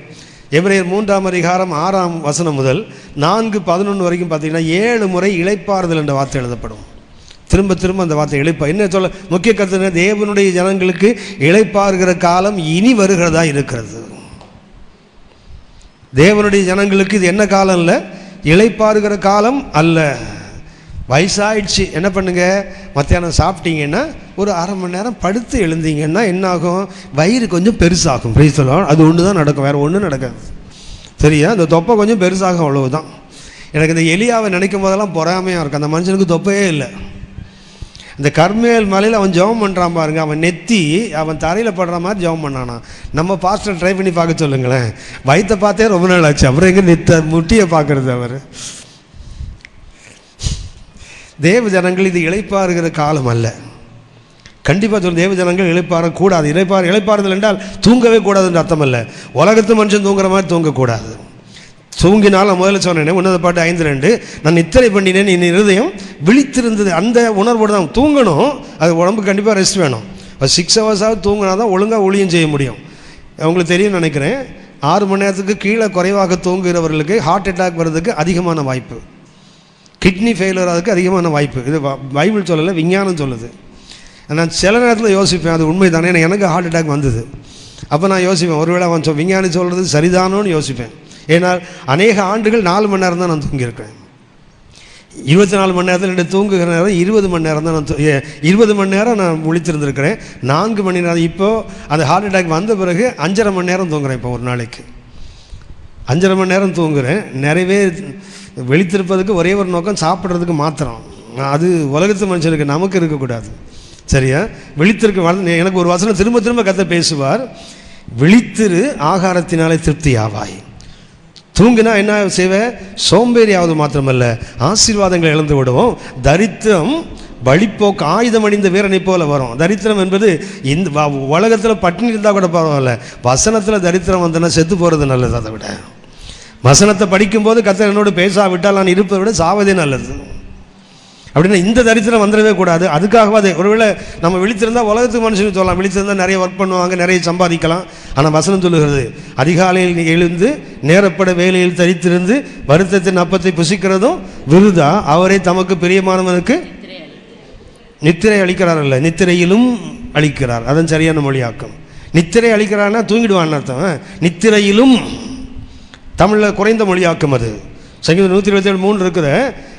எபிரேயர் 3ஆம் அதிகாரம் 6ஆம் வசனம் முதல் 4:11 வரைக்கும் பார்த்தீங்கன்னா 7 முறை இளைப்பாறுதல் என்ற வார்த்தை எழுதப்படும். திரும்ப திரும்ப அந்த வார்த்தை இளைப்பா. என்ன சொல்ல முக்கிய கருத்து? தேவனுடைய ஜனங்களுக்கு இளைப்பாறுகிற காலம் இனி வருகிறதா இருக்கிறது. தேவனுடைய ஜனங்களுக்கு இது என்ன காலம் இல்லை, இளைப்பாறுகிற காலம் அல்ல. வயசாயிடுச்சு, என்ன பண்ணுங்க? மத்தியானம் சாப்பிட்டீங்கன்னா ஒரு அரை மணி நேரம் படுத்து எழுந்தீங்கன்னா என்னாகும்? வயிறு கொஞ்சம் பெருசாகும். சொல்லுவோம், அது ஒன்று தான் நடக்கும், வேறு ஒன்றும் நடக்காது. சரியா? அந்த தொப்பை கொஞ்சம் பெருசாகும், அவ்வளவுதான். எனக்கு இந்த எலியாவை நினைக்கும் போதெல்லாம் பொறாமையாக இருக்கும். அந்த மனுஷனுக்கு தொப்பையே இல்லை. இந்த கர்மேல் மலையில் அவன் ஜெபம் பண்ணுறான் பாருங்க, அவன் நெத்தி அவன் தரையில் படுற மாதிரி ஜெபம் பண்ணானா. நம்ம பாஸ்டர் ட்ரை பண்ணி பார்க்க சொல்லுங்களேன். வயிற்றை பார்த்தே ரொம்ப நாள் ஆச்சு, அப்புறம் எங்கே முட்டியை பார்க்கறது? அவர் தேவ ஜனங்கள் இது இளைப்பாறுகிற காலம் அல்ல. கண்டிப்பாக சொல்ல, தேவ ஜனங்கள் இளைப்பாறக்கூடாது. இளைப்பாறுதல் என்றால் தூங்கவே கூடாதுன்ற அர்த்தம் அல்ல. உலகத்து மனுஷன் தூங்குற மாதிரி தூங்கக்கூடாது. தூங்கினால் நான் முதல்ல சொன்னேன், உன்னத பாட்டு 5:2, நான் நித்திரை பண்ணினேன், என் இருதயம் விழித்திருந்தது. அந்த உணர்வோடு தான் தூங்கணும். அது உடம்புக்கு கண்டிப்பாக ரெஸ்ட் வேணும். 6 ஹவர்ஸாவது தூங்கினா தான் ஒழுங்காக ஊழியம் செய்ய முடியும். உங்களுக்கு தெரியும் நினைக்கிறேன், 6 மணி நேரத்துக்கு கீழே குறைவாக தூங்குகிறவர்களுக்கு ஹார்ட் அட்டாக் வர்றதுக்கு அதிகமான வாய்ப்பு, கிட்னி ஃபெயிலியர் ஆகிறதுக்கு அதிகமான வாய்ப்பு. இது பைபிள் சொல்லலை, விஞ்ஞானம் சொல்லுது. நான் சில நேரத்தில் யோசிப்பேன், அது உண்மை தானே. எனக்கு ஹார்ட் அட்டாக் வந்தது. அப்போ நான் யோசிப்பேன், ஒருவேளை அவன் விஞ்ஞானி சொல்கிறது சரிதானோன்னு யோசிப்பேன். ஏன்னால் அநேக ஆண்டுகள் 4 மணி நேரம் தான் நான் தூங்கியிருக்கேன். 24 மணி நேரத்தில் என்னுடைய தூங்குகிற நேரம் 20 மணி நேரம் தான். நான் 20 மணி நேரம் நான் விழித்திருந்திருக்கிறேன். 4 மணி நேரம். இப்போது அந்த ஹார்ட் அட்டாக் வந்த பிறகு 5.5 மணி நேரம் தூங்குறேன். இப்போ ஒரு நாளைக்கு 5.5 மணி நேரம் தூங்குறேன். நிறையவே விழித்திருப்பதுக்கு ஒரே ஒரு நோக்கம், சாப்பிட்றதுக்கு மாத்திரம். அது உலகத்து மனுஷனுக்கு, நமக்கு இருக்கக்கூடாது. சரியா? விழித்திருக்க எனக்கு ஒரு வசனம் திரும்ப திரும்ப கர்த்தர் பேசுவார், விழித்திரு ஆகாரத்தினாலே திருப்தி ஆவாய். தூங்கினா என்ன செய்வேன்? சோம்பேறியாவது மாத்திரமல்ல, ஆசீர்வாதங்களை இழந்து விடுவோம். தரித்திரம் வழிப்போக்கு ஆயுதம் அணிந்த வீரனை போல வரும். தரித்திரம் என்பது இந்த உலகத்தில் பட்டினி இருந்தால் கூட பரவாயில்ல, வசனத்தில் தரித்திரம் வந்தனா செத்து போகிறது நல்லது. அதை விட வசனத்தை படிக்கும்போது கர்த்தர் என்னோடு பேசாவிட்டால் நான் இருப்பதை விட சாவதே நல்லது. அப்படின்னா இந்த தரித்திரம் வந்துடவே கூடாது. அதுக்காகவே ஒருவேளை நம்ம விழித்திருந்தால் உலகத்துக்கு மனுஷனுக்கு சொல்லலாம், விழித்திருந்தால் நிறைய ஒர்க் பண்ணுவாங்க, நிறைய சம்பாதிக்கலாம். ஆனால் வசனம் சொல்லுகிறது, அதிகாலையில் எழுந்து நேரப்பட வேலையில் தரித்திருந்து வருத்தத்தின் அப்பத்தை புசிக்கிறதும் விருதா, அவரை தமக்கு பிரியமானவனுக்கு நித்திரை அளிக்கிறார் அல்ல, நித்திரையிலும் அளிக்கிறார். அதன் சரியான மொழியாக்கம். நித்திரை அளிக்கிறார்னா தூங்கிடுவான்னு அர்த்தம். நித்திரையிலும் தமிழில் குறைந்த மொழியாக்கம் அது. சங்கீதம் 127:3 இருக்குது.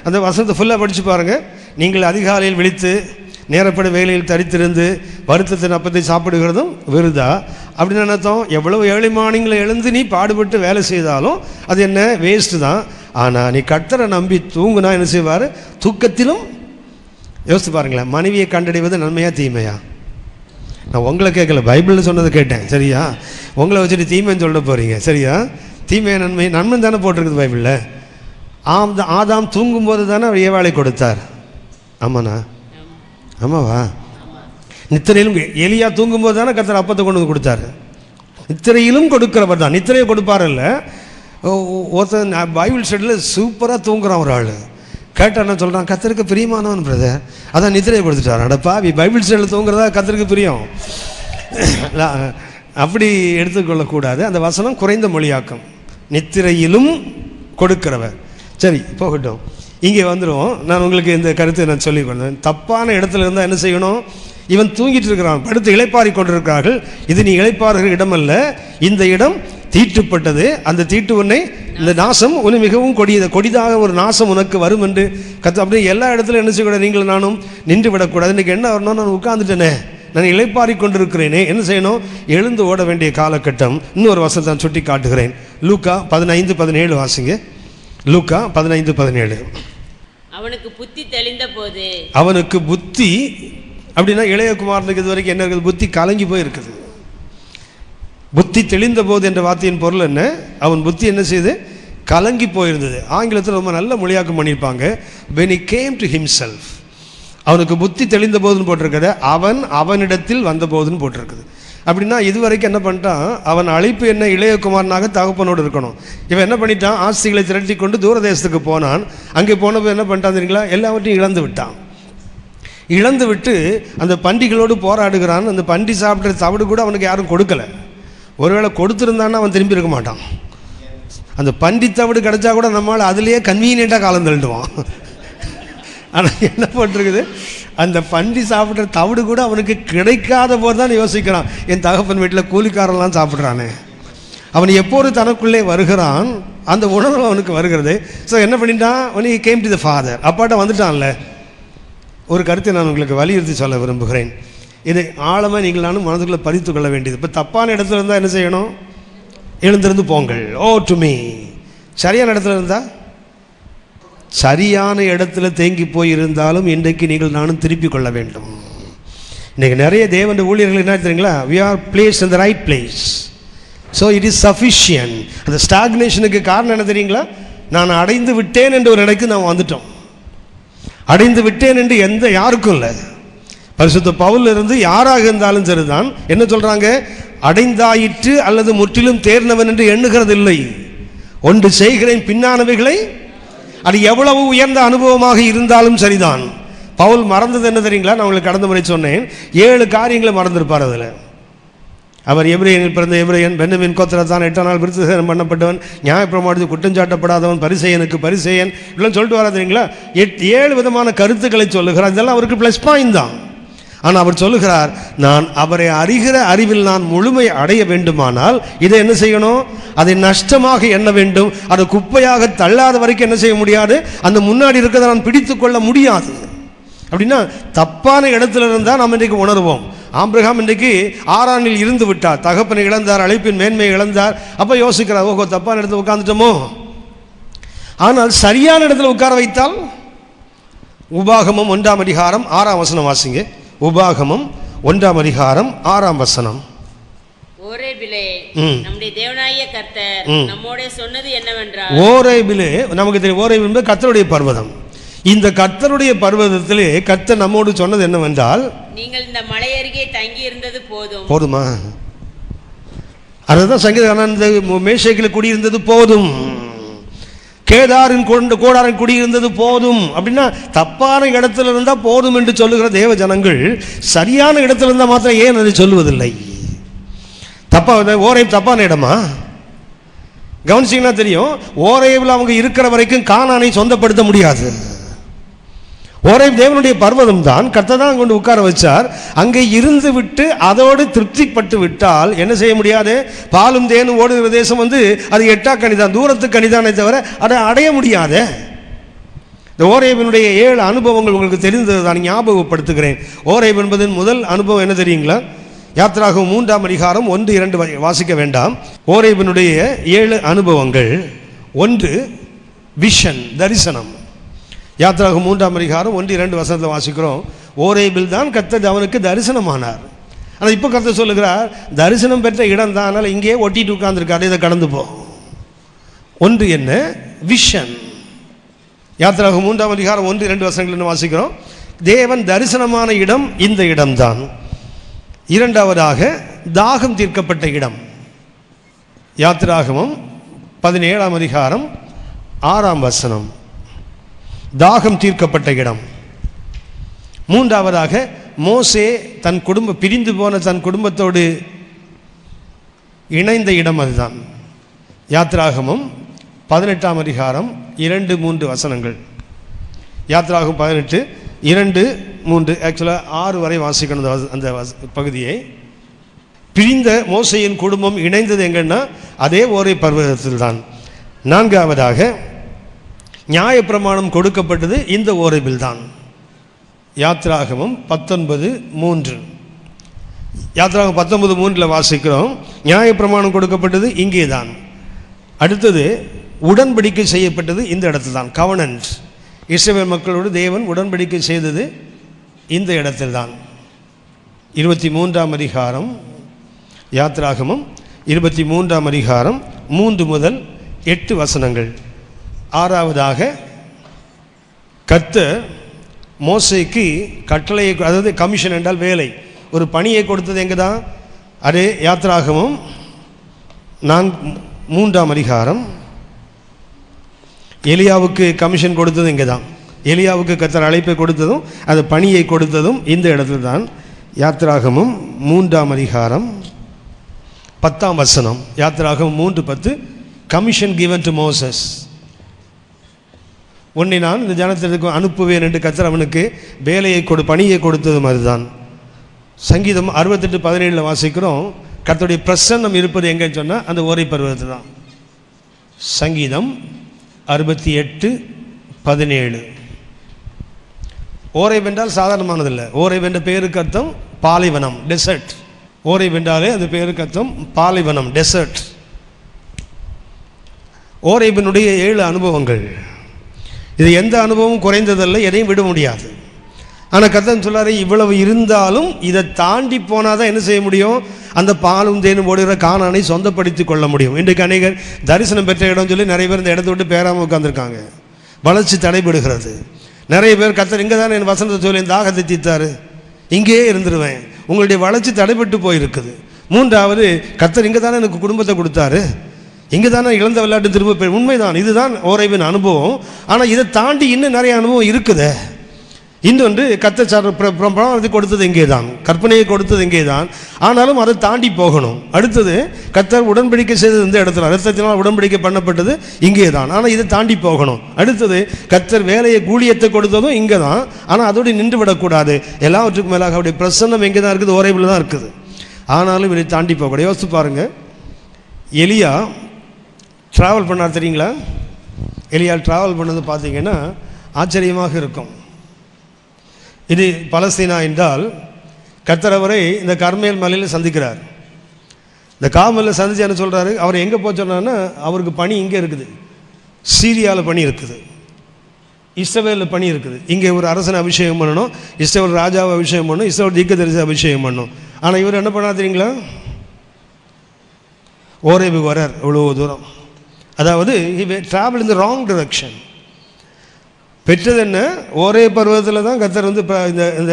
அந்த வசனத்தை ஃபுல்லாக படித்து பாருங்கள். நீங்கள் அதிகாலையில் விழித்து நேரப்பட வேலையில் தரித்திருந்து வருத்தத்தின் அப்பத்தை சாப்பிடுகிறதும் விருதா. அப்படின்னு அர்த்தம், எவ்வளவு ஏர்லி மார்னிங்கில் எழுந்து நீ பாடுபட்டு வேலை செய்தாலும் அது என்ன வேஸ்ட்டு தான். ஆனால் நீ கர்த்தரை நம்பி தூங்குனா என்ன செய்வார்? தூக்கத்திலும் யோசித்து பாருங்களேன், மனைவியை கண்டடைவது நன்மையா தீமையா? நான் உங்களை கேட்கல, பைபிளில் சொன்னதை கேட்டேன். சரியா? உங்களை வச்சுட்டு தீமைன்னு சொல்ல போகிறீங்க. சரியா? தீமையை நன்மை, நன்மை தானே போட்டிருக்குது பைபிளில். ஆதாம் தூங்கும்போது தானே அவர் ஏவாளை கொடுத்தார். ஆமாண்ணா? ஆமாவா? நித்திரையிலும் எலியா தூங்கும்போது தானே கர்த்தர் அப்பத்தை கொண்டு வந்து கொடுத்தார். நித்திரையிலும் கொடுக்கிறவர் தான். நித்திரையை கொடுப்பார் இல்லை. ஒருத்தன் பைபிள் ஸ்டடியில் சூப்பராக தூங்குறான் ஒரு ஆள். கேட்டால் என்ன சொல்கிறான்? கர்த்தருக்கு பிரியமானவன் பிரதர், அதான் நித்திரையை கொடுத்துட்டார். அடப்பா, பைபிள் ஸ்டடியில் தூங்குறதா கர்த்தருக்கு பிரியம்? அப்படி எடுத்துக்கொள்ளக்கூடாது. அந்த வசனம் குறைந்த மொழியாக்கம். நித்திரையிலும் கொடுக்கிறவர். சரி, போகட்டும். இங்கே வந்துடுவோம். நான் உங்களுக்கு இந்த கருத்தை நான் சொல்லிக் கொடுத்தேன். தப்பான இடத்துல இருந்தால் என்ன செய்யணும்? இவன் தூங்கிட்டு இருக்கிறான், படுத்து இளைப்பாரி கொண்டிருக்கிறார்கள். இது நீ இளைப்பாறுகிற இடம் அல்ல, இந்த இடம் தீட்டுப்பட்டது. அந்த தீட்டு உன்னை, இந்த நாசம் உன்னை மிகவும் கொடிதாக ஒரு நாசம் உனக்கு வரும் என்று கற்று. அப்படி எல்லா இடத்துலையும் என்ன செய்யக்கூடாது? நீங்கள் நானும் நின்று விடக்கூடாது. இன்றைக்கி என்ன வரணும்? நான் உட்கார்ந்துட்டேனே, நான் இளைப்பாரி கொண்டிருக்கிறேனே, என்ன செய்யணும்? எழுந்து ஓட வேண்டிய காலகட்டம். இன்னொரு வசனத்தை நான் சுட்டி காட்டுகிறேன். லூக்கா 15:17 வாசிங்க. லூக்கா 15:17. அவனுக்கு புத்தி தெளிந்த போது, அவனுக்கு புத்தி அப்படின்னா இளையகுமாரனுக்கு இது வரைக்கும் என்ன இருக்குது? புத்தி கலங்கி போய் இருக்குது. புத்தி தெளிந்த போது என்ற வார்த்தையின் பொருள் என்ன? அவன் புத்தி என்ன செய்து கலங்கி போயிருந்தது. ஆங்கிலத்தில் ரொம்ப நல்ல மொழியாக்கம் பண்ணியிருப்பாங்க, when he came to himself. அவனுக்கு புத்தி தெளிந்த போதுன்னு போட்டிருக்குது, அவனிடத்தில் வந்த போதுன்னு போட்டிருக்குது. அப்படின்னா இது வரைக்கும் என்ன பண்ணிட்டான்? அவன் அழைப்பு என்ன? இளையகுமாரனாக தகப்பனோடு இருக்கணும். இவன் என்ன பண்ணிட்டான்? ஆஸ்திகளை திரட்டி கொண்டு தூரதேசத்துக்கு போனான். அங்கே போனப்போ என்ன பண்ணிட்டான் தெரியுங்களா? எல்லாவற்றையும் இழந்து விட்டான். இழந்து விட்டு அந்த பண்டிகளோடு போராடுகிறான். அந்த பண்டி சாப்பிட்ற தவிடு கூட அவனுக்கு யாரும் கொடுக்கலை. ஒருவேளை கொடுத்துருந்தான்னா அவன் திரும்பி இருக்க மாட்டான். அந்த பண்டி தவிடு கிடைச்சா கூட நம்மளால் அதுலேயே கன்வீனியண்ட்டாக காலம் தள்ளிடுவான். ஆனால் என்ன போட்டிருக்குது? அந்த பண்டி சாப்பிட்ற தவிடு கூட அவனுக்கு கிடைக்காத போது தான் யோசிக்கிறான், என் தகப்பன் வீட்டில் கூலிக்காரெல்லாம் சாப்பிட்றானே. அவன் எப்போது தனக்குள்ளே வருகிறான், அந்த உணர்வு அவனுக்கு வருகிறது. ஸோ என்ன பண்ணிட்டான்? when he came to the father, அப்பாட்ட வந்துட்டான்ல. ஒரு கருத்தை நான் உங்களுக்கு வலியுறுத்தி சொல்ல விரும்புகிறேன். இதை ஆழமாக நீங்கள் நானும் மனதுக்குள்ளே பதித்து கொள்ள வேண்டியது. இப்போ தப்பான இடத்துல இருந்தால் என்ன செய்யணும்? எழுந்திருந்து போங்கள். ஓ டு மீ. சரியான இடத்துல இருந்தால், சரியான இடத்துல தேங்கி போயிருந்தாலும் இன்றைக்கு நீங்கள் நானும் திருப்பி கொள்ள வேண்டும். இன்றைக்கி நிறைய தேவனுடைய ஊழியர்கள் என்ன தெரியுங்களா? we are placed in the right place, so it is sufficient. அந்த ஸ்டாக்னேஷனுக்கு காரணம் என்ன தெரியுங்களா? நான் அடைந்து விட்டேன் என்ற ஒரு நிலைக்கு நான் வந்துட்டோம். அடைந்து விட்டேன் என்று யாருக்கும் இல்லை. பரிசுத்த பவுல் இருந்து யாராக இருந்தாலும் சரிதான். என்ன சொல்றாங்க? அடைந்தாயிற்று அல்லது முற்றிலும் தேர்ந்தவன் என்று எண்ணுகிறது இல்லை. ஒன்று செய்கிறேன், பின்னானவைகளை. அது எவ்வளவு உயர்ந்த அனுபவமாக இருந்தாலும் சரிதான். பவுல் மறந்தது என்ன தெரியுங்களா? நான் உங்களுக்கு கடந்த முறை சொன்னேன், 7 காரியங்களை மறந்திருப்பார். அதில் அவர் எபிரேயனில் பிறந்த எபிரேயன், பென்னமின் கோத்திரத்தான், 8ஆம் நாள் விருத்தசேதனம் பண்ணப்பட்டவன், நியாயப்பிரமாணத்தில் குற்றஞ்சாட்டப்படாதவன், பரிசேயனுக்கு பரிசேயன், இப்படிலாம் சொல்லிட்டு வரா தெரியுங்களா? 7 விதமான கருத்துக்களை சொல்லுகிறார். இதெல்லாம் அவருக்கு ப்ளஸ் பாயிண்ட் தான். ஆனால் அவர் சொல்லுகிறார், நான் அவரை அறிகிற அறிவில் நான் முழுமை அடைய வேண்டுமானால் இதை என்ன செய்யணும்? அதை நஷ்டமாக எண்ண வேண்டும். அதை குப்பையாக தள்ளாத வரைக்கும் என்ன செய்ய முடியாது? அந்த முன்னாடி இருக்கிறத நான் பிடித்து கொள்ள முடியாது. அப்படின்னா தப்பான இடத்துல இருந்தால் நாம் இன்றைக்கு உணர்வோம். ஆபிரகாம் இன்றைக்கு ஆரானில் இருந்து விட்டார், தகப்பனை இழந்தார், அழைப்பின் மேன்மையை இழந்தார். அப்போ யோசிக்கிறார், ஓஹோ தப்பான இடத்துல உட்கார்ந்துட்டோமோ. ஆனால் சரியான இடத்துல உட்கார வைத்தால், உபாகமம் 1ஆம் அதிகாரம் 6ஆம் வசனம் வாசிங்க. உபாகமம் 1ஆம் அதிகாரம் 6ஆம் வசனம். ஓரேபிலே நம்முடைய தேவனாகிய கர்த்தர் நம்மோட சொன்னது என்னவென்றால், ஓரேபிலே நமக்கு தெரியும், ஓரேப் என்பது கர்த்தருடைய பர்வதம். இந்த கர்த்தருடைய பர்வதத்திலே கர்த்தர் நம்மோடு சொன்னது என்னவென்றால், நீங்கள் இந்த மலை அருகே தங்கி இருந்தது போதும். போதுமா? அதுதான் சங்கீதக்காரன், மேஷேக்கில் குடியிருந்தது போதும், கேதாரின் கோடாரின் குடியிருந்தது போதும். அப்படின்னா தப்பான இடத்துல இருந்தால் போதும் என்று சொல்லுகிற தேவ ஜனங்கள் சரியான இடத்துல இருந்தால் மாத்திரம் ஏன் அதை சொல்லுவதில்லை? ஓரேப் தப்பான இடமா? கவனிச்சிங்கன்னா தெரியும், ஓரேபில் அவங்க இருக்கிற வரைக்கும் கானானை சொந்தப்படுத்த முடியாது. ஓரேப் தேவனுடைய பர்வதம் தான், கர்த்தர் தான் கொண்டு உட்கார வச்சார். அங்கே இருந்து விட்டு அதோடு திருப்திப்பட்டு விட்டால் என்ன செய்ய முடியாது? பாலும் தேனும் ஓடுகிற தேசம் அது எட்டா கனிதான், தூரத்து கனிதானே தவிர அதை அடைய முடியாது. இந்த ஓரேபினுடைய 7 அனுபவங்கள் உங்களுக்கு தெரிந்தது தான், ஞாபகப்படுத்துகிறேன். ஓரேப் என்பதன் முதல் அனுபவம் என்ன தெரியுங்களா? யாத்திராகமம் 3ஆம் அதிகாரம் 1-2 வாசிக்க வேண்டாம். ஓரேபினுடைய 7 அனுபவங்கள். 1 விஷன், தரிசனம். யாத்திராகமம் 3ஆம் அதிகாரம் 1-2 வசனத்தில் வாசிக்கிறோம். ஓரேபில் தான் கர்த்தர் அவனுக்கு தரிசனமானார். ஆனால் இப்போ கர்த்தர் சொல்லுகிறார், தரிசனம் பெற்ற இடம் தான், அதனால் இங்கேயே ஒட்டிட்டு உட்கார்ந்துருக்காரு, இதை கடந்து போ. 1 என்ன? விஷன். யாத்திராகமம் 3ஆம் அதிகாரம் 1-2 வசனங்கள் வாசிக்கிறோம். தேவன் தரிசனமான இடம் இந்த இடம்தான். 2வதாக தாகம் தீர்க்கப்பட்ட இடம். யாத்திராகமம் 17ஆம் அதிகாரம் 6ஆம் வசனம். தாகம் தீர்க்கப்பட்ட இடம். 3வதாக மோசே தன் பிரிந்து போன தன் குடும்பத்தோடு இணைந்த இடம் அதுதான். யாத்திராகமம் 18ஆம் அதிகாரம் 2-3 வசனங்கள். யாத்திராகமம் 18 2-3, ஆக்சுவலாக 6 வரை வாசிக்கணும் அந்த பகுதியை. பிரிந்த மோசையின் குடும்பம் இணைந்தது எங்கன்னா அதே ஒரே பர்வதத்தில் தான். 4வதாக நியாயப்பிரமாணம் கொடுக்கப்பட்டது இந்த ஓரேபில் தான். யாத்திராகமம் 19:3. யாத்திராகமம் 19:3 வாசிக்கிறோம், நியாயப்பிரமாணம் கொடுக்கப்பட்டது இங்கே தான். அடுத்தது உடன்படிக்கை செய்யப்பட்டது இந்த இடத்தில் தான். கவனன்ட், இஸ்ரவேல் மக்களோடு தேவன் உடன்படிக்கை செய்தது இந்த இடத்தில் தான். 23ஆம் அதிகாரம் யாத்ராகமம் 23ஆம் அதிகாரம் 3 முதல் 8 வசனங்கள். 6வதாக கர்த்தர் மோசேக்கு கட்டளையை, அதாவது கமிஷன் என்றால் வேலை, ஒரு பணியை கொடுத்தது எங்கே தான்? அதே யாத்ராகமம் 3ஆம் அதிகாரம். எலியாவுக்கு கமிஷன் கொடுத்தது இங்கே தான். எலியாவுக்கு கர்த்தர் அழைப்பை கொடுத்ததும் அது பணியை கொடுத்ததும் இந்த இடத்துல தான். யாத்ராகமம் 3ஆம் அதிகாரம் 10ஆம் வசனம். யாத்ராகமம் 3:10. Commission given to Moses. உன்னை நான் இந்த ஜனத்திற்கு அனுப்புவேன் என்று கர்த்தர் அவனுக்கு வேலையை பணியை கொடுத்தது மாதிரிதான். சங்கீதம் 68:17 வாசிக்கிறோம், கர்த்தருடைய பிரசன்னம் இருப்பது எங்கன்னு சொன்னால் அந்த ஓரை பருவத்தில் தான். சங்கீதம் 68:17. ஓரை வென்றால் சாதாரணமானதில்லை. ஓரை வென்ற பெயருக்கு அர்த்தம் பாலைவனம், டெசர்ட். ஓரை வென்றாலே அந்த பெயருக்கு அர்த்தம் பாலைவனம், டெசர்ட். ஓரைபினுடைய 7 அனுபவங்கள். இது எந்த அனுபவமும் குறைந்ததல்ல, எதையும் விட முடியாது. ஆனால் கர்த்தர் சொல்லாரு, இவ்வளவு இருந்தாலும் இதை தாண்டி போனால் தான் என்ன செய்ய முடியும்? அந்த பாலும் தேனும் ஓடுகிற கானானை சொந்தப்படுத்தி கொள்ள முடியும். இன்றைக்கு அநேகர் தரிசனம் பெற்ற இடம் சொல்லி நிறைய பேர் இந்த இடத்த விட்டு பேராமல் உட்காந்துருக்காங்க. வளர்ச்சி தடைபடுகிறது. நிறைய பேர் கர்த்தர் இங்கே தானே என் வசனத்தை சொல்லி என் தாகத்தை தீர்த்தாரு, இங்கேயே இருந்துருவேன். உங்களுடைய வளர்ச்சி தடைபட்டு போயிருக்குது. 3வது, கர்த்தர் இங்கே தானே எனக்கு குடும்பத்தை கொடுத்தாரு, இங்கே தானே இழந்த விளையாட்டு திரும்ப. உண்மைதான், இதுதான் ஓரைவின் அனுபவம். ஆனால் இதை தாண்டி இன்னும் நிறைய அனுபவம் இருக்குது. இன்னொன்று, கர்த்தர் பிரமாணத்தை கொடுத்தது இங்கே தான், கற்பனையை கொடுத்தது இங்கே தான். ஆனாலும் அதை தாண்டி போகணும். அடுத்தது, கர்த்தர் உடன்படிக்கை செய்தது இந்த இடத்துல, ரத்தத்தினால் உடன்படிக்கை பண்ணப்பட்டது இங்கே தான். ஆனால் இதை தாண்டி போகணும். அடுத்தது, கர்த்தர் வேலையை கூலியத்தை கொடுத்ததும் இங்கே தான். ஆனால் அதோடு நின்று விடக்கூடாது. எல்லாவற்றுக்கும் மேலாக அவருடைய பிரசன்னம் எங்கே தான் இருக்குது? ஓரைவில் தான் இருக்குது. ஆனாலும் இதை தாண்டி போகக்கூடாது. யோசித்து பாருங்கள், எலியா ட்ராவல் பண்ணார் தெரியுங்களா? எலியா ட்ராவல் பண்ணது பார்த்தீங்கன்னா ஆச்சரியமாக இருக்கும். இது பலஸ்தீனா என்றால் கர்த்தர் அவரை இந்த கர்மேல் மலையில் சந்திக்கிறார். இந்த காமலில் சந்திச்சு என்ன சொல்கிறாரு? அவர் எங்கே போய் சொன்னார்னா, அவருக்கு பணி இங்கே இருக்குது, சீரியாவில் பணி இருக்குது, இஸ்ரவேலில் பணி இருக்குது. இங்கே ஒரு அரசனை அபிஷேகம் பண்ணணும், இஸ்ரவேல் ராஜாவை அபிஷேகம் பண்ணணும், இஸ்ரவேல் தீர்க்கதரிசி அபிஷேகம் பண்ணணும். ஆனால் இவர் என்ன பண்ணா தெரியுங்களா? ஓரேபுக்கு வரார் இவ்வளோ தூரம். அதாவது travel in the wrong direction. பெற்றது என்ன? ஒரே பருவத்தில் தான் கர்த்தர் வந்து இந்த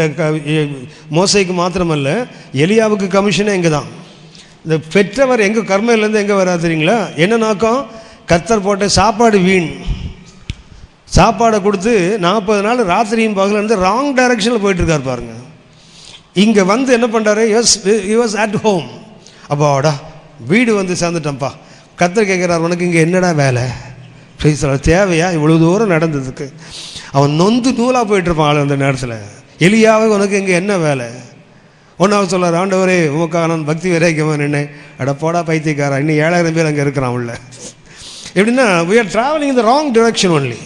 மோசைக்கு மாத்திரமல்ல, எலியாவுக்கு கமிஷனே எங்கே தான். இந்த பெற்றவர் எங்கே கர்மையிலேருந்து எங்கே வரா தெரியுங்களா? என்ன நோக்கம்? கர்த்தர் போட்ட சாப்பாடு வீண். சாப்பாடை கொடுத்து 40 நாள் ராத்திரியும் பகலிருந்து ராங் டைரக்ஷனில் போயிட்டுருக்கார் பாருங்க. இங்கே வந்து என்ன பண்ணுறாரு? he was at home. அப்பாடா வீடு வந்து சேர்ந்துட்டேன்ப்பா. கர்த்தர் கேட்குறார், உனக்கு இங்கே என்னடா வேலை? தேவையா இவ்வளோ தூரம் நடந்ததுக்கு? அவன் நொந்து நூலாக போயிட்டுருப்பான் அந்த நேரத்தில். எலியாவே உனக்கு இங்கே என்ன வேலை? ஒன்றாவது சொல்கிறார், ஆண்டவரே உமக்காக நான் பக்தி விரைக்கமா நின்னேன். அடப்போடா பைத்தியக்காரா, இன்னும் 7000 பேர் அங்கே இருக்கிறான் உள்ள. எப்படின்னா, we are traveling in the wrong direction only.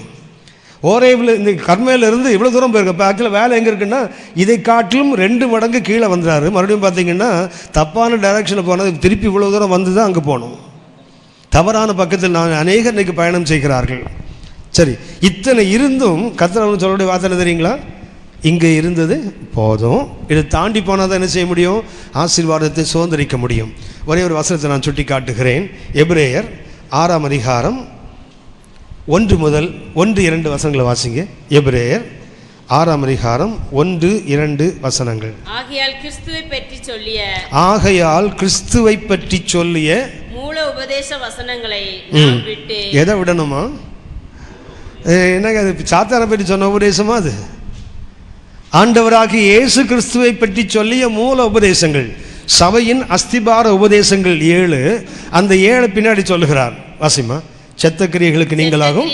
ஓரேவில் இந்த கர்மையிலிருந்து இவ்வளோ தூரம் போயிருக்க. இப்போ ஆக்சுவலாக வேலை எங்கே இருக்குன்னா, இதை காட்டிலும் 2 மடங்கு கீழே வந்துடுறாரு. மறுபடியும் பார்த்தீங்கன்னா தப்பான டைரக்ஷனில் போனது, திருப்பி இவ்வளோ தூரம் வந்து தான் அங்கே போகணும். தவறான பக்கத்தில் நான் அநேகர் இன்றைக்கு பயணம் செய்கிறார்கள். சரி, இத்தனை இருந்தும் கர்த்தர் சொல்லக்கூடிய வார்த்தை தெரியுங்களா? இங்கே இருந்தது போதும், இதை தாண்டி போனால் தான் என்ன செய்ய முடியும்? ஆசீர்வாதத்தை சுதந்திரிக்க முடியும். ஒரே ஒரு வசனத்தை நான் சுட்டி காட்டுகிறேன். எபிரேயர் 6ஆம் அதிகாரம் 1 முதல் 1-2 வசனங்களை வாசிங்க. எபிரேயர் 6ஆம் அதிகாரம் 1-2 வசனங்கள். ஆகையால் கிறிஸ்துவை பற்றி சொல்லிய மூல உபதேச வசனங்களை விட்டு எதை விடணுமா? என்னங்க அது சாத்தானை பற்றி சொன்ன உபதேசமா? அது ஆண்டவராகிய இயேசு கிறிஸ்துவை பற்றி சொல்லிய மூல உபதேசங்கள், சபையின் அஸ்திபார உபதேசங்கள் 7. அந்த 7 பின்னாடி சொல்லுகிறார். வாசிமா. செத்த கிரியைகளுக்கு நீங்களாகும்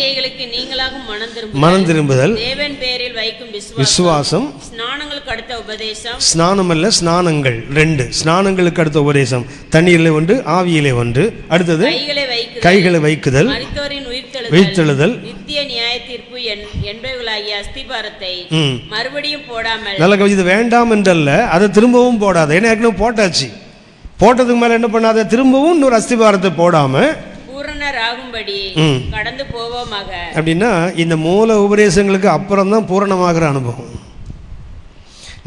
மனம் திரும்புதல், தேவன் பேரில் வைக்கும் விசுவாசம், ஸ்நானங்களுக்கு அடுத்த உபதேசம். ஸ்நானம் அல்ல, ஸ்நானங்கள் 2. ஸ்நானங்களுக்கு அடுத்த உபதேசம், தண்ணீரிலே 1, ஆவியிலே 1. அடுத்தது கைகளை வைக்குதல், உயிர்த்தெழுதல், நித்திய நியாய தீர்ப்பு என்பவைகளாகிய அஸ்திபாரத்தை மறுபடியும் போடாமல். நல்ல இது வேண்டாம் என்றல்ல, அதை திரும்பவும் போடாத. ஏன்னா ஏற்கனவே போட்டாச்சு. போட்டதுக்கு மேல என்ன பண்ணாத? திரும்பவும் இன்னொரு அஸ்திபாரத்தை போடாம பூரணராகும்படி கடந்து போவோமாக. அப்படின்னா இந்த மூல உபதேசங்களுக்கு அப்புறம் தான் பூரணமாகிற அனுபவம்.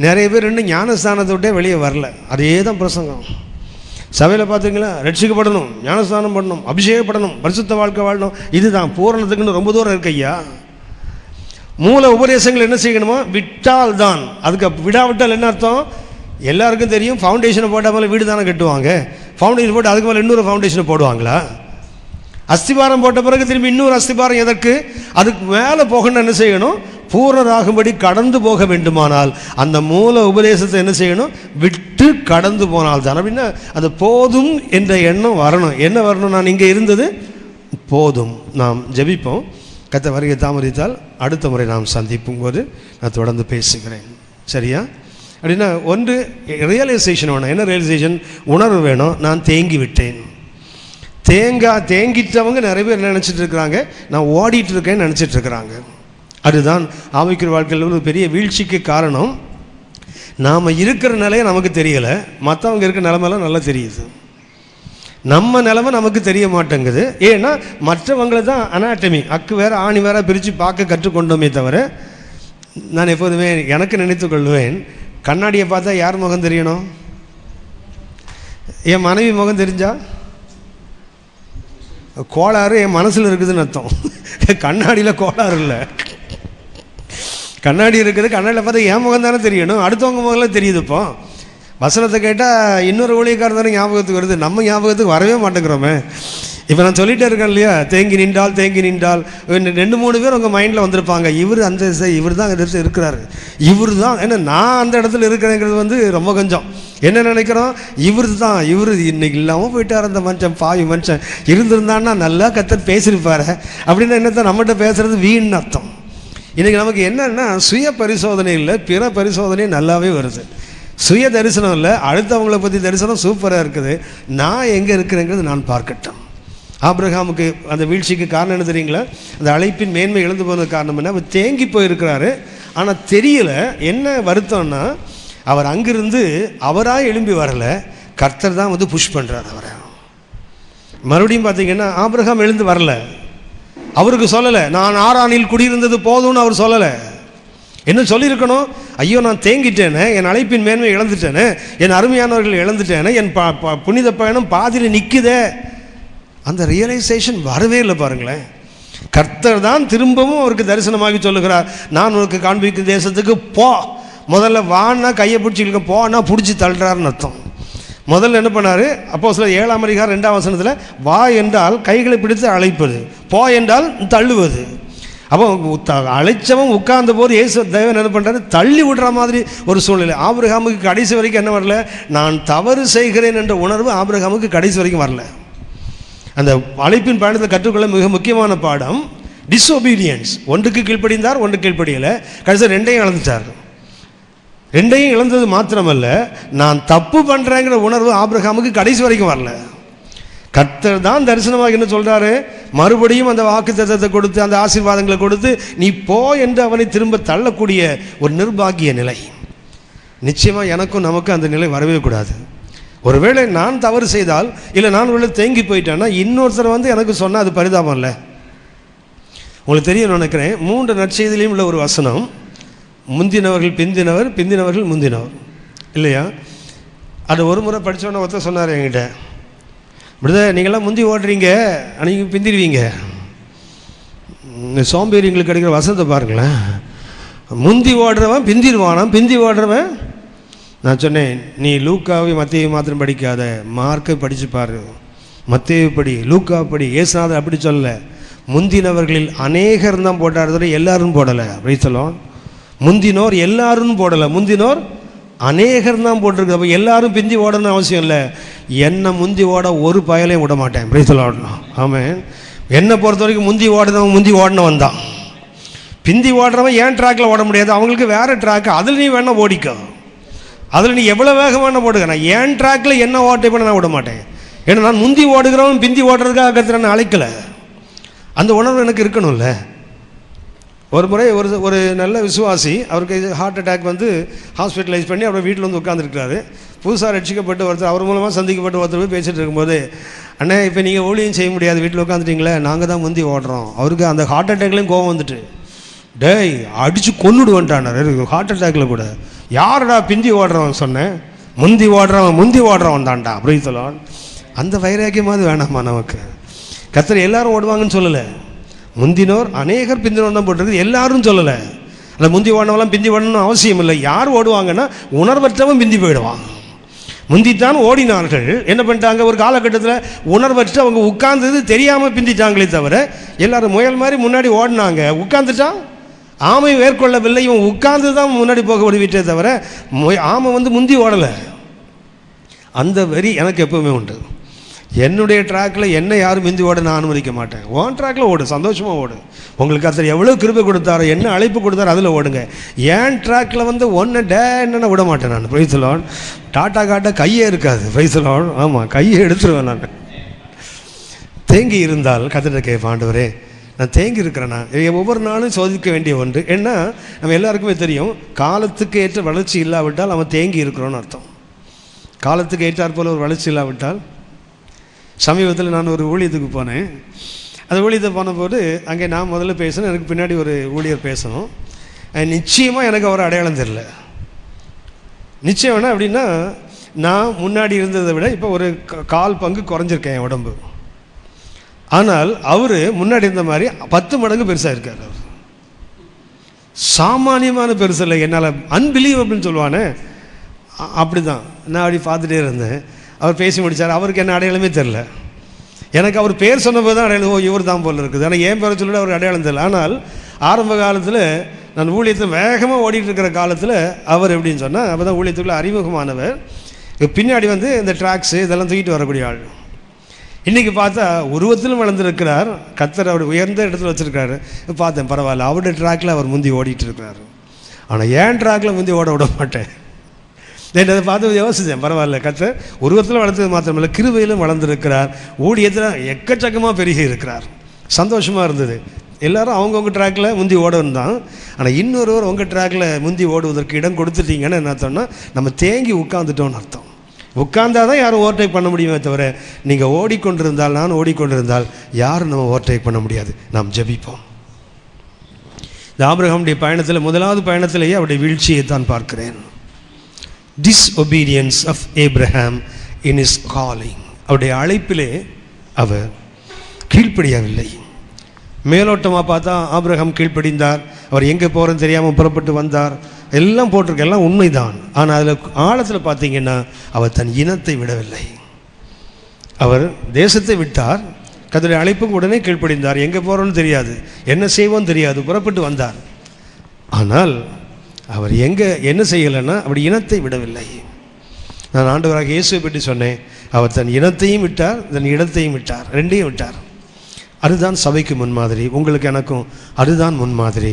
நிறைய பேர் இன்னும் ஞானஸ்தானத்தை விட்டே வெளியே வரல. அதே தான் பிரசங்கம். சபையில் பார்த்துங்களா, ரட்சிக்கப்படணும், ஞானஸ்தானம் பண்ணணும், அபிஷேகப்படணும், பரிசுத்த வாழ்க்கை வாழணும், இதுதான் பூரணத்துக்குன்னு ரொம்ப தூரம் இருக்கு ஐயா. மூல உபதேசங்கள் என்ன செய்யணுமோ விட்டால் தான். அதுக்கு விடாவிட்டால் என்ன அர்த்தம்? எல்லாருக்கும் தெரியும், ஃபவுண்டேஷனை போட்ட மேலே வீடு தானே கட்டுவாங்க. ஃபவுண்டேஷன் போட்டு அதுக்கு மேலே இன்னொரு ஃபவுண்டேஷனை போடுவாங்களா? அஸ்திபாரம் போட்ட பிறகு திரும்பி இன்னொரு அஸ்திபாரம் எதற்கு? அதுக்கு மேலே போகணும்னு என்ன செய்யணும்? பூரணராகும்படி கடந்து போக வேண்டுமானால் அந்த மூல உபதேசத்தை என்ன செய்யணும்? விட்டு கடந்து போனால் தான். அப்படின்னா அது போதும் என்ற எண்ணம் வரணும். என்ன வரணும்? நான் இங்கே இருந்தது போதும். நாம் ஜெபிப்போம். கத்த வருகை தாமதித்தால் அடுத்த முறை நாம் சந்திப்பும் போது நான் தொடர்ந்து பேசுகிறேன். சரியா? அப்படின்னா ஒன்று ரியலைசேஷன் வேணும். என்ன ரியலைசேஷன்? உணர்வு வேணும். நான் தேங்கி விட்டேன். தேங்கிட்டவங்க நிறைய பேர் நினச்சிட்டு இருக்கிறாங்க, நான் ஓடிட்டு இருக்கேன்னு நினச்சிட்டு இருக்கிறாங்க. அதுதான் ஆவிக்குரிய வாழ்க்கையில் ஒரு பெரிய வீழ்ச்சிக்கு காரணம். நாம் இருக்கிற நிலையை நமக்கு தெரியலை, மற்றவங்க இருக்கிற நிலைமைலாம் நல்லா தெரியுது. நம்ம நிலைமை நமக்கு தெரிய மாட்டேங்குது. ஏன்னா மற்றவங்களை தான் அனாட்டமி, அக்கு வேற ஆணி வேற பிரித்து பார்க்க கற்றுக்கொண்டோமே தவிர, நான் எப்போதுமே எனக்கு நினைத்து கொள்வேன், கண்ணாடியை பார்த்தா யார் முகம் தெரியணும்? என் மனைவி முகம் தெரிஞ்சா கோளாறு என் மனசில் இருக்குதுன்னு அர்த்தம். கண்ணாடியில் கோளாறு இல்லை. கண்ணாடி இருக்குது, கண்ணாடியில் பார்த்தா என் முகம் தானே தெரியணும், அடுத்தவங்க முகம்லாம் தெரியுது. இப்போ வசனத்தை கேட்டால் இன்னொரு ஊழியக்காரர் தானே ஞாபகத்துக்கு வருது, நம்ம ஞாபகத்துக்கு வரவே மாட்டேங்கிறோமே. இப்போ நான் சொல்லிகிட்டே இருக்கேன் இல்லையா, தேங்கி நின்றால் 2-3 பேர் உங்கள் மைண்டில் வந்திருப்பாங்க. இவர் அந்த இவர் தான் இடத்துல இருக்கிறாரு, இவர் தான். ஏன்னா நான் அந்த இடத்துல இருக்கிறேங்கிறது ரொம்ப கொஞ்சம் என்ன நினைக்கிறோம், இவர் தான், இவர் இன்னைக்கு இல்லாமல் போயிட்டார் அந்த மனுஷன், பாவி மனுஷன். இருந்திருந்தான்னா நல்லா கத்தர் பேசியிருப்பாரு. அப்படின்னா என்னத்தான் நம்மகிட்ட பேசுறது வீண் அர்த்தம். இன்றைக்கி நமக்கு என்னன்னா சுய பரிசோதனை இல்லை, பிற பரிசோதனை நல்லாவே வருது. சுய தரிசனம் இல்லை, அடுத்தவங்களை பற்றி தரிசனம் சூப்பராக இருக்குது. நான் எங்கே இருக்கிறேங்கிறது நான் பார்க்கட்டும். ஆபிரகாமுக்கு அந்த வீழ்ச்சிக்கு காரணம் என்ன தெரியுங்களா? அந்த அழைப்பின் மேன்மை இழந்து போனது காரணம் என்ன? அவர் தேங்கி போயிருக்கிறாரு. ஆனால் தெரியல. என்ன வருத்தம்னா, அவர் அங்கிருந்து அவராக எழும்பி வரலை, கர்த்தர் தான் புஷ் பண்ணுறார் அவரை. மறுபடியும் பார்த்தீங்கன்னா ஆபிரகாம் எழுந்து வரல, அவருக்கு சொல்லலை நான் ஆரானில் குடியிருந்தது போதும்னு அவர் சொல்லலை. என்ன சொல்லியிருக்கணும்? ஐயோ நான் தேங்கிட்டேனே, என் அழைப்பின் மேன்மை இழந்துட்டேனே, என் அருமையானவர்கள் இழந்துட்டேனே, என் புனித பயணம் பாதியில் நிற்குதே. அந்த ரியலைசேஷன் வரவே இல்லை பாருங்களேன். கர்த்தர் தான் திரும்பவும் அவருக்கு தரிசனமாகி சொல்லுகிறார், நான் உனக்கு காண்பிக்கும் தேசத்துக்கு போ. முதல்ல வான்னா கையை பிடிச்சிருக்க, போனா பிடிச்சி தள்ளுறாருன்னு அர்த்தம். முதல்ல என்ன பண்ணார்? அப்போஸ்தலர் 7ஆம் அதிகாரம் 2ஆம் வசனத்தில், வா என்றால் கைகளை பிடித்து அழைப்பது, போ என்றால் தள்ளுவது. அப்போ அழைச்சவன் உட்கார்ந்த போது இயேசு தேவன் என்ன பண்ணுறாரு? தள்ளி விடுற மாதிரி ஒரு சூழ்நிலை. ஆபிரகாமுக்கு கடைசி வரைக்கும் என்ன வரல? நான் தவறு செய்கிறேன் என்ற உணர்வு ஆபிரகாமுக்கு கடைசி வரைக்கும் வரல. அந்த அழைப்பின் பயணத்தில் கற்றுக்கொள்ள மிக முக்கியமான பாடம் டிஸ்ஒபீடியன்ஸ். ஒன்றுக்கு கீழ்ப்படிந்தார், ஒன்று கீழ்ப்படியலை, கடைசி 2ஐயும் இழந்துட்டார். 2ஐயும் இழந்தது மாத்திரமல்ல, நான் தப்பு பண்ணுறேங்கிற உணர்வு ஆபிரகாமுக்கு கடைசி வரைக்கும் வரல. கர்த்தர் தான் தரிசனமாக என்ன சொல்கிறாரு? மறுபடியும் அந்த வாக்குத்தத்தத்தை கொடுத்து அந்த ஆசீர்வாதங்களை கொடுத்து நீ போ என்று அவனை திரும்ப தள்ளக்கூடிய ஒரு நிர்பாகிய நிலை. நிச்சயமாக எனக்கும் நமக்கும் அந்த நிலை வரவே கூடாது. ஒருவேளை நான் தவறு செய்தால், இல்லை நான் உள்ள தேங்கி போயிட்டேன்னா, இன்னொருத்தர் எனக்கு சொன்னால் அது பரிதாபம் இல்லை. உங்களுக்கு தெரியும் நினைக்கிறேன், 3 நற்செய்தியிலையும் உள்ள ஒரு வசனம், முந்தினவர்கள் பிந்தினவர், பிந்தினவர்கள் முந்தினவர், இல்லையா? அது ஒரு முறை படித்தோன்னே ஒருத்தர் சொன்னார் என்கிட்ட, இப்படிதான் நீங்கள்லாம் முந்தி ஓடுறீங்க, நீங்கள் பிந்திடுவீங்க. சோம்பேறிங்களுக்கு கிடைக்கிற வசனத்தை பாருங்களேன். முந்தி ஓடுறவன் பிந்திடுவானாம், பிந்தி ஓடுறவன். நான் சொன்னேன், நீ லூக்காவை மத்தேயு மாத்திரம் படிக்காத, மார்க்கை படித்து பாரு. மத்தேயு படி, லூக்கா படி. ஏசுநாதர் அப்படி சொல்லலை, முந்தினவர்களில் அநேகர் தான் போட்டார், எல்லாரும் போடலை. அப்படி சொல்லுவோம், முந்தினோர் எல்லாரும் போடலை, முந்தினோர் அநேகர் தான் போட்டிருக்கு. அப்போ எல்லாரும் பிந்தி ஓடணும்னு அவசியம் இல்லை. என்னை முந்தி ஓட ஒரு பயலையும் விட மாட்டேன். பிரைத்தல் ஓடணும். ஆமாம். என்னை பொறுத்த வரைக்கும் முந்தி ஓடினவன் தான். பிந்தி ஓடுறவன் ஏன் ட்ராக்கில் ஓட முடியாது, அவங்களுக்கு வேறு ட்ராக்கு, அதில் நீ வேணால் ஓடிக்கோ, அதில் நீ எவ்வளோ வேகம் வேணால் போடுங்க. நான் ஏன் ட்ராக்கில் என்ன ஓட்டை பண்ண நான் விட மாட்டேன். ஏன்னா நான் முந்தி ஓடுகிறவன் பிந்தி ஓடுறதுக்காக கருத்து நான் அழைக்கலை. அந்த உணர்வு எனக்கு இருக்கணும்ல. ஒரு முறை ஒரு நல்ல விசுவாசி, அவருக்கு ஹார்ட் அட்டாக் ஹாஸ்பிட்டலைஸ் பண்ணி அவர் வீட்டில் உட்காந்துருக்கிறாரு. புதுசாக ரட்சிக்கப்பட்டு ஒருத்தர் அவர் மூலமாக சந்திக்கப்பட்டு ஒருத்தர் போய் பேசிகிட்டு இருக்கும்போது, அண்ணே இப்போ நீங்கள் ஊழியம் செய்ய முடியாது, வீட்டில் உட்காந்துட்டீங்களே, நாங்கள் தான் முந்தி ஓடுறோம். அவருக்கு அந்த ஹார்ட் அட்டாக்லேயும் கோவம் வந்துட்டு, டேய் அடித்து கொன்னுடுவேன்ட்டானார். ஹார்ட் அட்டாக்கில் கூட யாரடா பிந்தி ஓடுறவன் சொன்னேன், முந்தி ஓடுறவன் தான்டா அப்படின்னு சொல்லுவான். அந்த வைராக்கியமாவது வேணாமா நமக்கு? கர்த்தர் எல்லாரும் ஓடுவாங்கன்னு சொல்லலை, முந்தினோர் அநேகர் பிந்தினோர் தான் போட்டிருக்கு, எல்லாரும் சொல்லலை. அந்த முந்தி ஓடனவெல்லாம் பிந்தி ஓடணும்னு அவசியம் இல்லை. யார் ஓடுவாங்கன்னா உணர்வற்றவன் பிந்தி போயிடுவான். முந்தித்தான் ஓடினார்கள், என்ன பண்ணிட்டாங்க, ஒரு காலகட்டத்தில் உணர்வற்று அவங்க உட்கார்ந்தது தெரியாமல் பிந்திட்டாங்களே தவிர, எல்லாரும் முயல் மாதிரி முன்னாடி ஓடினாங்க, உட்கார்ந்துட்டான். ஆமை மேற்கொள்ளவில்லை, இவன் உட்கார்ந்து தான் முன்னாடி போக விடுவிட்டே தவிர ஆமை முந்தி ஓடலை. அந்த வரி எனக்கு எப்பவுமே உண்டு. என்னுடைய ட்ராக்கில் என்ன யாரும் மிந்தி ஓட நான் அனுமதிக்க மாட்டேன். ஓன் ட்ராக்கில் ஓடு, சந்தோஷமாக ஓடு. உங்களுக்கு கர்த்தர் எவ்வளோ கிருபை கொடுத்தாரோ, என்ன அழைப்பு கொடுத்தாரோ அதில் ஓடுங்க. ஏன் ட்ராக்கில் ஒன்று என்னென்ன விட மாட்டேன் நான். Price the Lord. டாட்டா காட்ட கையே இருக்காது. Price the Lord. ஆமாம், கையை எடுத்துருவேன் நான். தேங்கி இருந்தால் கர்த்தர்கிட்ட கேட்பேன், ஆண்டவரே நான் தேங்கி இருக்கிறேன்னா, ஒவ்வொரு நாளும் சோதிக்க வேண்டிய ஒன்று. ஏன்னா நம்ம எல்லாருக்குமே தெரியும், காலத்துக்கு ஏற்ற வளர்ச்சி இல்லாவிட்டால் அவன் தேங்கி இருக்கிறோன்னு அர்த்தம். காலத்துக்கு ஏற்றாற் போல் ஒரு வளர்ச்சி இல்லாவிட்டால். சமீபத்தில் நான் ஒரு ஊழியத்துக்கு போனேன். அந்த ஊழியத்துக்கு போனபோது அங்கே நான் முதல்ல பேசணும், எனக்கு பின்னாடி ஒரு ஊழியர் பேசணும். நிச்சயமாக எனக்கு அவர் அடையாளம் தெரியல. நிச்சயம் வேணா அப்படின்னா, நான் முன்னாடி இருந்ததை விட இப்போ ஒரு 1/4 பங்கு குறைஞ்சிருக்கேன் என் உடம்பு. ஆனால் அவர் முன்னாடி இருந்த மாதிரி 10 மடங்கு பெருசாக இருக்கார். அவர் சாமானியமான பெருசு இல்லை, என்னால் அன்பிலீவபிள்னு சொல்லுவானே அப்படி தான். நான் அப்படி பார்த்துட்டே இருந்தேன். அவர் பேசி முடித்தார். அவருக்கு என்ன அடையாளமே தெரில. எனக்கு அவர் பேர் சொன்னபோது தான் அடையாளம், ஓ இவர் தான் போல் இருக்குது. ஆனால் ஏன் பேரை சொல்லிட்டு அவர் அடையாளம் தெரியல. ஆனால் ஆரம்ப காலத்தில் நான் ஊழியத்தில் வேகமாக ஓடிட்டு இருக்கிற காலத்தில் அவர் எப்படின்னு சொன்னால், அப்போ தான் ஊழியத்துக்குள்ளே அறிமுகமானவர். பின்னாடி இந்த ட்ராக்ஸு இதெல்லாம் தூக்கிட்டு வரக்கூடிய ஆள். இன்றைக்கி பார்த்தா உருவத்திலும் வளர்ந்துருக்கிறார். கர்த்தர் அவர் உயர்ந்த இடத்துல வச்சுருக்காரு. பார்த்தேன், பரவாயில்ல, அவருடைய ட்ராக்கில் அவர் முந்தி ஓடிட்டு இருக்கிறார். ஆனால் ஏன் ட்ராக்கில் முந்தி ஓட விட மாட்டேன். நான் அதை பார்த்து யோசித்தேன், பரவாயில்ல, கர்த்தர் உருவத்தில் வளர்த்தது மாத்திரமில்லை, கிருபையிலும் வளர்ந்துருக்கிறார், ஊழியத்தில் எக்கச்சக்கமாக பெருகி இருக்கிறார். சந்தோஷமாக இருந்தது. எல்லோரும் அவங்கவுங்க ட்ராக்கில் முந்தி ஓடணும் தான். ஆனால் இன்னொருவர் உங்கள் ட்ராக்கில் முந்தி ஓடுவதற்கு இடம் கொடுத்துட்டீங்கன்னு என்ன அர்த்தம்னா, நம்ம தேங்கி உட்காந்துட்டோன்னு அர்த்தம். உட்கார்ந்தால் தான் யாரும் ஓவர்டேக் பண்ண முடியுமே தவிர, நீங்கள் ஓடிக்கொண்டிருந்தால், நான் ஓடிக்கொண்டிருந்தால் யாரும் நம்ம ஓவர்டேக் பண்ண முடியாது. நாம் ஜெபிப்போம். இந்த ஆபிரகாமுடைய பயணத்தில், முதலாவது பயணத்திலேயே அவருடைய வீழ்ச்சியை தான் பார்க்கிறேன். disobedience of Abraham in his calling. அவருடைய அழைப்பிலே அவர் கீழ்ப்படியவில்லை. மேலோட்டமாக பார்த்தா ஆபிரகாம் கீழ்ப்படிந்தார், அவர் எங்கே போகிறன்னு தெரியாமல் புறப்பட்டு வந்தார், எல்லாம் போட்டிருக்க, எல்லாம் உண்மைதான். ஆனால் அதில் ஆழத்தில் பார்த்தீங்கன்னா அவர் தன் இனத்தை விடவில்லை. அவர் தேசத்தை விட்டார், கர்த்தருடைய அழைப்புக்கு உடனே கீழ்ப்படிந்தார். எங்கே போகிறோன்னு தெரியாது, என்ன செய்வோன்னு தெரியாது, புறப்பட்டு வந்தார். ஆனால் அவர் என்ன செய்யலைன்னா அவர் இனத்தை விடவில்லை. நான் ஆண்டவராக இயேசுவை பற்றி சொன்னேன், அவர் தன் இனத்தையும் விட்டார், தன் இடத்தையும் விட்டார், ரெண்டையும் விட்டார். அதுதான் சபைக்கு முன்மாதிரி. உங்களுக்கு எனக்கும் அதுதான் முன்மாதிரி.